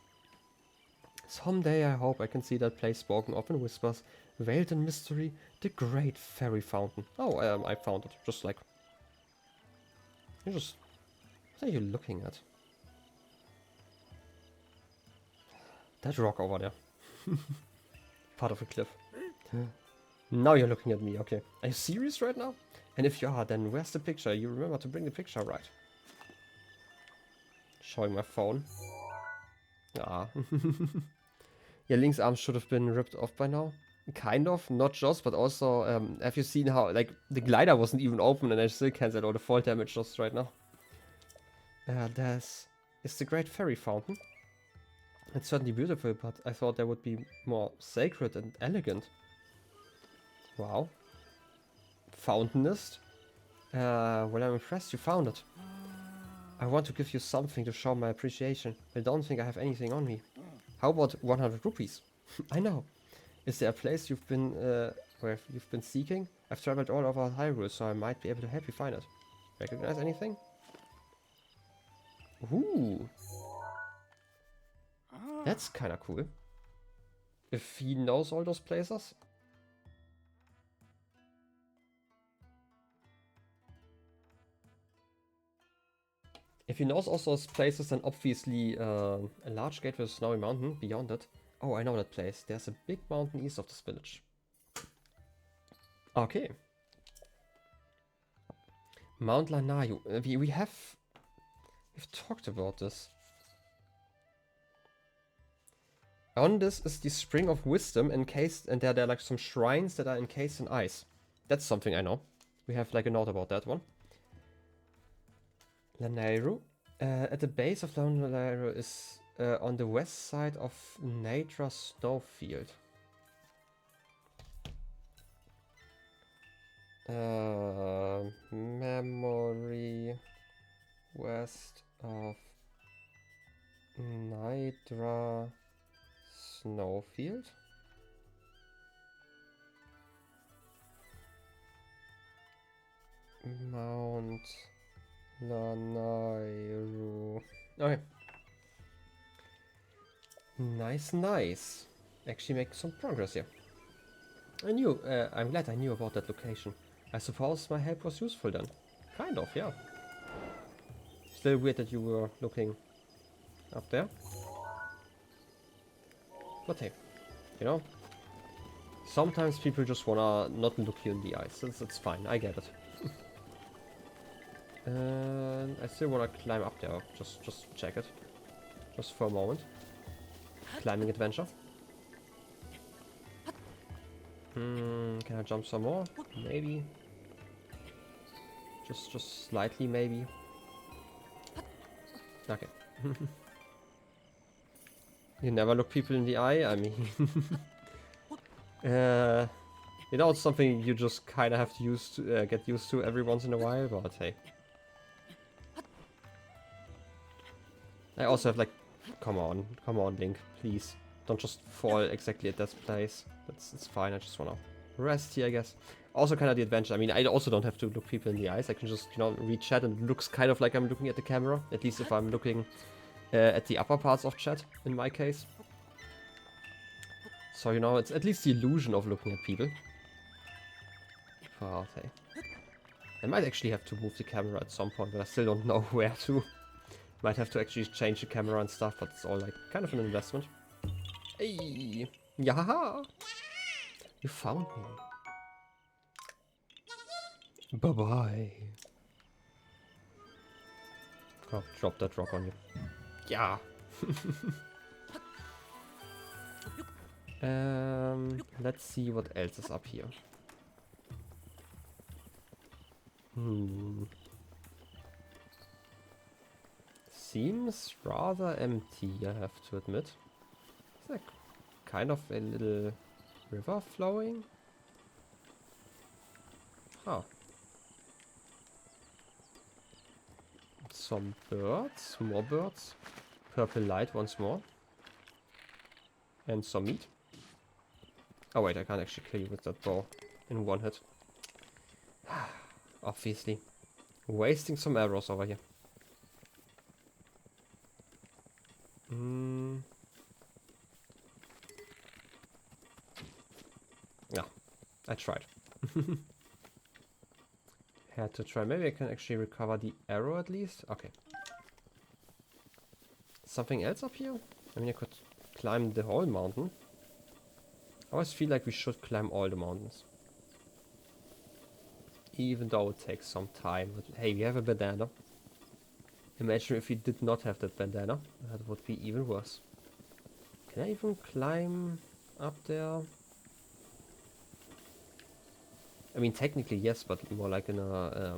Someday I hope I can see that place spoken of in whispers, veiled in mystery, the great fairy fountain. Oh, I found it. Just like... What are you looking at? That rock over there. Part of a cliff. Now you're looking at me, okay. Are you serious right now? And if you are, then where's the picture? You remember to bring the picture, right? Showing my phone. Ah. Yeah, Link's arm should have been ripped off by now. Kind of, not just, but also, have you seen how, like, the glider wasn't even open and I still cancelled all the fall damage just right now. It's the Great Fairy Fountain. It's certainly beautiful, but I thought that would be more sacred and elegant. Wow. Fountainist? Well, I'm impressed you found it. I want to give you something to show my appreciation. I don't think I have anything on me. How about 100 rupees? I know. Is there a place you've been, where you've been seeking? I've traveled all over Hyrule, so I might be able to help you find it. Recognize anything? Ooh. That's kinda cool. If he knows all those places. If he knows also those places, then obviously a large gate with a snowy mountain beyond it. Oh, I know that place. There's a big mountain east of this village. Okay. Mount Lanayu. We've talked about this. On this is the Spring of Wisdom encased, and there are like some shrines that are encased in ice. That's something I know. We have like a note about that one. Lanayru. At the base of Lanayru is on the west side of Natra Snowfield. Memory west of Nitra Snowfield. Mount Lanayru. Okay. Nice. Actually make some progress here. I'm glad I knew about that location. I suppose my help was useful then. Kind of, yeah. Still weird that you were looking up there. But hey, you know, sometimes people just wanna not look you in the eyes. That's fine, I get it. And I still wanna climb up there, just check it. Just for a moment. Climbing adventure. Can I jump some more? Maybe. Just slightly, maybe. Okay. You never look people in the eye? I mean... you know, it's something you just kind of have to get used to every once in a while, but hey. I also have like... Come on, Link, please. Don't just fall exactly at this place. It's fine, I just wanna rest here, I guess. Also kind of the adventure. I mean, I also don't have to look people in the eyes. I can just, you know, read chat and it looks kind of like I'm looking at the camera. At least if I'm looking at the upper parts of chat, in my case. So, you know, it's at least the illusion of looking at people. But hey. I might actually have to move the camera at some point, but I still don't know where to. Might have to actually change the camera and stuff, but it's all like kind of an investment. Hey! Yahaha! You found me. Bye-bye. Oh, drop that rock on you. Yeah. Let's see what else is up here. Seems rather empty, I have to admit. Is there kind of a little river flowing? Huh. Some birds, more birds. Purple light once more. And some meat. Oh wait, I can't actually kill you with that bow in one hit. Obviously. Wasting some arrows over here. Yeah, I tried. Had to try. Maybe I can actually recover the arrow at least. Okay. Something else up here? I mean, I could climb the whole mountain. I always feel like we should climb all the mountains. Even though it takes some time. But hey, we have a bandana. Imagine if we did not have that bandana. That would be even worse. Can I even climb up there? I mean, technically yes, but more like in a...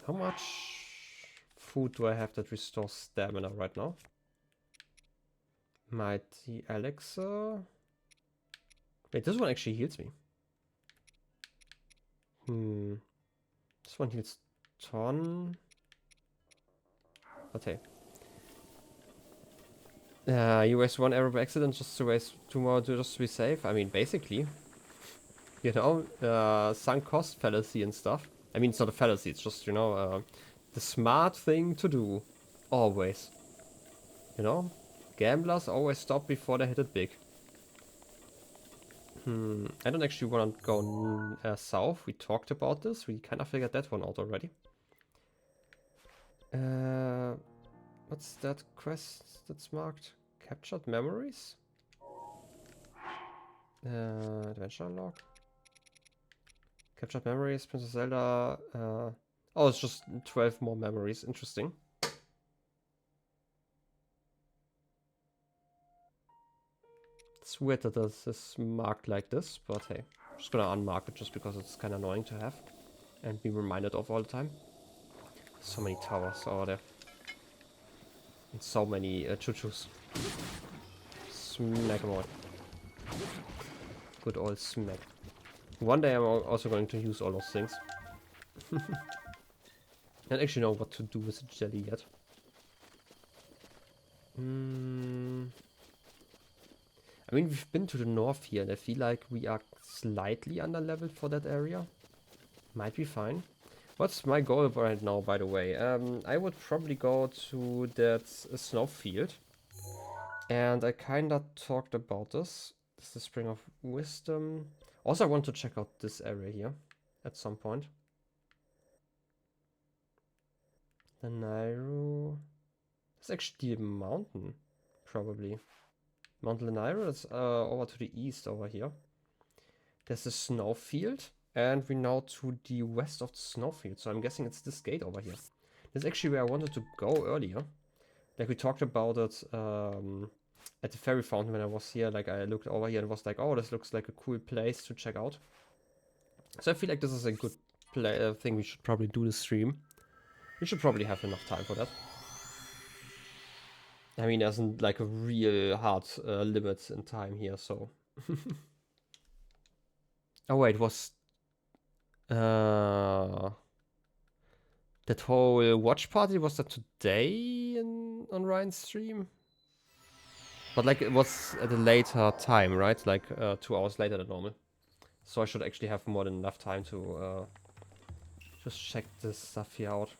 how much food do I have that restores stamina right now? Mighty elixir. Wait, this one actually heals me. This one heals ton. Okay. You waste one arrow by accident just to waste two more just to be safe. I mean, basically. You know, sunk cost fallacy and stuff. I mean, it's not a fallacy, it's just, you know, the smart thing to do. Always. You know? Gamblers always stop before they hit it big. I don't actually want to go south. We talked about this. We kind of figured that one out already. What's that quest that's marked? Captured memories? Adventure log? Captured memories, Princess Zelda. Oh, it's just 12 more memories. Interesting. It's weird that this is marked like this, but hey, I'm just gonna unmark it just because it's kind of annoying to have and be reminded of all the time. So many towers over there. And so many choo-choos. Smack them all. Good old smack. One day I'm also going to use all those things. I don't actually know what to do with the jelly yet. I mean, we've been to the north here, and I feel like we are slightly under-leveled for that area. Might be fine. What's my goal right now, by the way? I would probably go to that snow field. And I kinda talked about this. This is the Spring of Wisdom. Also, I want to check out this area here at some point. The Nairu. It's actually a mountain, probably. Mount Lanairu is over to the east over here. There's a snowfield, and we're now to the west of the snowfield. So I'm guessing it's this gate over here. This is actually where I wanted to go earlier. Like we talked about it at the fairy fountain when I was here. Like I looked over here and was like, oh, this looks like a cool place to check out. So I feel like this is a good thing we should probably do this stream. We should probably have enough time for that. I mean, there's like a real hard limit in time here, so. Oh wait, was that whole watch party, was that today on Ryan's stream? But like it was at a later time, right? Like 2 hours later than normal. So I should actually have more than enough time to just check this stuff here out.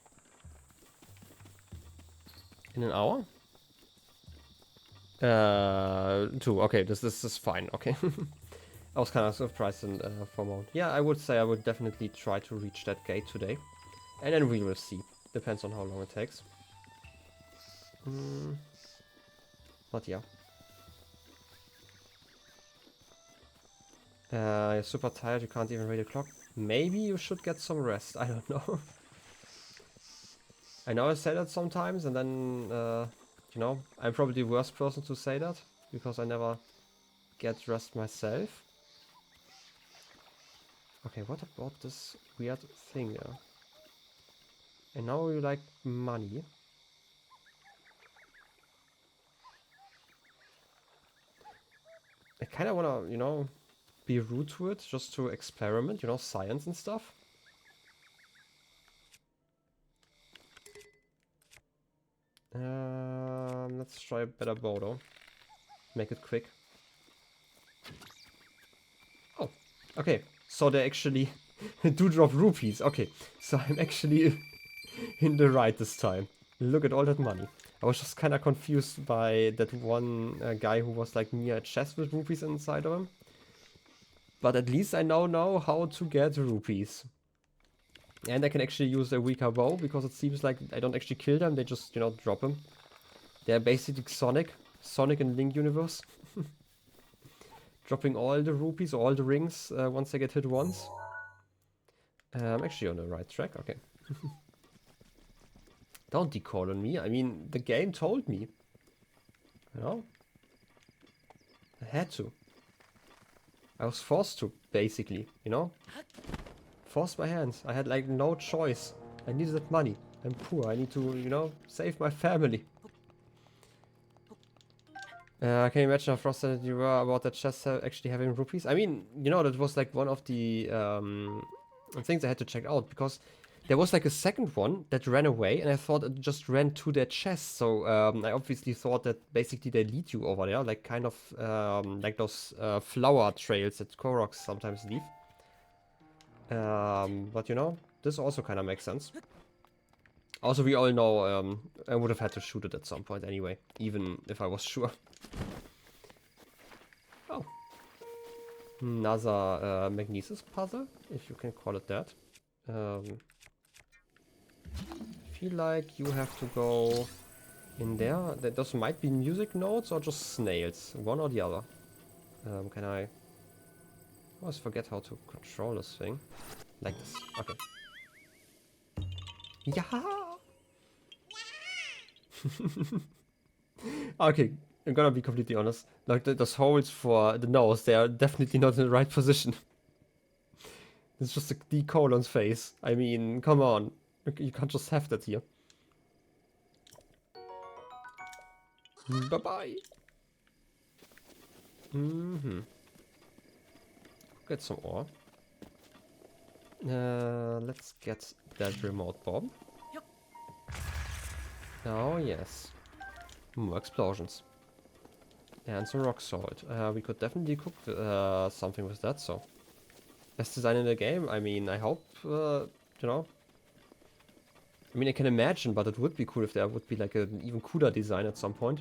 In an hour? 2. Okay, this is fine. Okay. I was kind of surprised for a moment. Yeah, I would say I would definitely try to reach that gate today. And then we will see. Depends on how long it takes. But yeah. You're super tired, you can't even read the clock. maybe you should get some rest. I don't know. I know I say that sometimes, and then, you know, I'm probably the worst person to say that, because I never get rest myself. Okay, what about this weird thing there? And now you like money. I kind of want to, you know, be rude to it, just to experiment, you know, science and stuff. Let's try a better bow though. Make it quick. Oh, okay. So they actually do drop rupees. Okay, so I'm actually in the right this time. Look at all that money. I was just kind of confused by that one guy who was like near a chest with rupees inside of him. But at least I now know how to get rupees. And I can actually use a weaker bow, because it seems like I don't actually kill them, they just, you know, drop them. They're basically Sonic and Link universe. Dropping all the rupees, all the rings, once I get hit once. I'm actually on the right track, okay. Don't decall on me, I mean, the game told me. You know? I had to. I was forced to, basically, you know? Forced my hands. I had like no choice. I needed that money. I'm poor, I need to, you know, save my family. Can you imagine how frustrated you were about that chest actually having rupees? I mean, you know, that was like one of the things I had to check out, because there was like a second one that ran away, and I thought it just ran to their chest. So I obviously thought that basically they lead you over there, like kind of like those flower trails that Koroks sometimes leave. But you know, this also kind of makes sense. Also, we all know I would have had to shoot it at some point anyway, even if I was sure. Oh. Another magnesis puzzle, if you can call it that. I feel like you have to go in there. Those might be music notes or just snails, one or the other. Can I always forget how to control this thing? Like this, okay. Yeah! Okay, I'm gonna be completely honest. Like those holes for the nose, they are definitely not in the right position. It's just a D colon's face. I mean, come on. You can't just have that here. Bye-bye. Get some ore. Let's get that remote bomb. Oh, yes. More explosions. And some rock salt. We could definitely cook something with that, so. Best design in the game? I mean, I hope, you know. I mean, I can imagine, but it would be cool if there would be like an even cooler design at some point.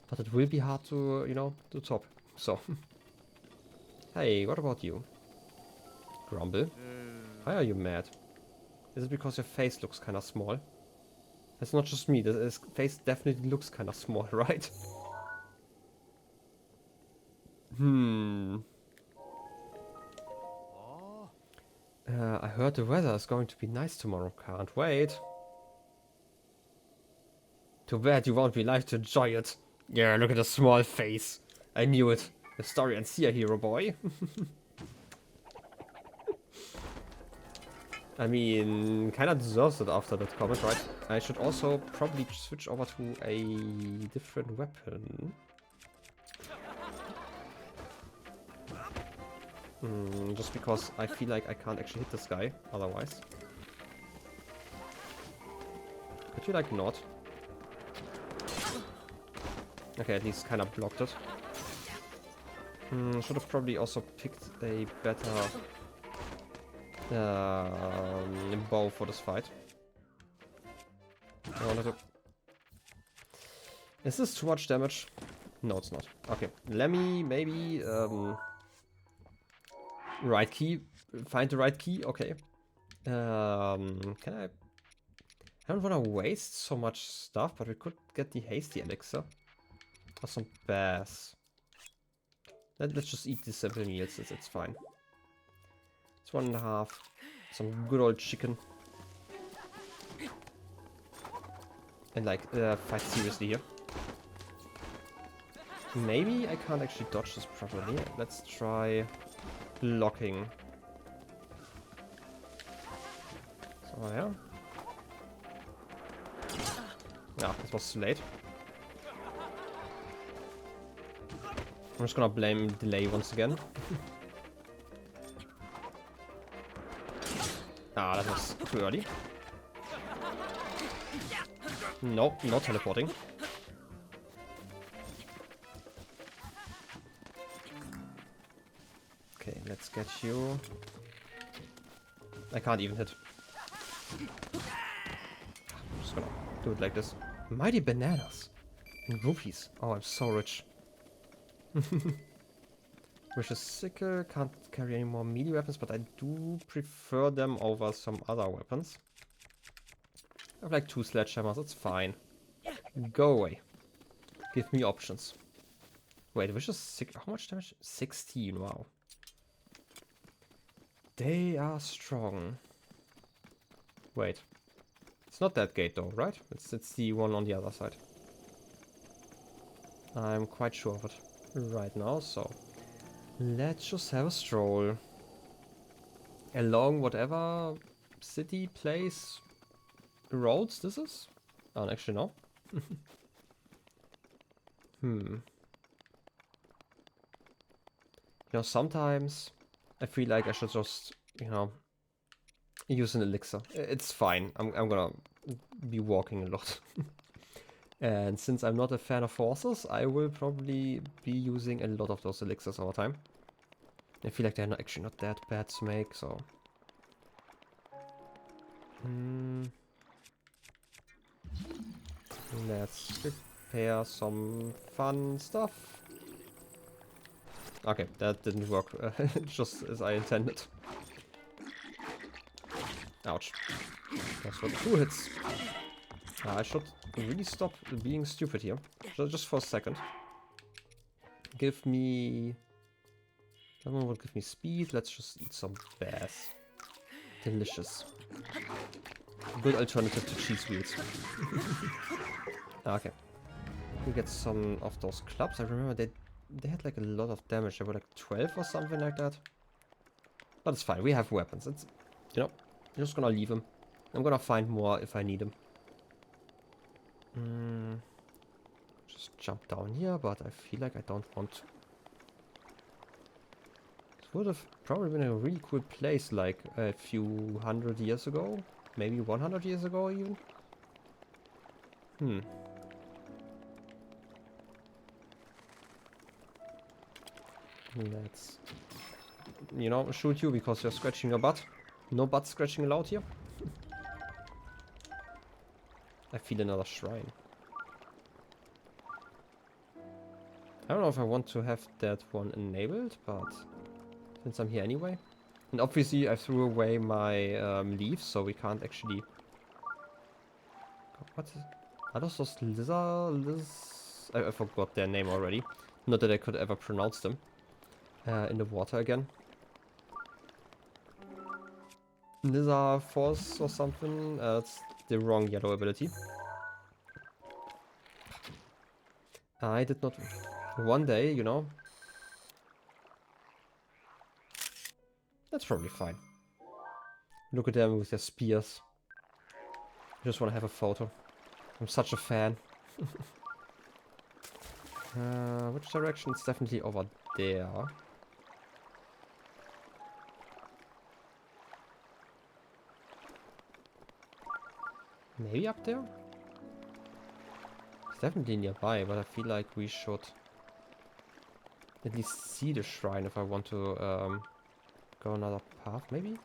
But it will be hard to, you know, to top. So. Hey, what about you? Grumble? Why are you mad? Is it because your face looks kind of small? That's not just me, this face definitely looks kind of small, right? I heard the weather is going to be nice tomorrow. Can't wait. Too bad you won't be alive to enjoy it. Yeah, look at the small face. I knew it. The story ends here, hero boy. I mean, kinda deserves it after that comment, right? I should also probably switch over to a different weapon. Just because I feel like I can't actually hit this guy otherwise. Could you like not? Okay, at least kind of blocked it. Should have probably also picked a better bow for this fight. I wanted to... Is this too much damage? No, it's not. Okay, let me maybe... right key. Find the right key. Okay. Can I... I don't want to waste so much stuff, but we could get the hasty elixir. Or some bass. Let's just eat these simple meals, it's fine. It's 1.5. Some good old chicken. And like, fight seriously here. Maybe I can't actually dodge this properly. Let's try blocking. So yeah. Yeah, this was too late. I'm just gonna blame delay once again. Ah, that was too early. Nope, not teleporting. Okay, let's get you. I can't even hit. I'm just gonna do it like this. Mighty bananas. And rupees. Oh, I'm so rich. Vicious sickle. Can't carry any more melee weapons, but I do prefer them over some other weapons. I have like 2 sledgehammers, that's fine. Go away. Give me options. Wait, vicious sickle. How much damage? 16, wow. They are strong. Wait. It's not that gate though, right? It's the one on the other side. I'm quite sure of it right now, so let's just have a stroll along whatever city, place, roads this is. Oh, actually no. You know, sometimes I feel like I should just, you know, use an elixir. It's fine. I'm gonna be walking a lot. And since I'm not a fan of horses, I will probably be using a lot of those elixirs over time. I feel like they're actually not that bad to make, so... Let's prepare some fun stuff. Okay, that didn't work just as I intended. Ouch. That's for 2 hits. I should really stop being stupid here. Just for a second. Give me... That one will give me speed. Let's just eat some bass. Delicious. Good alternative to cheese wheels. Okay. We get some of those clubs. I remember they had like a lot of damage. They were like 12 or something like that. But it's fine. We have weapons. It's, you know, I'm just gonna leave them. I'm gonna find more if I need them. Just jump down here, but I feel like I don't want to. It would have probably been a really cool place like a few hundred years ago. Maybe 100 years ago even. Let's, you know, shoot you because you're scratching your butt. No butt scratching allowed here. I feel another shrine. I don't know if I want to have that one enabled, but since I'm here anyway. And obviously I threw away my leaves, so we can't actually... What is... Are those I forgot their name already. Not that I could ever pronounce them. In the water again. Lizard Force or something. That's the wrong yellow ability. I did not... One day, you know. That's probably fine. Look at them with their spears. I just want to have a photo. I'm such a fan. Which direction? It's definitely over there. Maybe up there? It's definitely nearby, but I feel like we should at least see the shrine if I want to go another path, maybe?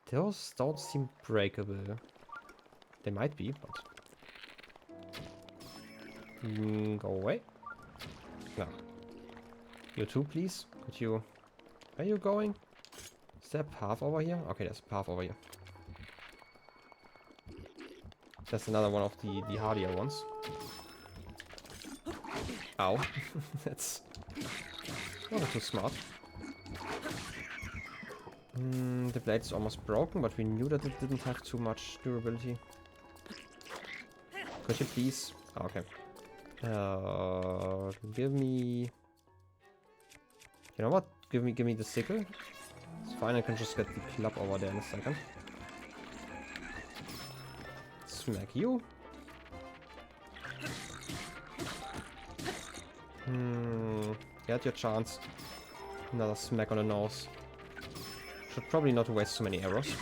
Those don't seem breakable. They might be, but... go away. No. You too, please? Could you... Where are you going? Is there a path over here? Okay, there's a path over here. That's another one of the hardier ones. Ow. That's not too smart. The blade is almost broken, but we knew that it didn't have too much durability. Could you please? Oh, okay. Give me... You know what? Give me the sickle. It's fine, I can just get the club over there in a second. Smack you. You had your chance. Another smack on the nose. Should probably not waste so many arrows.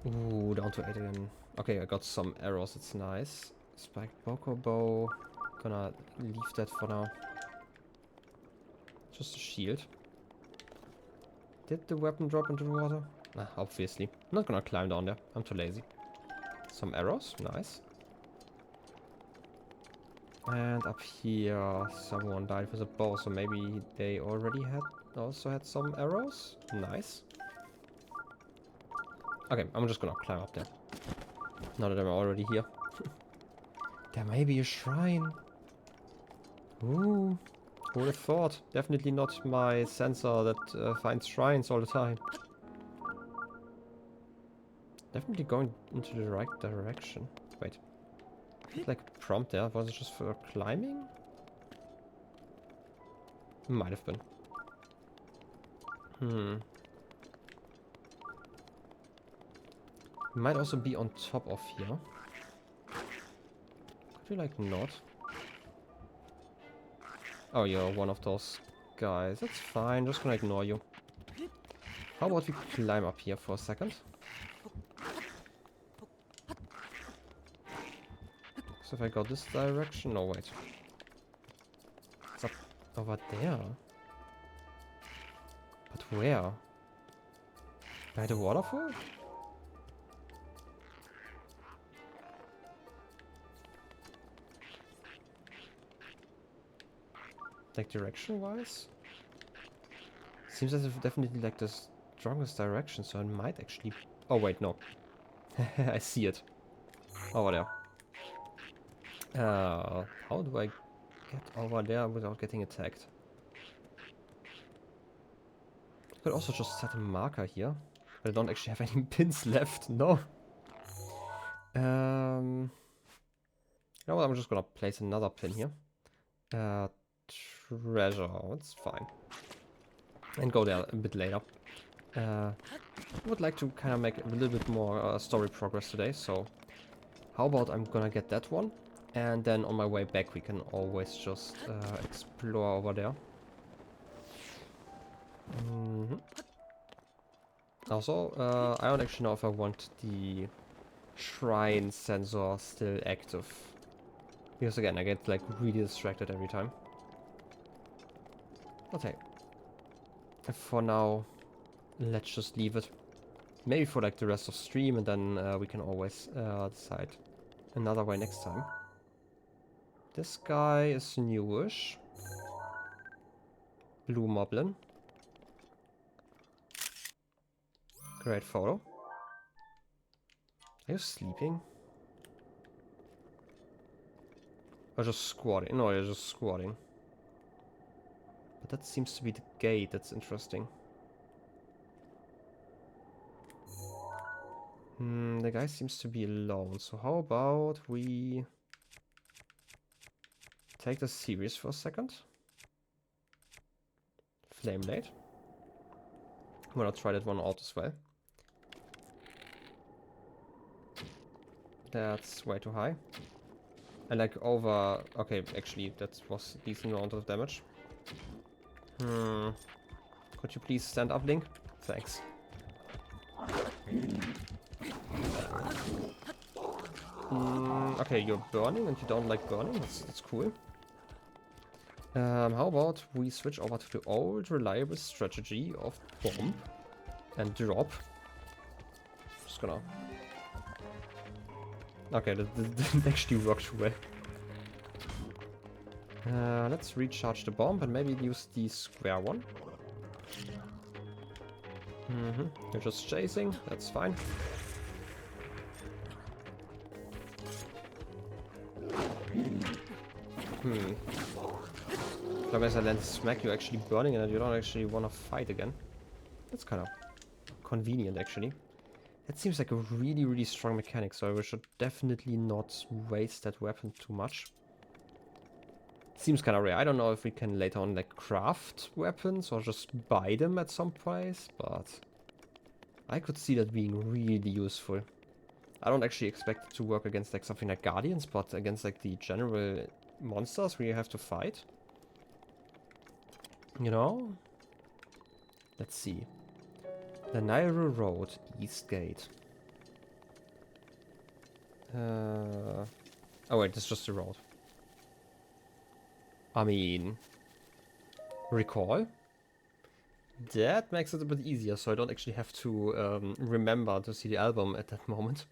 Ooh, down to 8 again. Okay, I got some arrows, it's nice. Spiked Boko Bow. Gonna leave that for now. Just a shield. Did the weapon drop into the water? Nah, obviously. I'm not gonna climb down there. I'm too lazy. Some arrows, nice. And up here, someone died with a bow, so maybe they already also had some arrows. Nice. Okay, I'm just gonna climb up there. Now that I'm already here. There may be a shrine. Ooh. Who would have thought? Definitely not my sensor that finds shrines all the time. Definitely going into the right direction. Wait. Like a prompt there? Was it just for climbing? Might have been. Might also be on top of here. Could you like not? Oh, you're one of those guys. That's fine. Just gonna ignore you. How about we climb up here for a second? So if I go this direction... No, wait. It's up over there. But where? By the waterfall? Like direction-wise? Seems as if definitely like the strongest direction, so I might actually... Oh wait, no. I see it. Over there. How do I get over there without getting attacked? I could also just set a marker here. But I don't actually have any pins left, no. You know what, I'm just gonna place another pin here. Treasure, it's fine. And go there a bit later. I would like to kind of make a little bit more story progress today, so how about I'm gonna get that one, and then on my way back we can always just explore over there. Also, I don't actually know if I want the shrine sensor still active, because again I get like really distracted every time. Okay. For now, let's just leave it. Maybe for like the rest of stream, and then we can always decide another way next time. This guy is newish. Blue Moblin. Great photo. Are you sleeping? Or just squatting? No, you're just squatting. But that seems to be the gate. That's interesting. The guy seems to be alone. So how about we take this serious for a second? Flame blade. I'm gonna try that one out as well. That's way too high. And like over... Okay, actually that was a decent amount of damage. Could you please stand up, Link? Thanks. Okay, you're burning and you don't like burning. That's cool. How about we switch over to the old reliable strategy of bomb and drop. Just gonna... Okay, that didn't actually work too well. Let's recharge the bomb and maybe use the square one. You're just chasing, that's fine. long as I land smack, you're actually burning and you don't actually want to fight again. That's kind of convenient, actually. That seems like a really, really strong mechanic, so I should definitely not waste that weapon too much. Seems kind of rare. I don't know if we can later on like craft weapons or just buy them at some place, but I could see that being really useful. I don't actually expect it to work against like something like Guardians, but against like the general monsters we have to fight. You know? Let's see. The Nairo Road, East Gate. Oh wait, it's just a road. I mean, recall? That makes it a bit easier, so I don't actually have to remember to see the album at that moment.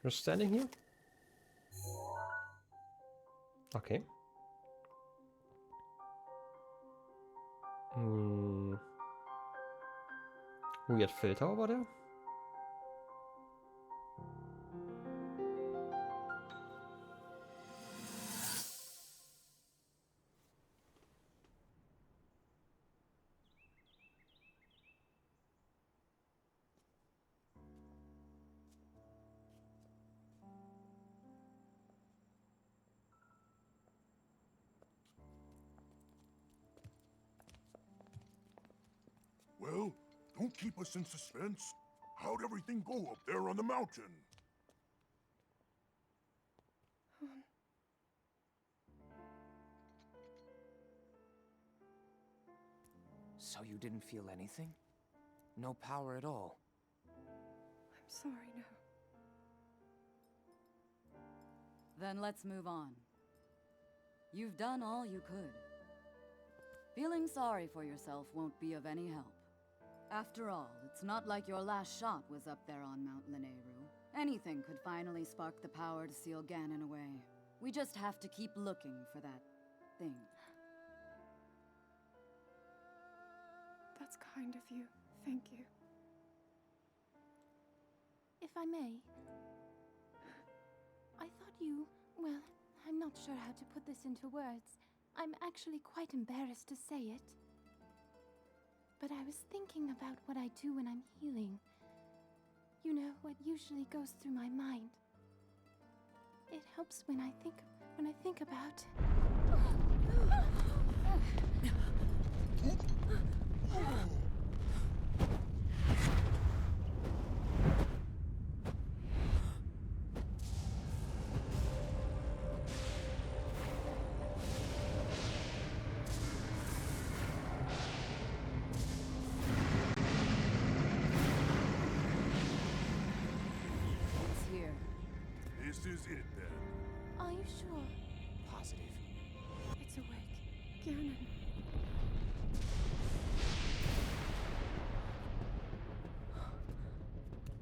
You're standing here? Okay. Weird filter over there. Well, don't keep us in suspense. How'd everything go up there on the mountain? So you didn't feel anything? No power at all? I'm sorry, no. Then let's move on. You've done all you could. Feeling sorry for yourself won't be of any help. After all, it's not like your last shot was up there on Mount Lineru. Anything could finally spark the power to seal Ganon away. We just have to keep looking for that thing. That's kind of you. Thank you. If I may, I thought you... well, I'm not sure how to put this into words. I'm actually quite embarrassed to say it. But I was thinking about what I do when I'm healing. You know, what usually goes through my mind. It helps when I think about... It's here. This is it, then. Are you sure? Positive. It's awake. Ganon.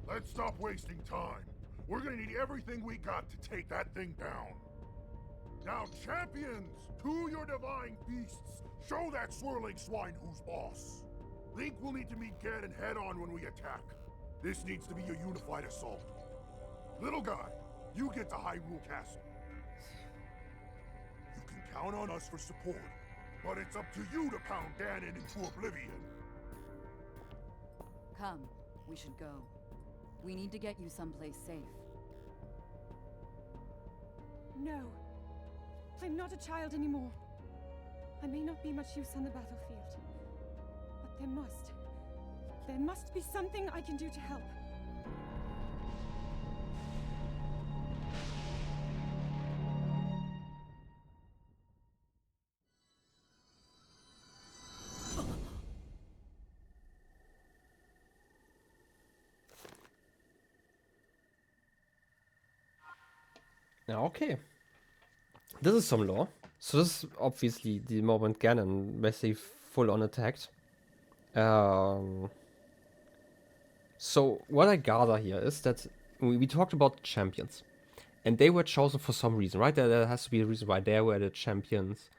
Let's stop wasting time. We're gonna need everything we got to take that thing down. Now, champions, to your divine beasts, show that swirling swine who's boss. Link will need to meet Ganon head-on when we attack. This needs to be a unified assault. Little guy, you get to Hyrule Castle. You can count on us for support, but it's up to you to pound Ganon into oblivion. Come, we should go. We need to get you someplace safe. No. I'm not a child anymore. I may not be much use on the battlefield. But there must be something I can do to help. Yeah, okay. This is some lore. So this is obviously the moment Ganon basically full on attacked. So what I gather here is that we talked about champions. And they were chosen for some reason, right? There has to be a reason why they were the champions.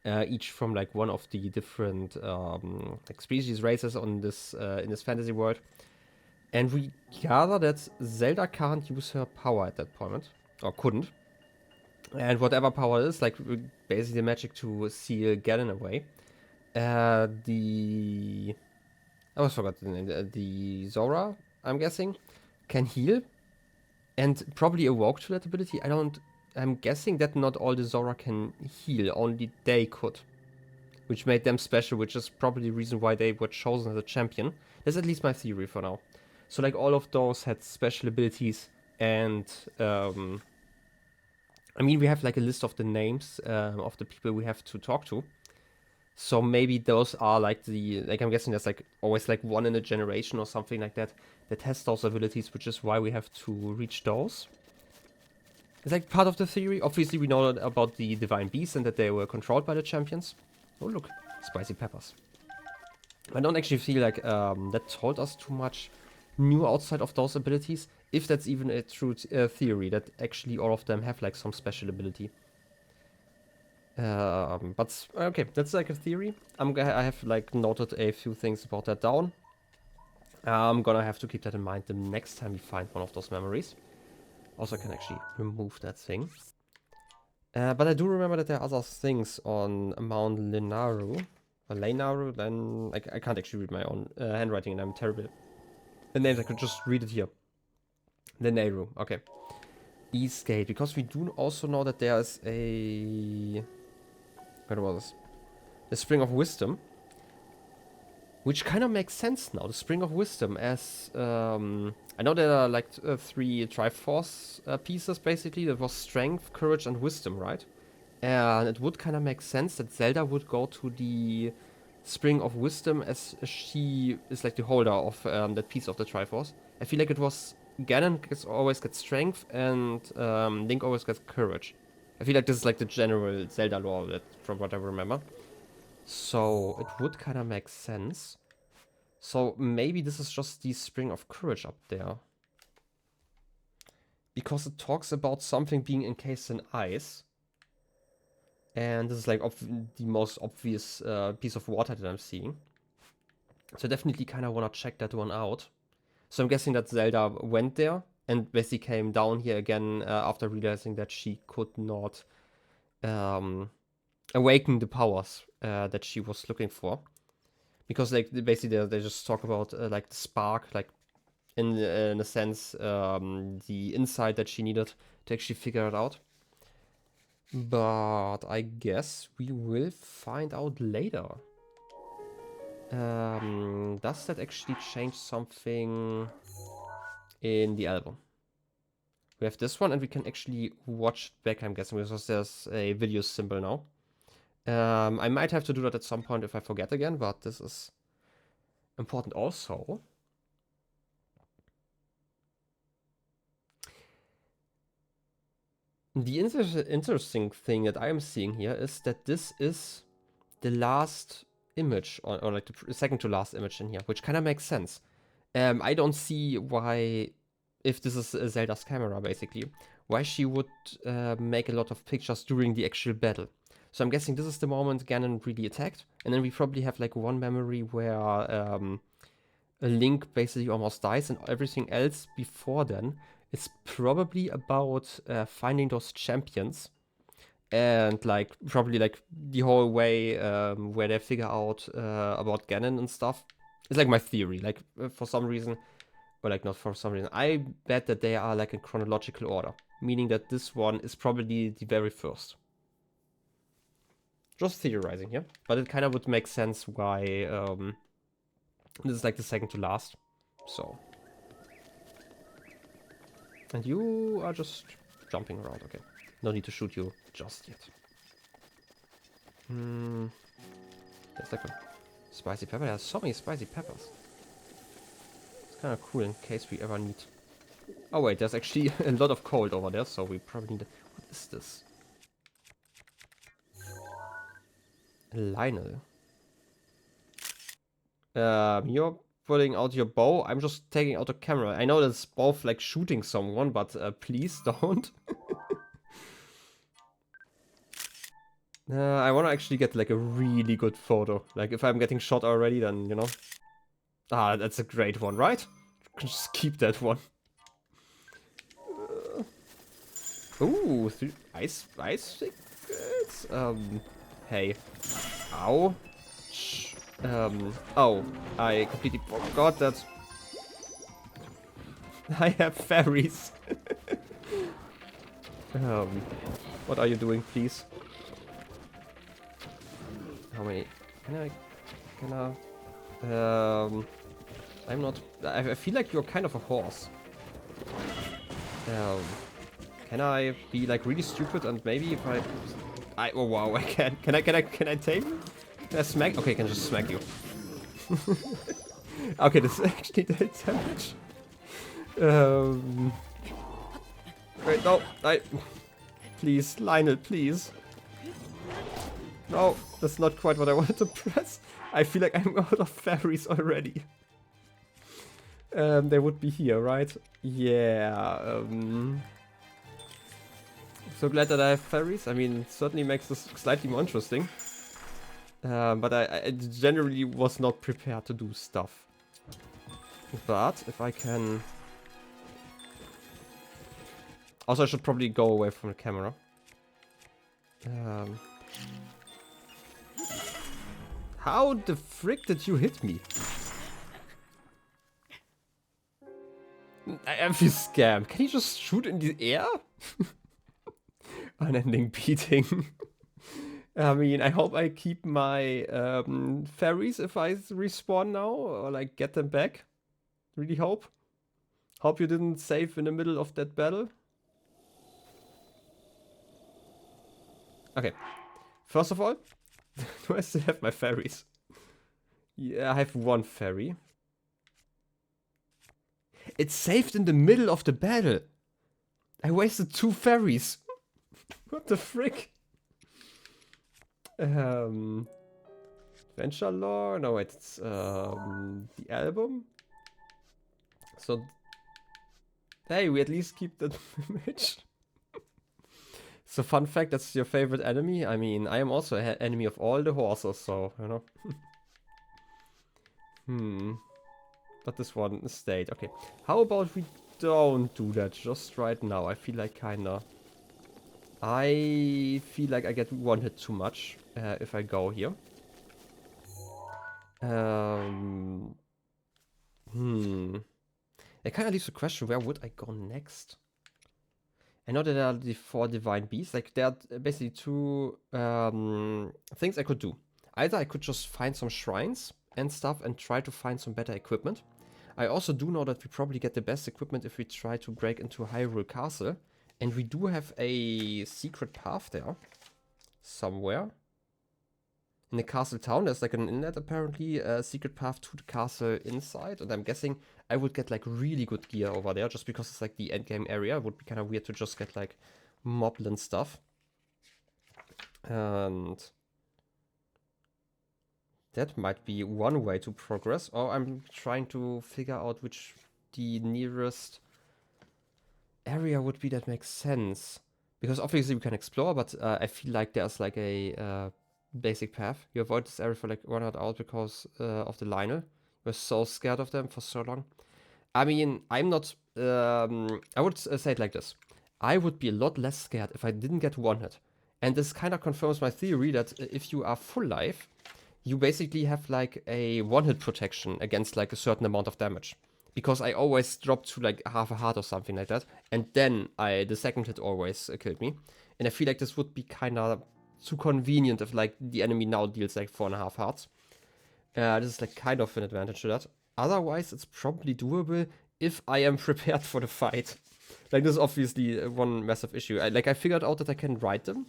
Each from like one of the different like species, races on this in this fantasy world. And we gather that Zelda can't use her power at that point. Or couldn't. And whatever power is, like basically magic to seal Ganon away. I almost forgot the name. The Zora, I'm guessing, can heal and probably evoke to that ability. I'm guessing that not all the Zora can heal, only they could. Which made them special, which is probably the reason why they were chosen as a champion. That's at least my theory for now. So like all of those had special abilities, and I mean, we have like a list of the names of the people we have to talk to. So maybe those are like I'm guessing there's like always like one in a generation or something like that has those abilities, which is why we have to reach those. It's like part of the theory. Obviously, we know about the divine beasts and that they were controlled by the champions. Oh look, spicy peppers. I don't actually feel like that told us too much new outside of those abilities, if that's even a true theory, that actually all of them have like some special ability. But okay, that's like a theory. I have like noted a few things about that down. I'm gonna have to keep that in mind the next time we find one of those memories. Also, I can actually remove that thing. But I do remember that there are other things on Mount Lenaru. Or Lenaru, then I can't actually read my own handwriting and I'm terrible. The names, I could just read it here. Lenaru, okay. East Gate, because we do also know that there's a... What was this? The Spring of Wisdom. Which kind of makes sense now, the Spring of Wisdom, as... I know there are like 3 Triforce pieces, basically. There was Strength, Courage, and Wisdom, right? And it would kind of make sense that Zelda would go to the Spring of Wisdom, as she is like the holder of that piece of the Triforce. I feel like it was... Ganon always gets Strength, and Link always gets Courage. I feel like this is like the general Zelda lore, from what I remember. So it would kind of make sense. So maybe this is just the Spring of Courage up there. Because it talks about something being encased in ice. And this is like the most obvious piece of water that I'm seeing. So I definitely kind of want to check that one out. So I'm guessing that Zelda went there and basically came down here again after realizing that she could not awaken the powers that she was looking for. Because like basically they just talk about like the spark, like in a sense the insight that she needed to actually figure it out. But I guess we will find out later. Does that actually change something in the album? We have this one and we can actually watch it back, I'm guessing, because there's a video symbol now. I might have to do that at some point if I forget again, but this is important also. The interesting thing that I am seeing here is that this is the last image, or like the second to last image in here, which kind of makes sense. I don't see why, if this is Zelda's camera basically, why she would make a lot of pictures during the actual battle. So I'm guessing this is the moment Ganon really attacked, and then we probably have like one memory where a Link basically almost dies, and everything else before then is probably about finding those champions. And like probably like the whole way where they figure out about Ganon and stuff. It's like my theory. Like for some reason, or like not for some reason, I bet that they are like in chronological order, meaning that this one is probably the very first. Just theorizing here, but it kind of would make sense why this is like the second to last. So, and you are just jumping around. Okay, no need to shoot you just yet. There's like a spicy pepper. There's so many spicy peppers. It's kind of cool in case we ever need. Oh wait, there's actually a lot of cold over there, so we probably need. What is this? Lionel. You're pulling out your bow. I'm just taking out a camera. I know that's both like shooting someone, but please don't. I want to actually get like a really good photo. Like if I'm getting shot already, then you know. Ah, that's a great one, right? You can just keep that one. Ooh, ice tickets? Hey. Ow. Oh, I completely forgot that I have fairies. What are you doing, please? How many? I'm not... I feel like you're kind of a horse. Can I be like really stupid and maybe if oh wow, I can. Can I tame you? Can I smack? Okay, I can just smack you. Okay, this actually did damage. Wait, no, please, Lionel, please. No, that's not quite what I wanted to press. I feel like I'm out of fairies already. They would be here, right? Yeah. So glad that I have fairies. I mean, it certainly makes this slightly more interesting. But I generally was not prepared to do stuff. But if I can... Also, I should probably go away from the camera. How the frick did you hit me? I feel scammed. Can you just shoot in the air? Unending beating. I mean, I hope I keep my fairies if I respawn now, or like get them back. Really hope. Hope you didn't save in the middle of that battle. Okay. First of all, do I still have my fairies? Yeah, I have one fairy. It's saved in the middle of the battle. I wasted 2 fairies. What the frick? Adventure lore? No, it's the album. So, hey, we at least keep the image. So, fun fact, that's your favorite enemy? I mean, I am also an enemy of all the horses, so, you know. But this one stayed. Okay, how about we don't do that just right now? I feel like I get one hit too much if I go here. It kind of leaves the question, where would I go next? I know that there are the 4 divine beasts. Like, there are basically 2 things I could do. Either I could just find some shrines and stuff and try to find some better equipment. I also do know that we probably get the best equipment if we try to break into Hyrule Castle. And we do have a secret path there. Somewhere. In the castle town, there's like an inlet apparently. A secret path to the castle inside. And I'm guessing I would get like really good gear over there. Just because it's like the endgame area. It would be kind of weird to just get like moblin stuff. And... that might be one way to progress. Or I'm trying to figure out which the nearest area would be that makes sense. Because obviously we can explore, but I feel like there's like a basic path. You avoid this area for like 1 hour out because of the Lionel. You're so scared of them for so long. I mean, I'm not... I would say it like this. I would be a lot less scared if I didn't get one hit. And this kind of confirms my theory that if you are full life, you basically have like a one-hit protection against like a certain amount of damage. Because I always dropped to like half a heart or something like that. And then the second hit always killed me. And I feel like this would be kind of too convenient if like the enemy now deals like 4.5 hearts. This is like kind of an advantage to that. Otherwise, it's probably doable if I am prepared for the fight. Like, this is obviously one massive issue. I figured out that I can ride them.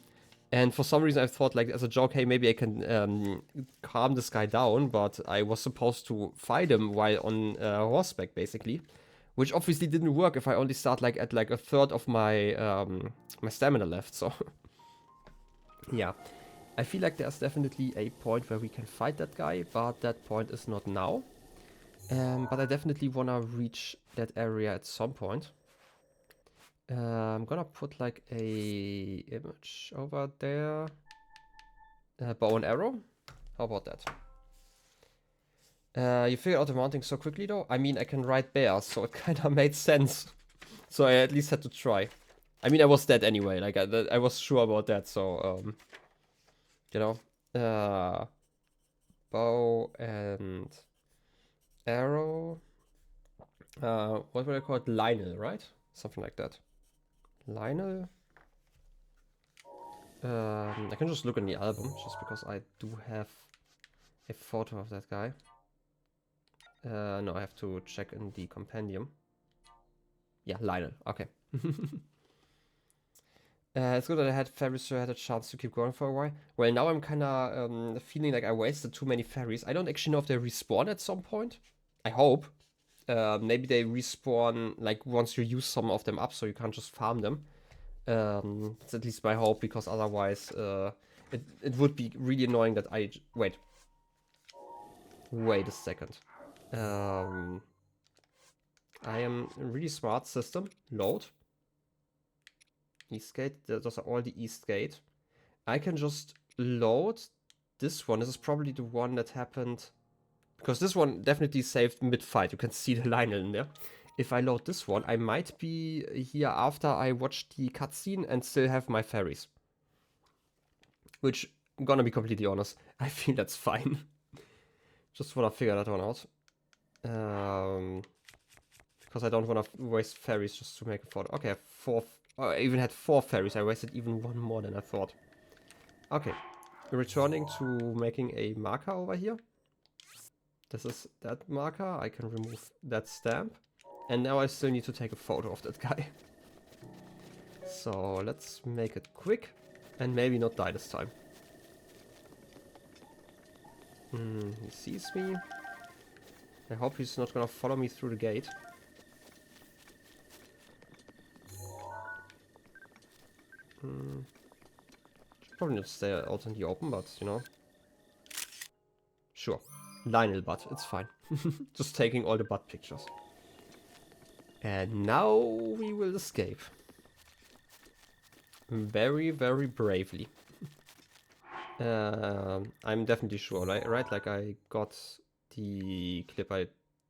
And for some reason I thought, like, as a joke, hey, maybe I can calm this guy down, but I was supposed to fight him while on horseback, basically. Which obviously didn't work if I only start, like, at, like, a third of my, my stamina left, so... yeah. I feel like there's definitely a point where we can fight that guy, but that point is not now. But I definitely wanna reach that area at some point. I'm gonna put like a image over there. Bow and arrow. How about that? You figured out the mounting so quickly though? I mean, I can ride bears, so it kinda made sense. So I at least had to try. I mean, I was dead anyway. Like, I was sure about that, so, you know. Bow and arrow. What would I call it? Lionel, right? Something like that. Lionel. I can just look in the album, just because I do have a photo of that guy. No, I have to check in the compendium. Yeah, Lionel. Okay. It's good that I had fairies, so I had a chance to keep going for a while. Well, now I'm kind of feeling like I wasted too many fairies. I don't actually know if they respawn at some point. I hope. Maybe they respawn like once you use some of them up, so you can't just farm them. It's at least my hope, because otherwise it would be really annoying that wait a second. I am a really smart system. Load. East gate. Those are all the east gate. I can just load this one. This is probably the one that happened, because this one definitely saved mid-fight. You can see the Lionel in there. If I load this one, I might be here after I watch the cutscene and still have my fairies. Which, I'm gonna be completely honest, I feel that's fine. Just wanna figure that one out. Because I don't wanna waste fairies just to make a photo. Okay, I have 4. Oh, I even had 4 fairies. I wasted even 1 more than I thought. Okay, returning to making a marker over here. This is that marker. I can remove that stamp. And now I still need to take a photo of that guy. So let's make it quick and maybe not die this time. He sees me. I hope he's not gonna follow me through the gate. Should probably not stay out in the open, but you know. Sure. Lionel butt, it's fine. Just taking all the butt pictures. And now we will escape. Very, very bravely. I'm definitely sure, right? Like I got the clip.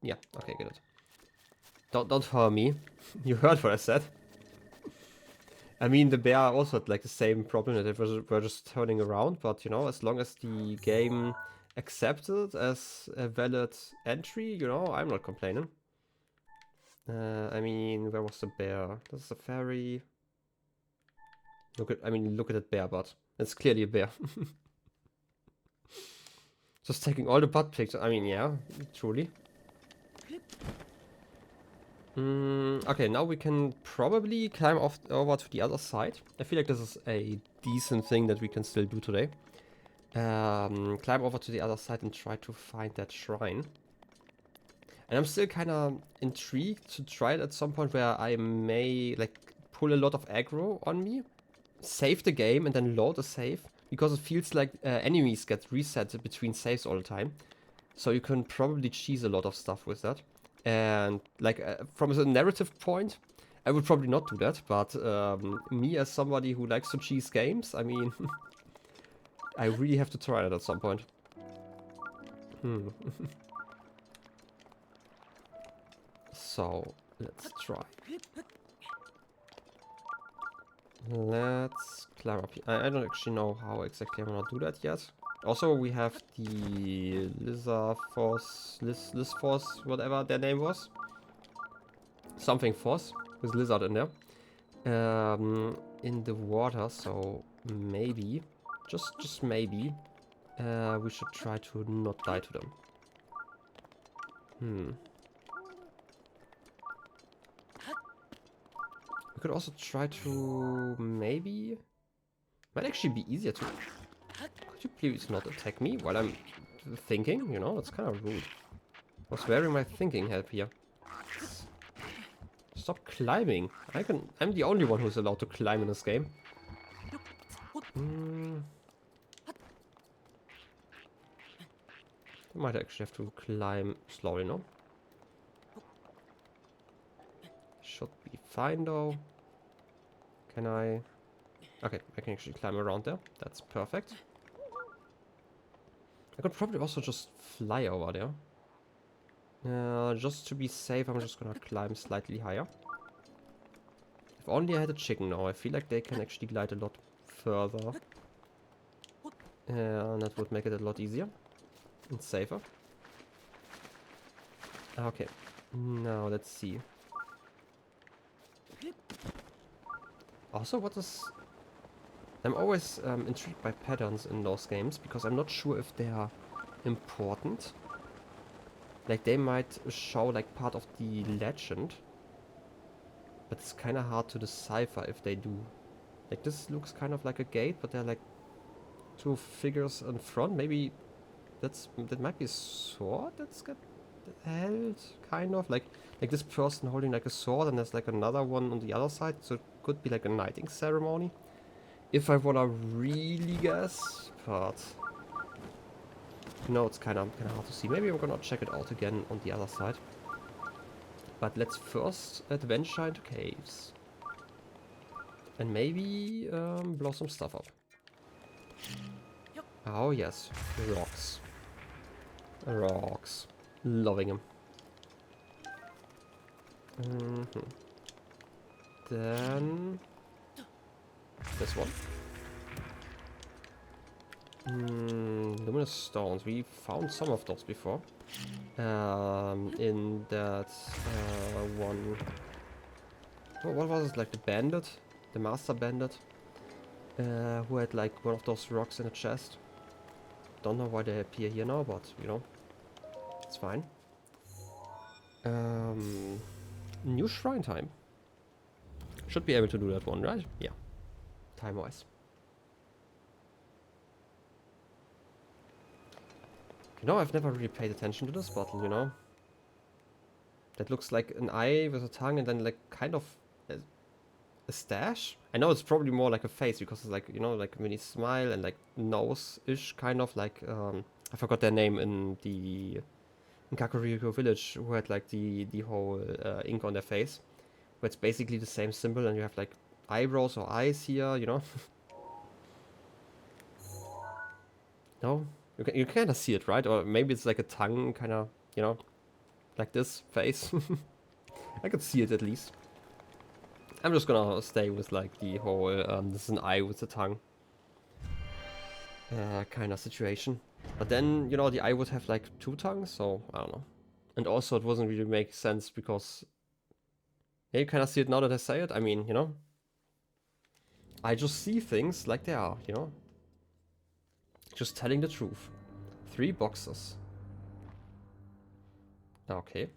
Yeah, okay, get it. Don't hurt me. You heard what I said. I mean, the bear also had like the same problem, that it were just turning around, but you know, as long as the game accepted as a valid entry, you know, I'm not complaining. I mean, where was the bear? This is a fairy. Look at that bear butt. It's clearly a bear. Just taking all the butt pictures. I mean, yeah, truly. Okay, now we can probably climb over to the other side. I feel like this is a decent thing that we can still do today. Climb over to the other side and try to find that shrine. And I'm still kind of intrigued to try it at some point where I may like pull a lot of aggro on me, save the game, and then load a save, because it feels like enemies get reset between saves all the time. So you can probably cheese a lot of stuff with that. And like from a narrative point, I would probably not do that. But me as somebody who likes to cheese games, I mean, I really have to try it at some point. So let's try. Let's climb up here. I don't actually know how exactly I'm gonna do that yet. Also, we have the Liz Force, whatever their name was. Something Force with lizard in there. In the water, so maybe, just maybe, we should try to not die to them. We could also try to maybe... Might actually be easier to... Could you please not attack me while I'm thinking? You know, that's kind of rude. I was wearing my thinking hat here. Stop climbing. I'm the only one who's allowed to climb in this game. I might actually have to climb slowly, no? Should be fine though. Can I? Okay, I can actually climb around there. That's perfect. I could probably also just fly over there. Just to be safe, I'm just gonna climb slightly higher. If only I had a chicken now. I feel like they can actually glide a lot further. And that would make it a lot easier. And safer. Okay. Now, let's see. Also, what is... I'm always intrigued by patterns in those games, because I'm not sure if they are important. Like, they might show, like, part of the legend. But it's kind of hard to decipher if they do. Like, this looks kind of like a gate, but there are, like, two figures in front. Maybe that might be a sword that's got held, kind of. Like this person holding, like, a sword, and there's, like, another one on the other side. So it could be, like, a knighting ceremony. If I wanna really guess, but... No, it's kind of hard to see. Maybe I'm gonna check it out again on the other side. But let's first adventure into caves. And maybe blow some stuff up. Oh yes, rocks. Rocks. Loving them. Then... this one. Luminous stones. We found some of those before. In that one... What was it? Like the bandit? The master bandit? Who had, like, one of those rocks in a chest. Don't know why they appear here now, but, you know, it's fine. New shrine time. Should be able to do that one, right? Yeah. Time-wise. You know, I've never really paid attention to this bottle, you know? That looks like an eye with a tongue and then, like, kind of a stash? I know it's probably more like a face because it's, like, you know, like a mini smile and, like, nose-ish, kind of, like, I forgot their name in Kakariko Village, who had, like, the whole ink on their face. Where it's basically the same symbol and you have, like, eyebrows or eyes here, you know? No? You kind of see it, right? Or maybe it's like a tongue, kind of, you know, like this face. I could see it at least. I'm just gonna stay with, like, the whole, this is an eye with a tongue kind of situation. But then, you know, the eye would have, like, two tongues, so I don't know. And also it doesn't really make sense because, yeah, you kind of see it now that I say it. I mean, you know, I just see things like they are, you know. Just telling the truth. 3 boxes. Okay.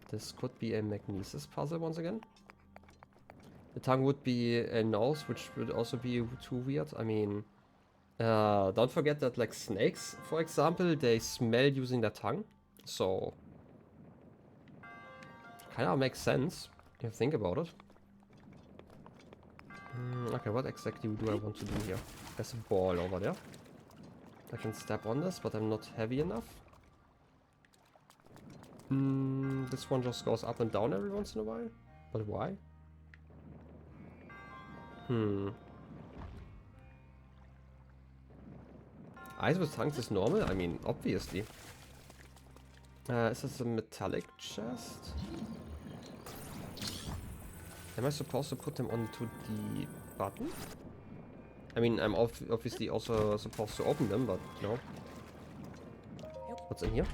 This could be a magnesis puzzle once again. The tongue would be a nose, which would also be too weird. I mean, don't forget that, like, snakes, for example, they smell using their tongue. So, kind of makes sense if you think about it. Okay, what exactly do I want to do here? There's a ball over there. I can step on this, but I'm not heavy enough. This one just goes up and down every once in a while. But why? Eyes with tongues is normal? I mean, obviously. Is this a metallic chest? Am I supposed to put them onto the button? I mean, I'm obviously also supposed to open them, but, you know. What's in here?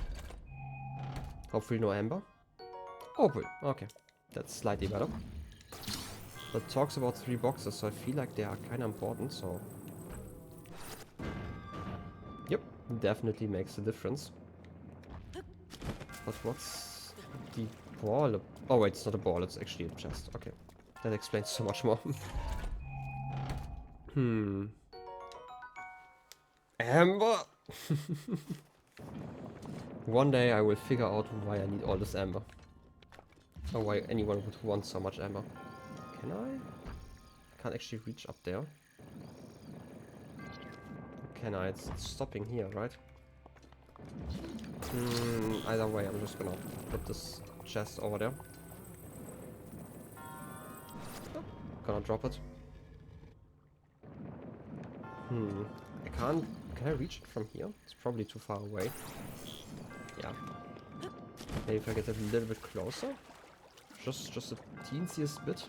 Hopefully no amber. Open. Okay. That's slightly better. But it talks about 3 boxes, so I feel like they are kind of important, so... Yep, definitely makes a difference. But what's the ball? Oh wait, it's not a ball, it's actually a chest. Okay. That explains so much more. Amber! One day I will figure out why I need all this amber. Or why anyone would want so much amber. Can I? I can't actually reach up there. Can I? It's stopping here, right? Either way, I'm just gonna put this chest over there. Gonna drop it. I can't... Can I reach it from here? It's probably too far away. Yeah. Maybe if I get a little bit closer? Just the teensiest bit.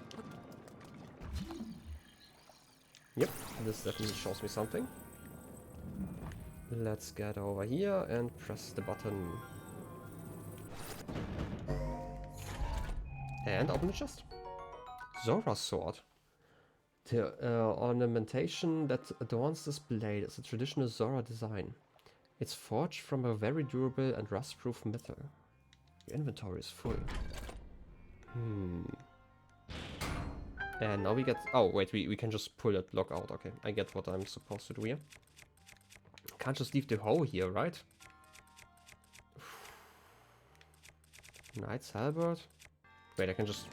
Yep, this definitely shows me something. Let's get over here and press the button. And open the chest. Zora's sword. The ornamentation that adorns this blade is a traditional Zora design. It's forged from a very durable and rust-proof metal. Your inventory is full. And now we get... Oh, wait, we can just pull that block out. Okay, I get what I'm supposed to do here. Can't just leave the hoe here, right? Knight's halberd. Wait, I can just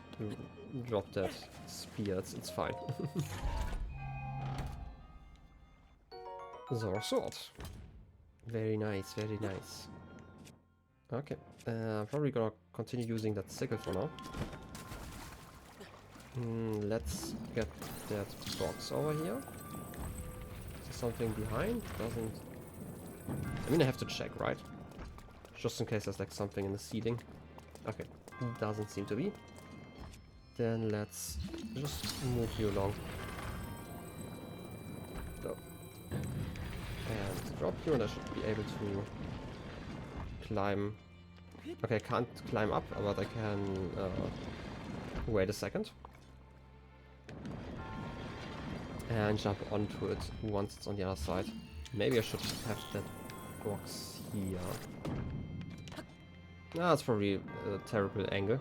drop that spear. It's fine. Zora sword. Very nice, very nice. Okay, I'm probably gonna continue using that sickle for now. Let's get that box over here. Is there something behind? Doesn't... I mean, I have to check, right? Just in case there's like something in the ceiling. Okay, doesn't seem to be. Then let's just move you along. So. And drop you, and I should be able to climb. Okay, I can't climb up, but I can... wait a second. And jump onto it once it's on the other side. Maybe I should have that box here. Ah, that's probably a terrible angle.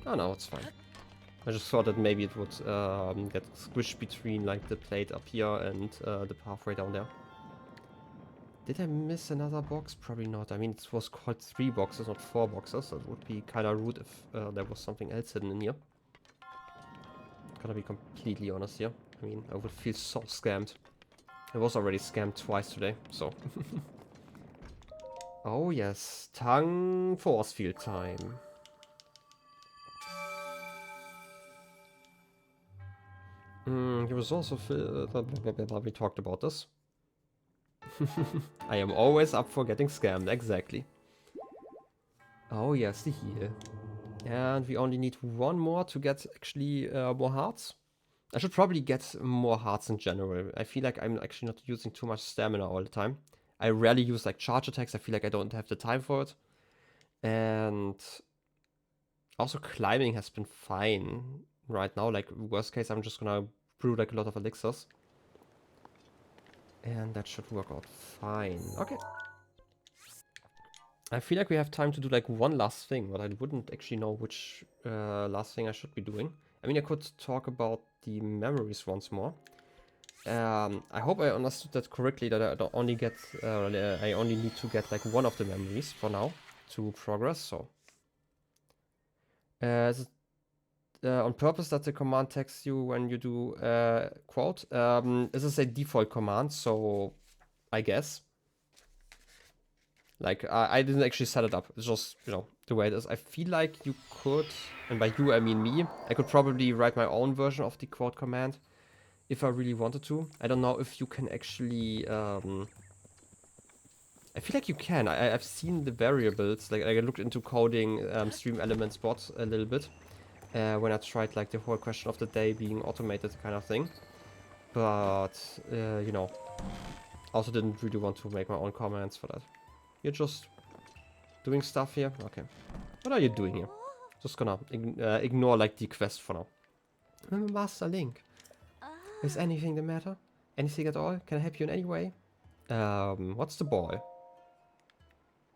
Oh no, it's fine. I just thought that maybe it would get squished between like the plate up here and the pathway down there. Did I miss another box? Probably not. I mean, it was called 3 boxes, not 4 boxes. That would be kind of rude if there was something else hidden in here. Gotta be completely honest here. I mean, I would feel so scammed. I was already scammed twice today, so. Oh yes, tongue force field time. He was also we talked about this. I am always up for getting scammed, exactly. Oh yes, the heal. And we only need 1 more to get actually more hearts. I should probably get more hearts in general. I feel like I'm actually not using too much stamina all the time. I rarely use like charge attacks. I feel like I don't have the time for it. And also climbing has been fine right now. Like worst case, I'm just gonna brew like a lot of elixirs. And that should work out fine. Okay. I feel like we have time to do like one last thing, but I wouldn't actually know which last thing I should be doing. I mean, I could talk about the memories once more. I hope I understood that correctly, that I only get, I only need to get like 1 of the memories for now to progress. So, is it on purpose that the command texts you when you do quote? This is a default command, so I guess. Like, I didn't actually set it up. It's just, you know, the way it is. I feel like you could, and by you I mean me, I could probably write my own version of the quote command if I really wanted to. I don't know if you can actually, I feel like you can. I've seen the variables, like I looked into coding stream elements bot a little bit when I tried like the whole question of the day being automated kind of thing. But, you know, also didn't really want to make my own comments for that. You're just doing stuff here? Okay. What are you doing here? Just gonna ignore like the quest for now. Master Link. Is anything the matter? Anything at all? Can I help you in any way? What's the ball?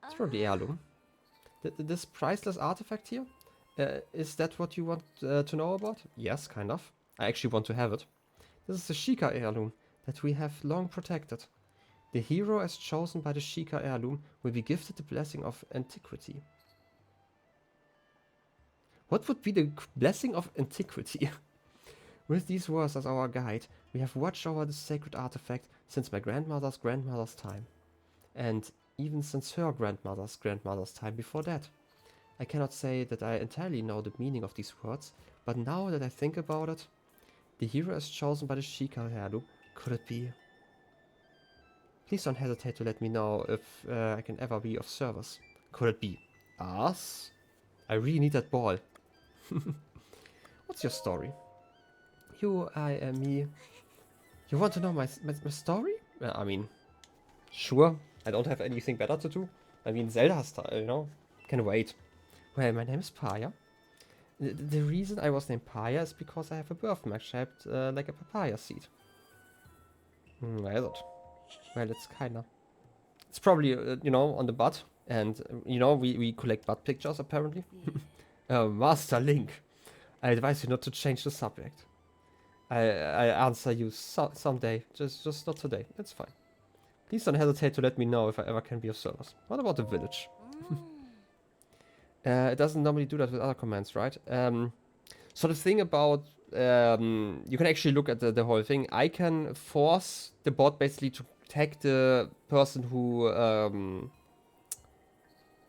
It's probably heirloom. This priceless artifact here? Is that what you want to know about? Yes, kind of. I actually want to have it. This is the Sheikah heirloom that we have long protected. The hero as chosen by the Sheikah heirloom will be gifted the blessing of antiquity. What would be the blessing of antiquity? With these words as our guide, we have watched over this sacred artifact since my grandmother's grandmother's time. And even since her grandmother's grandmother's time before that. I cannot say that I entirely know the meaning of these words, but now that I think about it, the hero as chosen by the Sheikah heirloom, could it be? Please don't hesitate to let me know if I can ever be of service. Could it be us? I really need that ball. What's your story? You, I, and me. You want to know my story? I mean, sure. I don't have anything better to do. I mean, Zelda style, you know? Can wait. Well, my name is Paya. The reason I was named Paya is because I have a birthmark shaped like a papaya seed. Why is it? Well, it's kinda... It's probably, you know, on the butt. And, you know, we collect butt pictures, apparently. Master Link. I advise you not to change the subject. I answer you someday. Just not today. It's fine. Please don't hesitate to let me know if I ever can be of service. What about the village? It doesn't normally do that with other commands, right? So the thing about... you can actually look at the whole thing. I can force the bot basically to tag the person who...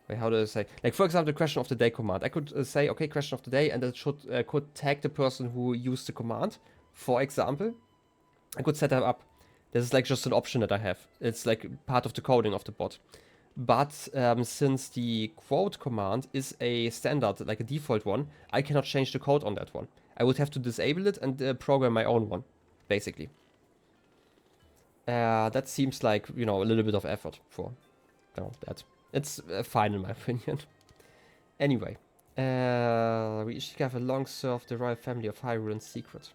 wait, how do I say? Like, for example, the question of the day command. I could say, okay, question of the day, and it should could tag the person who used the command. For example, I could set that up. This is like just an option that I have. It's like part of the coding of the bot. But since the quote command is a standard, like a default one, I cannot change the code on that one. I would have to disable it and program my own one, basically. That seems like, you know, a little bit of effort for that. It's fine in my opinion. Anyway, we have a long served the royal family of Hyrule in secret.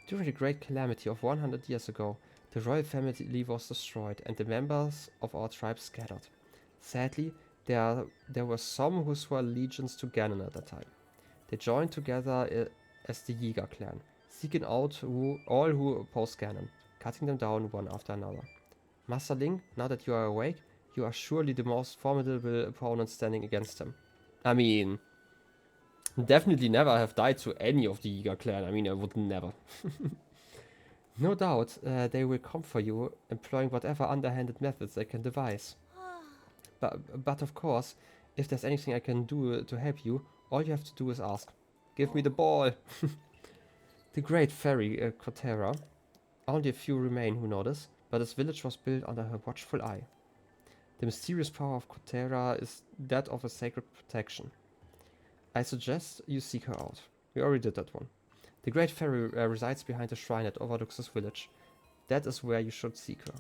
During the great calamity of 100 years ago, the royal family was destroyed and the members of our tribe scattered. Sadly, there were some who swore allegiance to Ganon at that time. They joined together as the Yiga clan, seeking out all who opposed Ganon, cutting them down one after another. Master Link, now that you are awake, you are surely the most formidable opponent standing against them. I mean, definitely never have died to any of the Yiga clan. I mean, I would never. No doubt, they will come for you, employing whatever underhanded methods they can devise. But of course, if there's anything I can do to help you, all you have to do is ask. Give me the ball! The great fairy, Kotera. Only a few remain who know this, but this village was built under her watchful eye. The mysterious power of Kotera is that of a sacred protection. I suggest you seek her out. We already did that one. The great fairy resides behind the shrine that overlooks this village. That is where you should seek her.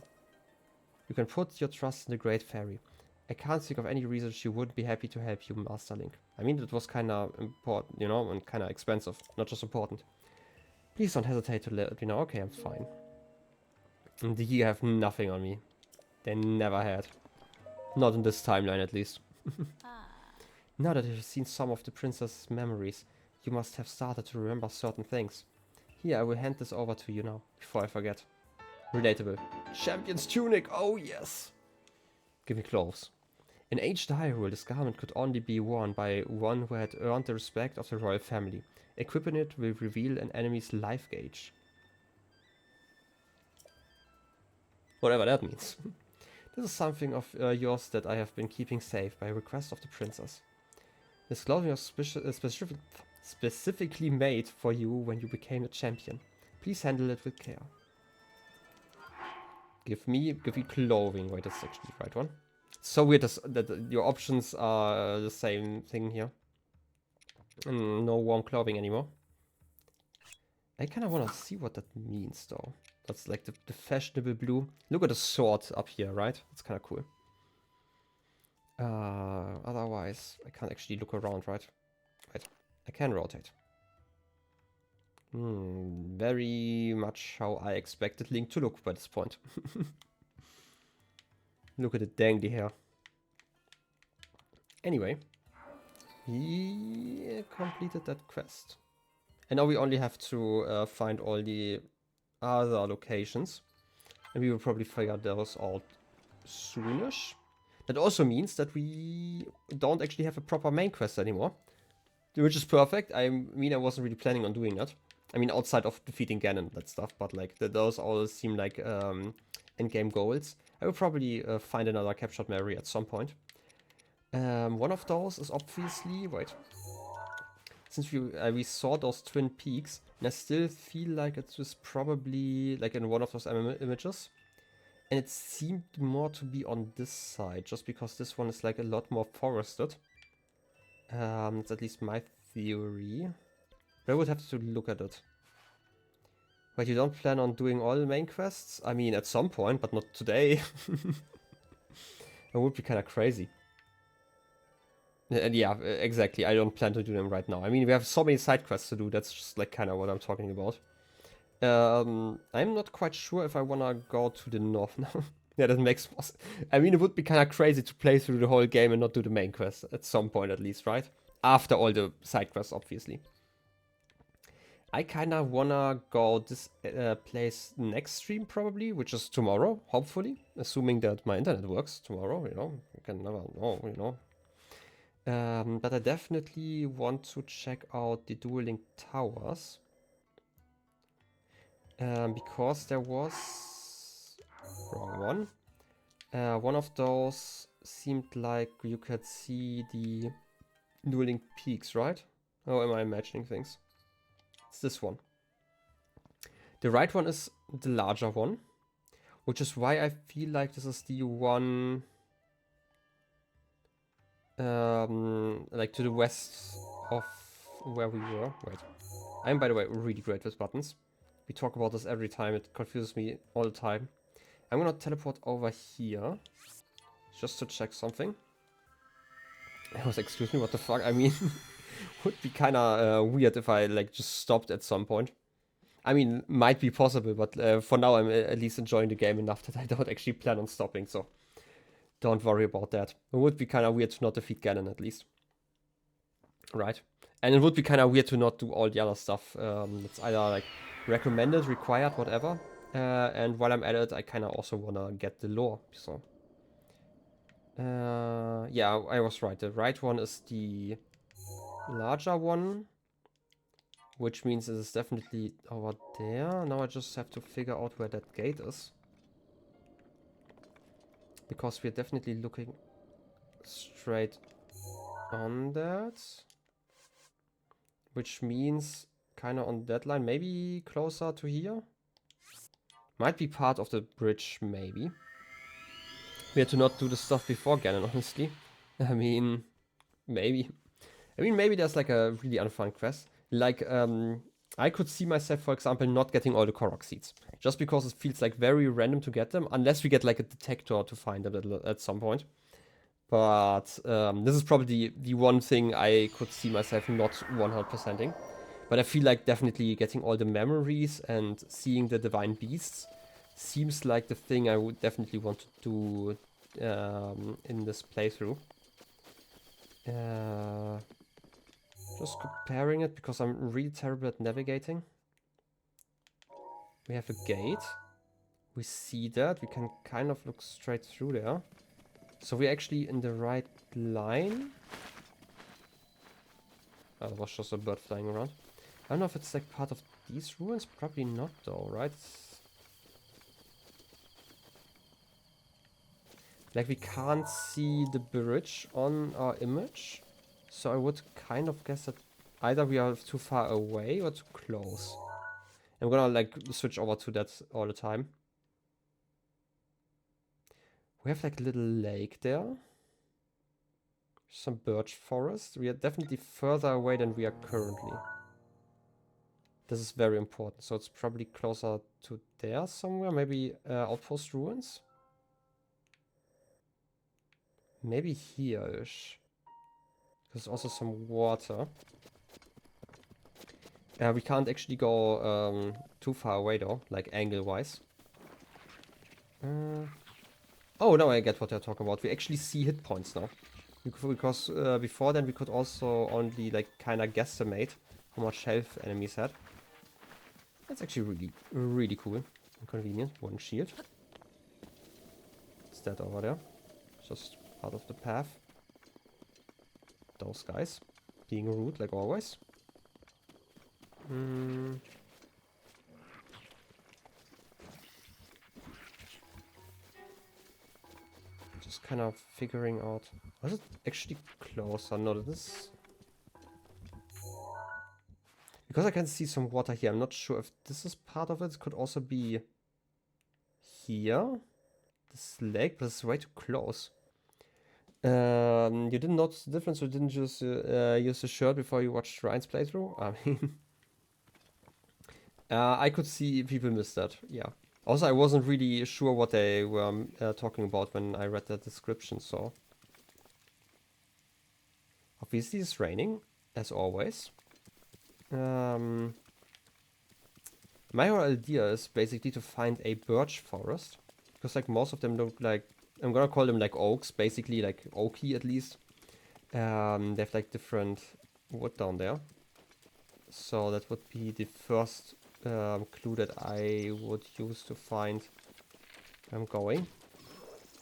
You can put your trust in the great fairy. I can't think of any reason she wouldn't be happy to help you, Master Link. I mean, it was kinda important, you know, and kinda expensive, not just important. Please don't hesitate to let me know. Okay, I'm fine. And the Yiga have nothing on me. They never had. Not in this timeline, at least. Now that you've seen some of the princess's memories, you must have started to remember certain things. Here, I will hand this over to you now, before I forget. Relatable. Champion's tunic! Oh, yes! Give me clothes. In ancient Hyrule, this garment could only be worn by one who had earned the respect of the royal family. Equipping it will reveal an enemy's life gauge. Whatever that means. This is something of yours that I have been keeping safe by request of the princess. This clothing was specifically made for you when you became a champion. Please handle it with care. Give me clothing. Wait, that's actually the right one. So weird that your options are the same thing here. No warm clothing anymore. I kind of want to see what that means though. That's like the fashionable blue. Look at the sword up here, right? It's kind of cool. Otherwise, I can't actually look around, right? Right. I can rotate. Very much how I expected Link to look by this point. Look at the dangly hair. Anyway, he completed that quest. And now we only have to find all the other locations. And we will probably figure those out soonish. That also means that we don't actually have a proper main quest anymore. Which is perfect. I mean, I wasn't really planning on doing that. I mean, outside of defeating Ganon and that stuff. But like, those all seem like endgame goals. I will probably find another captured Mary at some point. One of those is obviously... Wait. Since we saw those twin peaks, and I still feel like it was probably like in one of those images. And it seemed more to be on this side, just because this one is like a lot more forested. That's at least my theory. But I would have to look at it. But you don't plan on doing all the main quests? I mean, at some point, but not today. That would be kind of crazy. And yeah, exactly. I don't plan to do them right now. I mean, we have so many side quests to do. That's just like kind of what I'm talking about. I'm not quite sure if I want to go to the north now. Yeah, that makes more sense. I mean, it would be kind of crazy to play through the whole game and not do the main quest at some point at least, right? After all the side quests, obviously. I kind of want to go this place next stream probably, which is tomorrow, hopefully. Assuming that my internet works tomorrow, you know. You can never know, you know. But I definitely want to check out the dueling towers. Because there was... Wrong one. One of those seemed like you could see the dueling peaks, right? Or am I imagining things? It's this one. The right one is the larger one, which is why I feel like this is the one like to the west of where we were. Wait. I'm, by the way, really great with buttons. We talk about this every time. It confuses me all the time. I'm gonna teleport over here just to check something. I was, excuse me, what the fuck? I mean, would be kind of weird if I like just stopped at some point. I mean, might be possible, but for now I'm at least enjoying the game enough that I don't actually plan on stopping, so don't worry about that. It would be kind of weird to not defeat Ganon at least. Right? And it would be kind of weird to not do all the other stuff. It's either like recommended, required, whatever. And while I'm at it, I kind of also want to get the lore, so... yeah, I was right. The right one is the larger one, which means it is definitely over there. Now I just have to figure out where that gate is. Because we're definitely looking straight on that. Which means kind of on that line, maybe closer to here. Might be part of the bridge, maybe. We had to not do the stuff before Ganon, honestly. I mean, maybe. I mean, maybe there's like a really unfun quest. Like, I could see myself, for example, not getting all the Korok seeds. Just because it feels like very random to get them. Unless we get like a detector to find them at some point. But this is probably the one thing I could see myself not 100%ing. But I feel like definitely getting all the memories and seeing the divine beasts seems like the thing I would definitely want to do in this playthrough. Just comparing it because I'm really terrible at navigating. We have a gate. We see that. We can kind of look straight through there. So we're actually in the right line. Oh, that was just a bird flying around. I don't know if it's like part of these ruins. Probably not though, right? Like we can't see the bridge on our image. So I would kind of guess that either we are too far away or too close. I'm gonna like switch over to that all the time. We have like a little lake there. Some birch forest. We are definitely further away than we are currently. This is very important. So it's probably closer to there somewhere. Maybe outpost ruins. Maybe here-ish. There's also some water. We can't actually go too far away though, like angle-wise. Oh, now I get what they're talking about. We actually see hit points now. Because before then we could also only like kind of guesstimate how much health enemies had. That's actually really, really cool and convenient. One shield. It's that over there. Just part of the path. Those guys being rude like always. Just kind of figuring out. Was it actually closer? No, this. Because I can see some water here. I'm not sure if this is part of it. It could also be here. This lake, but it's way too close. You didn't notice the difference, or didn't just use the shirt before you watched Ryan's playthrough? I mean, I could see people miss that, yeah. Also, I wasn't really sure what they were talking about when I read the description, so. Obviously, it's raining, as always. My whole idea is basically to find a birch forest, because like most of them look like, I'm gonna call them like oaks, basically like oaky at least. They have like different wood down there. So that would be the first clue that I would use to find where I'm going.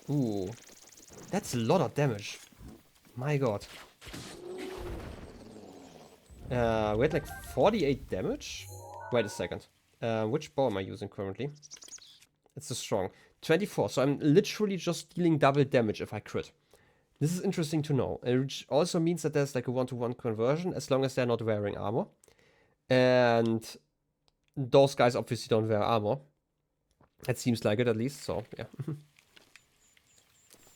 Ooh, that's a lot of damage. My god. We had like 48 damage. Wait a second. Which bow am I using currently? It's a strong. 24, so I'm literally just dealing double damage if I crit. This is interesting to know. Which also means that there's like a 1-to-1 conversion as long as they're not wearing armor. And those guys obviously don't wear armor. It seems like it at least, so yeah.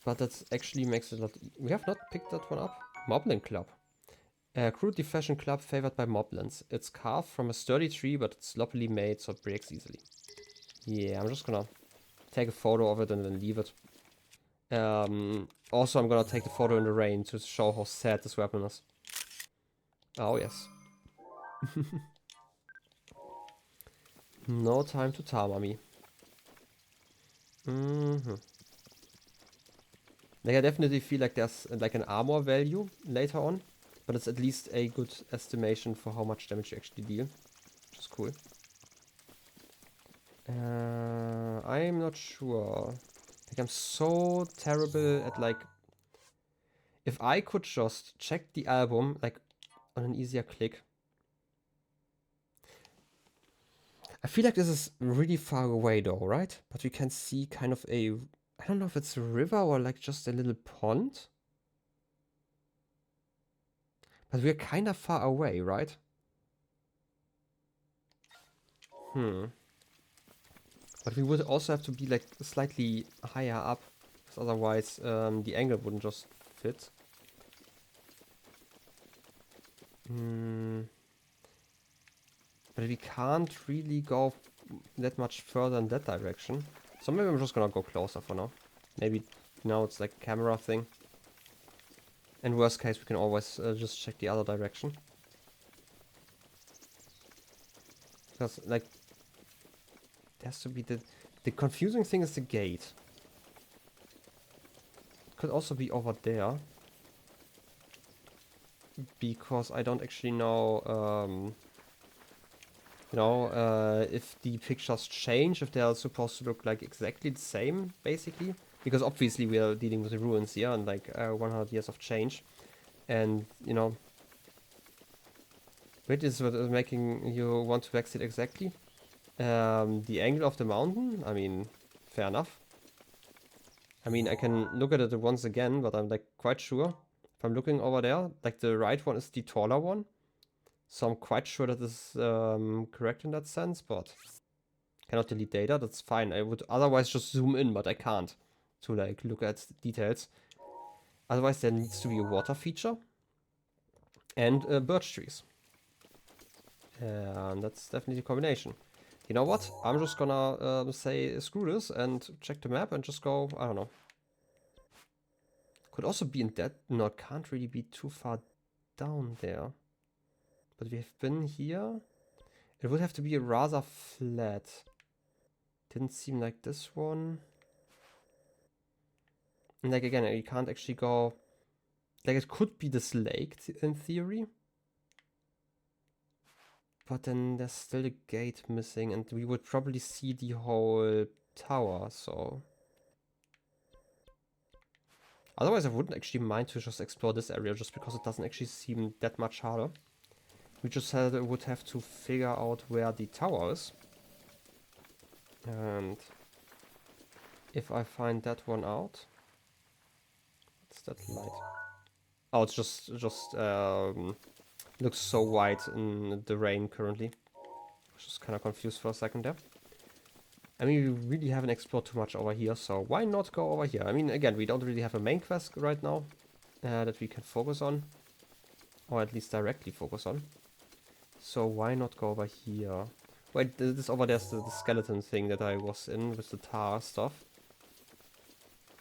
But that actually makes it a lot... We have not picked that one up. Moblin Club. A crudely fashioned club favored by moblins. It's carved from a sturdy tree, but it's sloppily made so it breaks easily. Yeah, I'm just gonna take a photo of it and then leave it. Also, I'm gonna take the photo in the rain to show how sad this weapon is. Oh, yes. No time to Tamami. Like, I definitely feel like there's like an armor value later on, but it's at least a good estimation for how much damage you actually deal, which is cool. I'm not sure. Like, I'm so terrible at like... If I could just check the album, like, on an easier click. I feel like this is really far away though, right? But we can see kind of a... I don't know if it's a river or like just a little pond. But we're kind of far away, right? But we would also have to be like slightly higher up, because otherwise the angle wouldn't just fit. But we can't really go that much further in that direction. So maybe I'm just gonna go closer for now. Maybe now it's like a camera thing. In worst case, we can always just check the other direction. Because like, there has to be the confusing thing is the gate. Could also be over there. Because I don't actually know, if the pictures change, if they are supposed to look like exactly the same, basically. Because obviously we are dealing with the ruins here and like 100 years of change. And, you know, wait, is what is making you want to exit exactly? The angle of the mountain? I mean, fair enough. I mean, I can look at it once again, but I'm like quite sure. If I'm looking over there, like the right one is the taller one. So I'm quite sure that is correct in that sense, but cannot delete data, that's fine. I would otherwise just zoom in, but I can't to like look at details. Otherwise there needs to be a water feature and birch trees. And that's definitely a combination. You know what? I'm just gonna say screw this and check the map and just go, I don't know. Could also be in that, no, it can't really be too far down there. But we have been here. It would have to be rather flat. Didn't seem like this one. And like again, you can't actually go... Like it could be this lake in theory. But then there's still a gate missing and we would probably see the whole tower, so... Otherwise I wouldn't actually mind to just explore this area just because it doesn't actually seem that much harder. We just would have to figure out where the tower is. And if I find that one out... What's that light? Oh, it's just looks so white in the rain currently. I was just kind of confused for a second there. I mean, we really haven't explored too much over here, so why not go over here? I mean, again, we don't really have a main quest right now that we can focus on. Or at least directly focus on. So why not go over here? Wait, this over there's the skeleton thing that I was in with the tar stuff.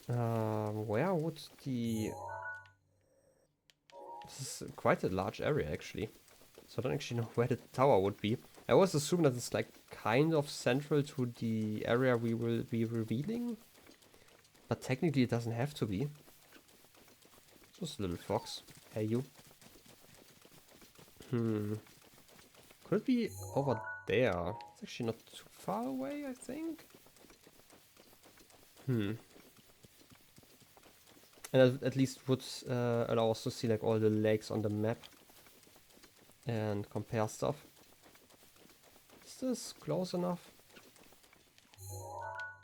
Where would the... This is quite a large area, actually. So I don't actually know where the tower would be. I always assume that it's like kind of central to the area we will be revealing. But technically it doesn't have to be. Just a little fox. Hey you. Could it be over there? It's actually not too far away, I think. And at least would allow us to see like all the lakes on the map. And compare stuff. Is this close enough?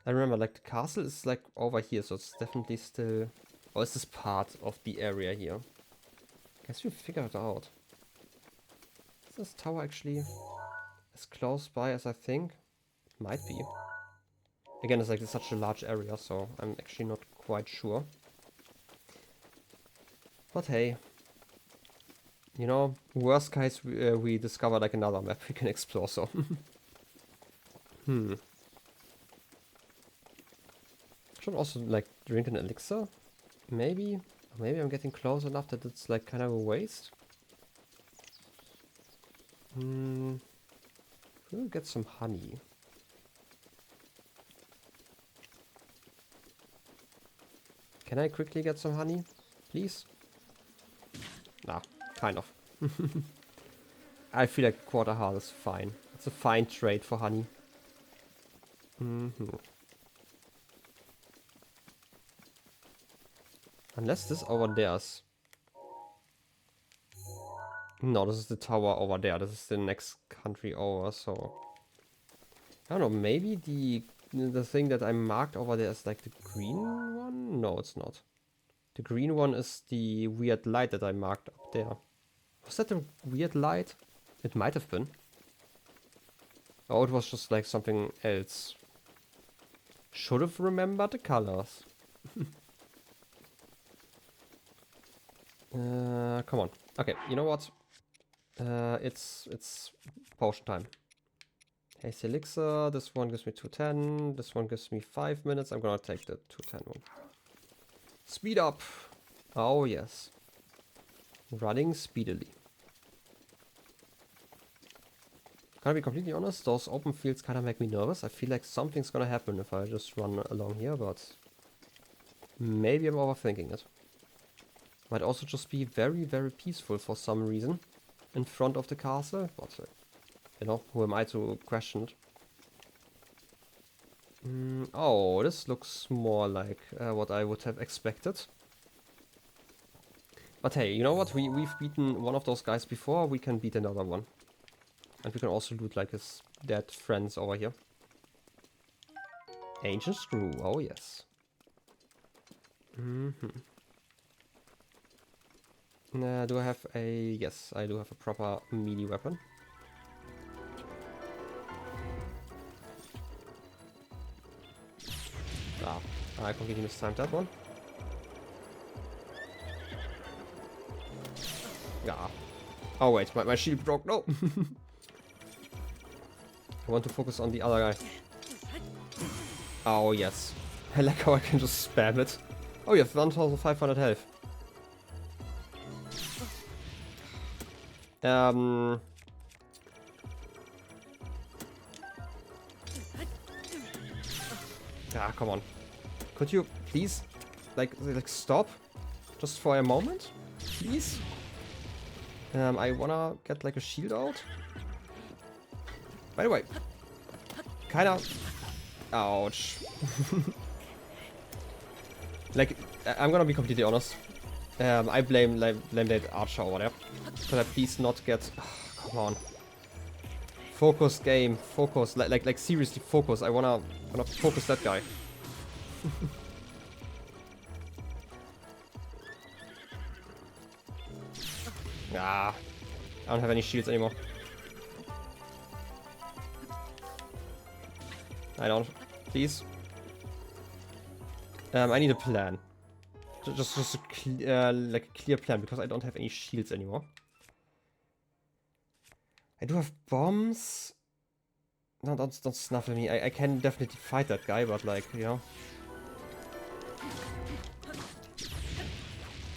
I remember like the castle is like over here, so it's definitely still... Or is this part of the area here? Guess we figured it out. Is this tower actually as close by as I think? It might be. Again, it's like such a large area, so I'm actually not quite sure. But hey. You know, worst case we discover like another map we can explore, so. Should also like drink an elixir? Maybe? Maybe I'm getting close enough that it's like kind of a waste. We'll get some honey. Can I quickly get some honey? Please? Nah, kind of. I feel like quarter heart is fine. It's a fine trade for honey. Unless this over there's... No, this is the tower over there. This is the next country over, so... I don't know, maybe the thing that I marked over there is like the green one? No, it's not. The green one is the weird light that I marked up there. Was that a weird light? It might have been. Oh, it was just like something else. Should have remembered the colors. Come on. Okay, you know what? It's potion time. Haste elixir. This one gives me 210. This one gives me 5 minutes. I'm gonna take the 210 one. Speed up. Oh yes. Running speedily. Gotta be completely honest, those open fields kind of make me nervous. I feel like something's gonna happen if I just run along here, but maybe I'm overthinking it. Might also just be very, very peaceful for some reason in front of the castle, but you know, who am I to question it? Oh, this looks more like what I would have expected. But hey, you know what? We've beaten one of those guys before, we can beat another one. And we can also loot like his dead friends over here. Ancient screw, oh yes. Do I have a... Yes, I do have a proper melee weapon. Ah, I completely mistimed that one. Yeah. Oh wait, my shield broke, no! I want to focus on the other guy. Oh yes. I like how I can just spam it. Oh, you have 1500 health. Ah, come on. Could you please, like stop? Just for a moment? Please? I wanna get like a shield out. By the way, kinda... Ouch. Like, I'm gonna be completely honest. I blame that archer over there. Could I please not get... Oh, come on. Focus, game. Focus. Like seriously, focus. I wanna focus that guy. Ah. I don't have any shields anymore. I don't. Please. I need a plan. Just a like a clear plan, because I don't have any shields anymore. I do have bombs. No, don't snuffle me. I can definitely fight that guy, but like, you know.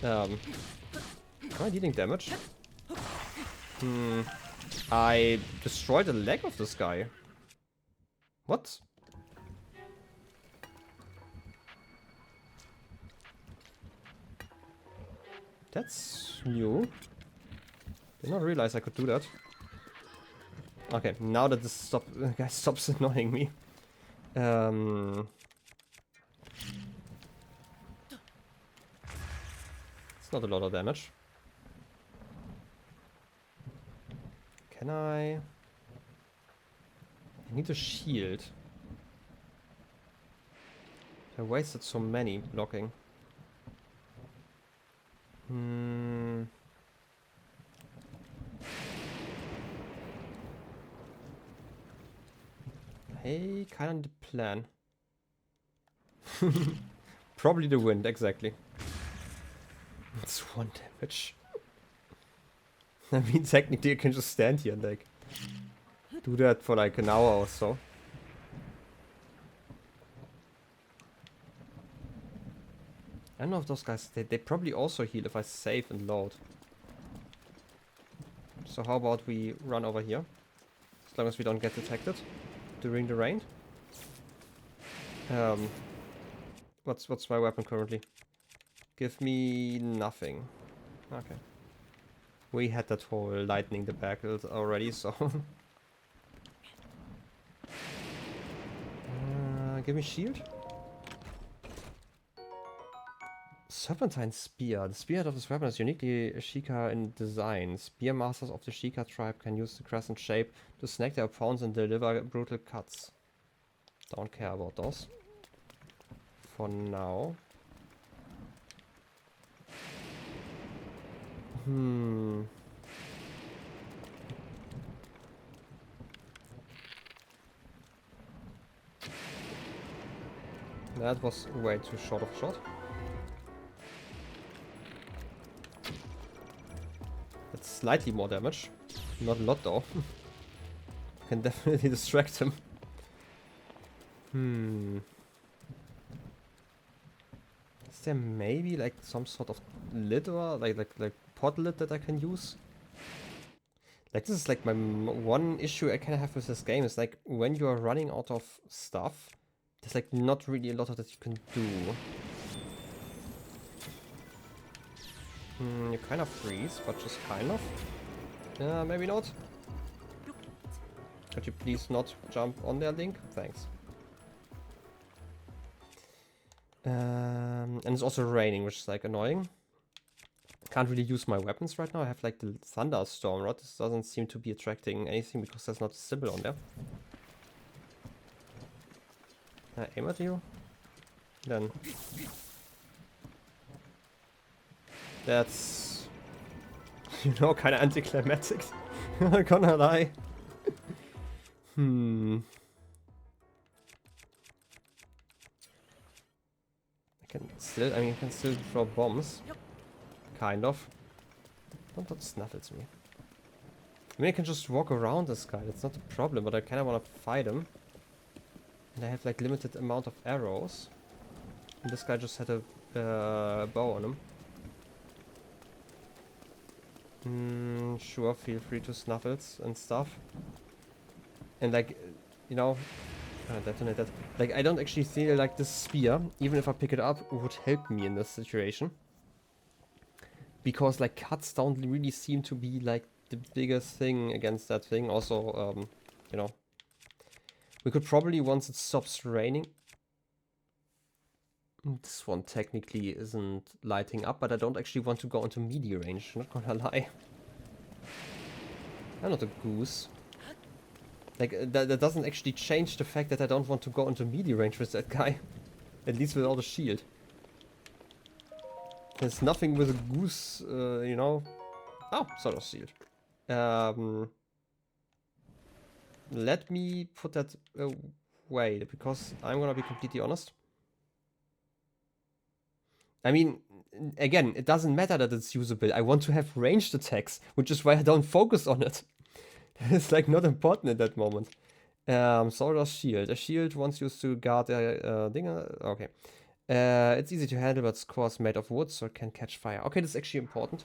Am I dealing damage? I destroyed the leg of this guy. What? That's new. Did not realize I could do that. Okay, now that this guy stops annoying me. It's not a lot of damage. Can I need a shield. I wasted so many blocking. Hey, kind of the plan. Probably the wind, exactly. It's 1 damage. I mean, technically I can just stand here and like do that for like an hour or so. I don't know if those guys, they probably also heal if I save and load. So how about we run over here? As long as we don't get detected during the rain. What's my weapon currently? Give me nothing. Okay. We had that whole lightning debacle already, so... give me shield. Serpentine Spear. The spearhead of this weapon is uniquely Sheikah in design. Spear masters of the Sheikah tribe can use the crescent shape to snag their opponents and deliver brutal cuts. Don't care about those. For now. That was way too short of a shot. That's slightly more damage. Not a lot though. Can definitely distract him. Is there maybe like some sort of lid or like pot lid that I can use? Like this is like my one issue I kind of have with this game is like when you are running out of stuff, there's like not really a lot of that you can do. You kind of freeze, but just kind of. Maybe not. Could you please not jump on there, Link? Thanks. And it's also raining, which is like annoying. Can't really use my weapons right now. I have like the thunderstorm rod. This doesn't seem to be attracting anything because there's not a symbol on there. I aim at you. Then that's, you know, kind of anticlimactic. I'm not gonna lie. I can still throw bombs. Kind of. Don't snuff at me. I mean, I can just walk around this guy. That's not a problem, but I kind of want to fight him. And I have like limited amount of arrows. And this guy just had a bow on him. Sure, feel free to snuffles and stuff. And like, you know, detonate that. Like, I don't actually feel like this spear, even if I pick it up, would help me in this situation. Because like cuts don't really seem to be like the biggest thing against that thing. Also, you know, we could probably, once it stops raining. This one technically isn't lighting up, but I don't actually want to go into melee range, not gonna lie. I'm not a goose. Like, that doesn't actually change the fact that I don't want to go into melee range with that guy. At least without a shield. There's nothing with a goose, you know. Oh, sort of shield. Let me put that wait, because I'm gonna be completely honest. I mean, again, it doesn't matter that it's usable. I want to have ranged attacks, which is why I don't focus on it. It's like not important at that moment. Soldier's shield. A shield once used to guard a dinger. Okay. It's easy to handle, but core is made of wood, so it can catch fire. Okay, that's actually important.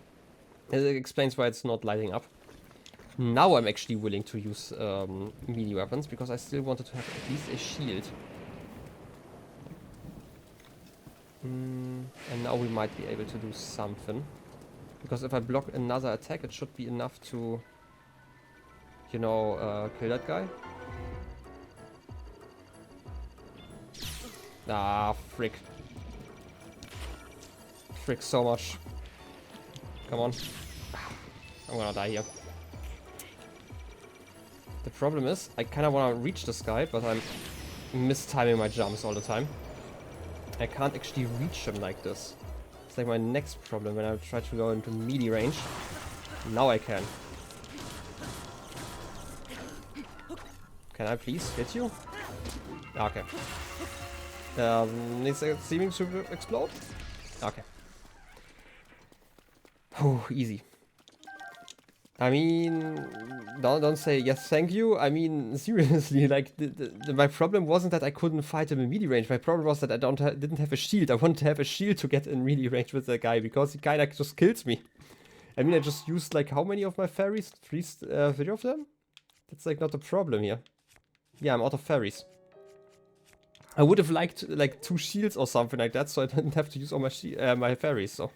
It explains why it's not lighting up. Now I'm actually willing to use melee weapons, because I still wanted to have at least a shield. And now we might be able to do something. Because if I block another attack, it should be enough to, you know, kill that guy. Ah, frick. Frick so much. Come on. I'm gonna die here. The problem is, I kinda wanna reach this guy, but I'm mistiming my jumps all the time. I can't actually reach him like this. It's like my next problem when I try to go into melee range. Now I can. Can I please hit you? Okay. Needs seeming to explode? Okay. Oh, easy. I mean, don't say yes, thank you. I mean, seriously, like my problem wasn't that I couldn't fight him in melee range. My problem was that I didn't have a shield. I wanted to have a shield to get in melee range with that guy because he kind of just kills me. I mean, I just used like how many of my fairies? 3 of them? That's like not a problem here. Yeah, I'm out of fairies. I would have liked like 2 shields or something like that, so I didn't have to use all my my fairies. So.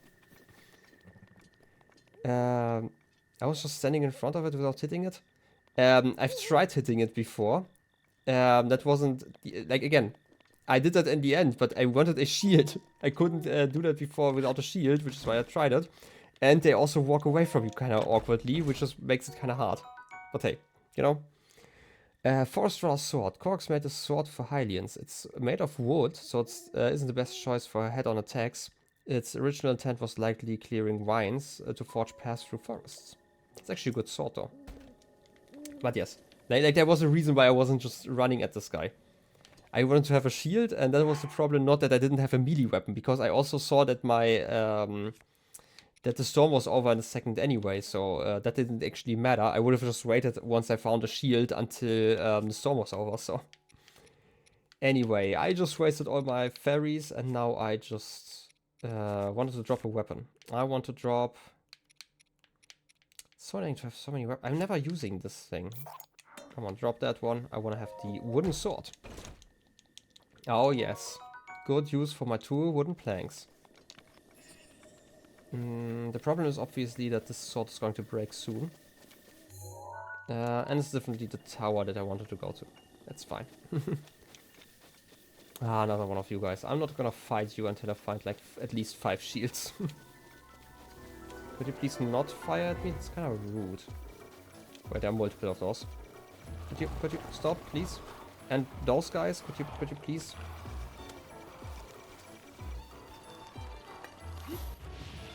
I was just standing in front of it without hitting it. I've tried hitting it before. That wasn't... Like, again, I did that in the end, but I wanted a shield. I couldn't do that before without a shield, which is why I tried it. And they also walk away from you kind of awkwardly, which just makes it kind of hard. But hey, you know. Forest Draw Sword. Korx made a sword for Hylians. It's made of wood, so it isn't the best choice for head-on attacks. Its original intent was likely clearing vines to forge paths through forests. It's actually a good sword though. But yes, like there was a reason why I wasn't just running at this guy. I wanted to have a shield, and that was the problem, not that I didn't have a melee weapon, because I also saw that my that the storm was over in a second anyway, so that didn't actually matter. I would have just waited once I found a shield until the storm was over, so. Anyway, I just wasted all my fairies, and now I just wanted to drop a weapon. I want to drop... So annoying to have so many weapons. I'm never using this thing. Come on, drop that one. I want to have the wooden sword. Oh yes. Good use for my 2 wooden planks. The problem is obviously that this sword is going to break soon. And it's definitely the tower that I wanted to go to. That's fine. Another one of you guys. I'm not gonna fight you until I find like at least 5 shields. Could you please not fire at me? It's kind of rude. Wait, there are multiple of those. Could you stop, please? And those guys, could you please?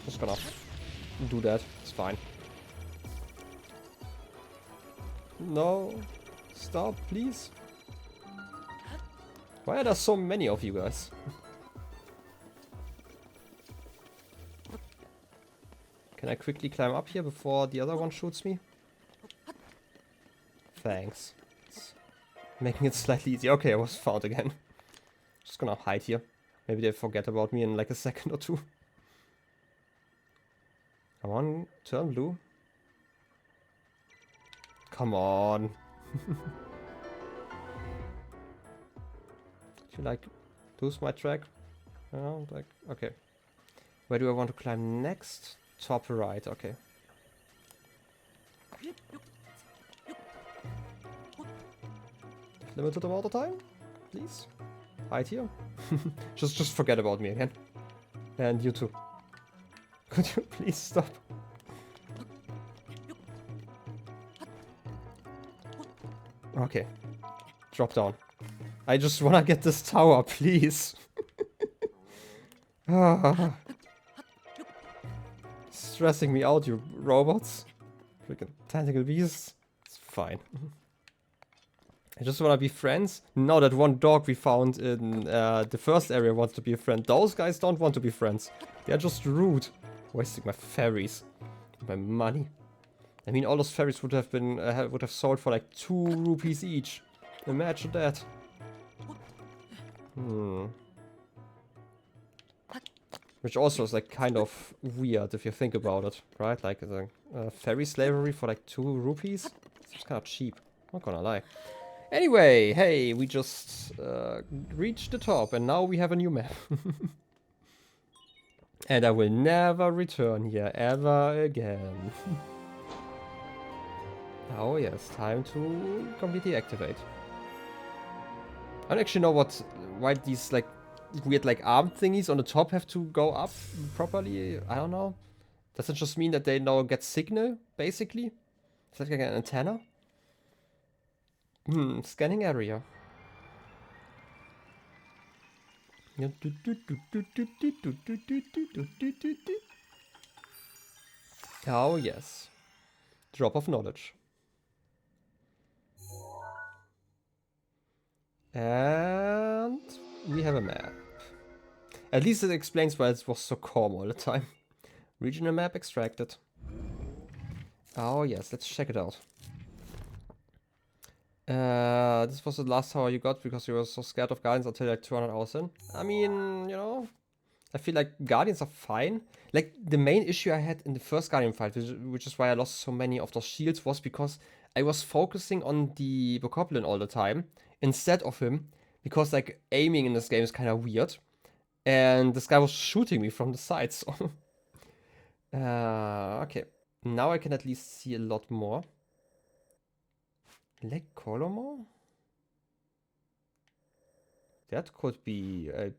Just gonna do that. It's fine. No, stop, please. Why are there so many of you guys? Can I quickly climb up here before the other one shoots me? Thanks. It's making it slightly easier. Okay, I was found again. Just gonna hide here. Maybe they forget about me in like a second or 2. Come on, turn blue. Come on. Did you like lose my track? Oh, like, okay. Where do I want to climb next? Top right, okay. Limited amount of time, please. Hide here. just forget about me again. And you too. Could you please stop? Okay. Drop down. I just wanna get this tower, please. Stressing me out, you robots. Freaking tentacle beasts. It's fine. I just want to be friends. No, that one dog we found in the first area wants to be a friend. Those guys don't want to be friends. They're just rude. Wasting my ferries. My money. I mean, all those ferries would have been would have sold for like 2 rupees each. Imagine that. Which also is like kind of weird if you think about it, right? Like ferry slavery for like 2 rupees? It's kind of cheap. Not gonna lie. Anyway, hey, we just reached the top and now we have a new map. And I will never return here ever again. Oh yes, time to completely activate. I don't actually know why these like weird like arm thingies on the top have to go up properly. I don't know. Does it just mean that they now get signal, basically? Is that like an antenna? Scanning area. Oh yes. Drop of knowledge. And we have a map. At least it explains why it was so calm all the time. Regional map extracted. Oh yes, let's check it out. This was the last tower you got because you were so scared of Guardians until like 200 hours in. I mean, you know, I feel like Guardians are fine. Like, the main issue I had in the first Guardian fight, which is why I lost so many of those shields, was because I was focusing on the Bokoblin all the time instead of him. Because, like, aiming in this game is kind of weird. And this guy was shooting me from the side, so... okay. Now I can at least see a lot more. Lake Colomo? That could be a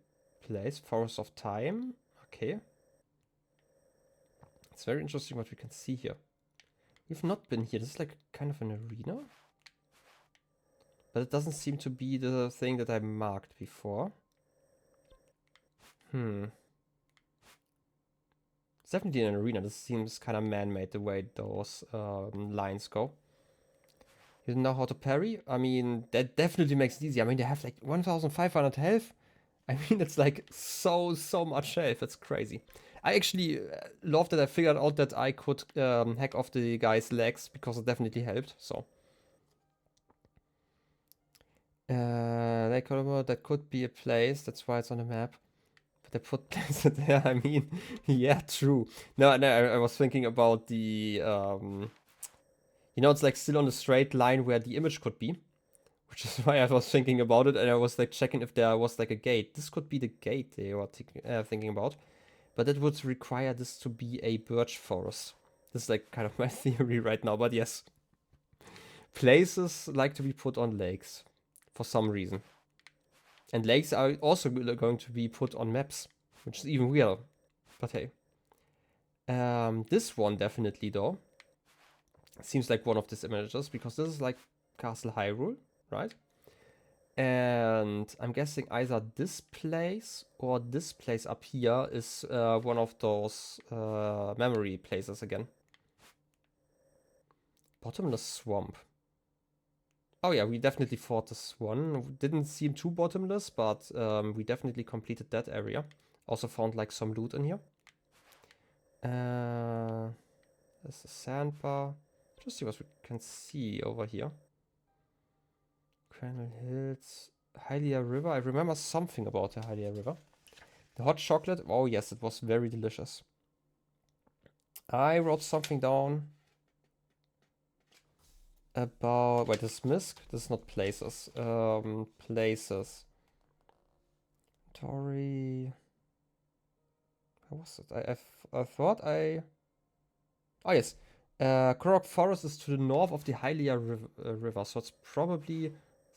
place. Forest of Time. Okay. It's very interesting what we can see here. We've not been here. This is like kind of an arena. But it doesn't seem to be the thing that I marked before. It's definitely an arena. This seems kind of man-made the way those lines go. You know how to parry? I mean, that definitely makes it easy. I mean, they have like 1,500 health. I mean, it's like so much health. It's crazy. I actually love that I figured out that I could hack off the guy's legs because it definitely helped. So, that could be a place. That's why it's on the map. But they put places there. I mean, yeah, true. No, I was thinking about the you know, it's like still on the straight line where the image could be. Which is why I was thinking about it, and I was like checking if there was like a gate. This could be the gate they were thinking about. But it would require this to be a birch forest. This is like kind of my theory right now, but yes. Places like to be put on lakes. For some reason. And lakes are also going to be put on maps. Which is even weirder. But hey. This one definitely though. Seems like one of these images, because this is like Castle Hyrule. Right? And I'm guessing either this place or this place up here is one of those memory places again. Bottomless swamp. Oh yeah, we definitely fought this one. Didn't seem too bottomless, but we definitely completed that area. Also found like some loot in here. There's a sandbar. Just see what we can see over here. Cranwell Hills, Hylia River. I remember something about the Hylia River. The hot chocolate. Oh yes, it was very delicious. I wrote something down about... Wait, this is Misk? This is not places. Places. Tori... How was it? I thought I... Oh yes. Korok Forest is to the north of the Hylia River, so it's probably...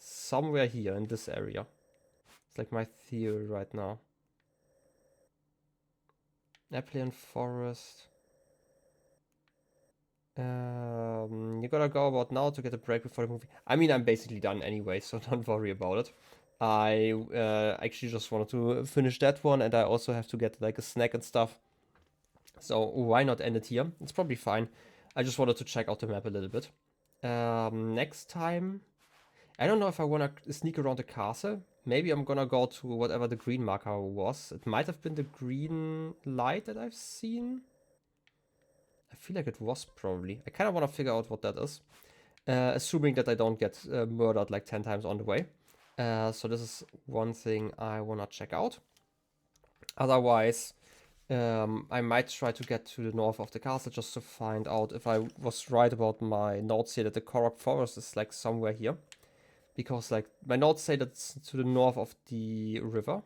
somewhere here in this area. It's like my theory right now. Applian Forest. You gotta go about now to get a break before the movie. I mean, I'm basically done anyway, so don't worry about it. I actually just wanted to finish that one, and I also have to get like a snack and stuff. So why not end it here? It's probably fine. I just wanted to check out the map a little bit. Next time... I don't know if I want to sneak around the castle. Maybe I'm gonna go to whatever the green marker was. It might have been the green light that I've seen. I feel like it was probably. I kind of want to figure out what that is. Assuming that I don't get murdered like 10 times on the way. So this is one thing I want to check out. Otherwise, I might try to get to the north of the castle just to find out if I was right about my notes here that the Korok Forest is like somewhere here. Because like my notes say that's to the north of the river,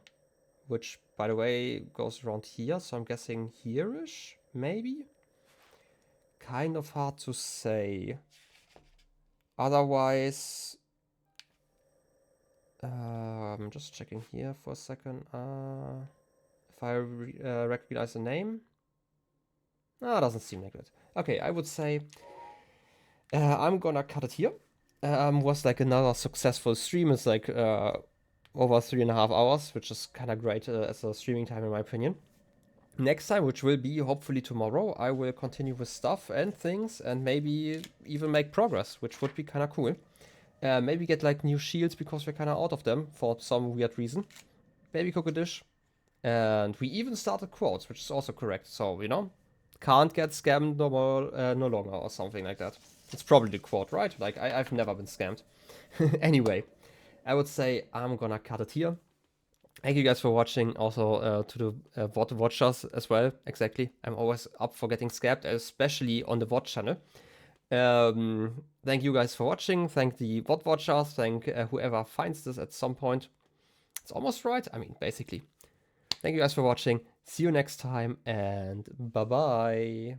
which by the way goes around here. So I'm guessing here-ish, maybe? Kind of hard to say. Otherwise, I'm just checking here for a second. If I recognize the name, no, it doesn't seem like it. Okay, I would say I'm gonna cut it here. Was like another successful stream. It's like over 3.5 hours, which is kind of great as a streaming time in my opinion. Next time, which will be hopefully tomorrow, I will continue with stuff and things and maybe even make progress, which would be kind of cool. Maybe get like new shields because we're kind of out of them for some weird reason. Maybe cook a dish. And we even started quotes, which is also correct. So, you know, can't get scammed no more, no longer or something like that. It's probably the quote, right? Like, I've never been scammed. Anyway, I would say I'm gonna cut it here. Thank you guys for watching, also to the VOD watchers as well, exactly. I'm always up for getting scammed, especially on the VOD channel. Thank you guys for watching, thank the VOD watchers, thank whoever finds this at some point. It's almost right, I mean, basically. Thank you guys for watching, see you next time, and bye-bye.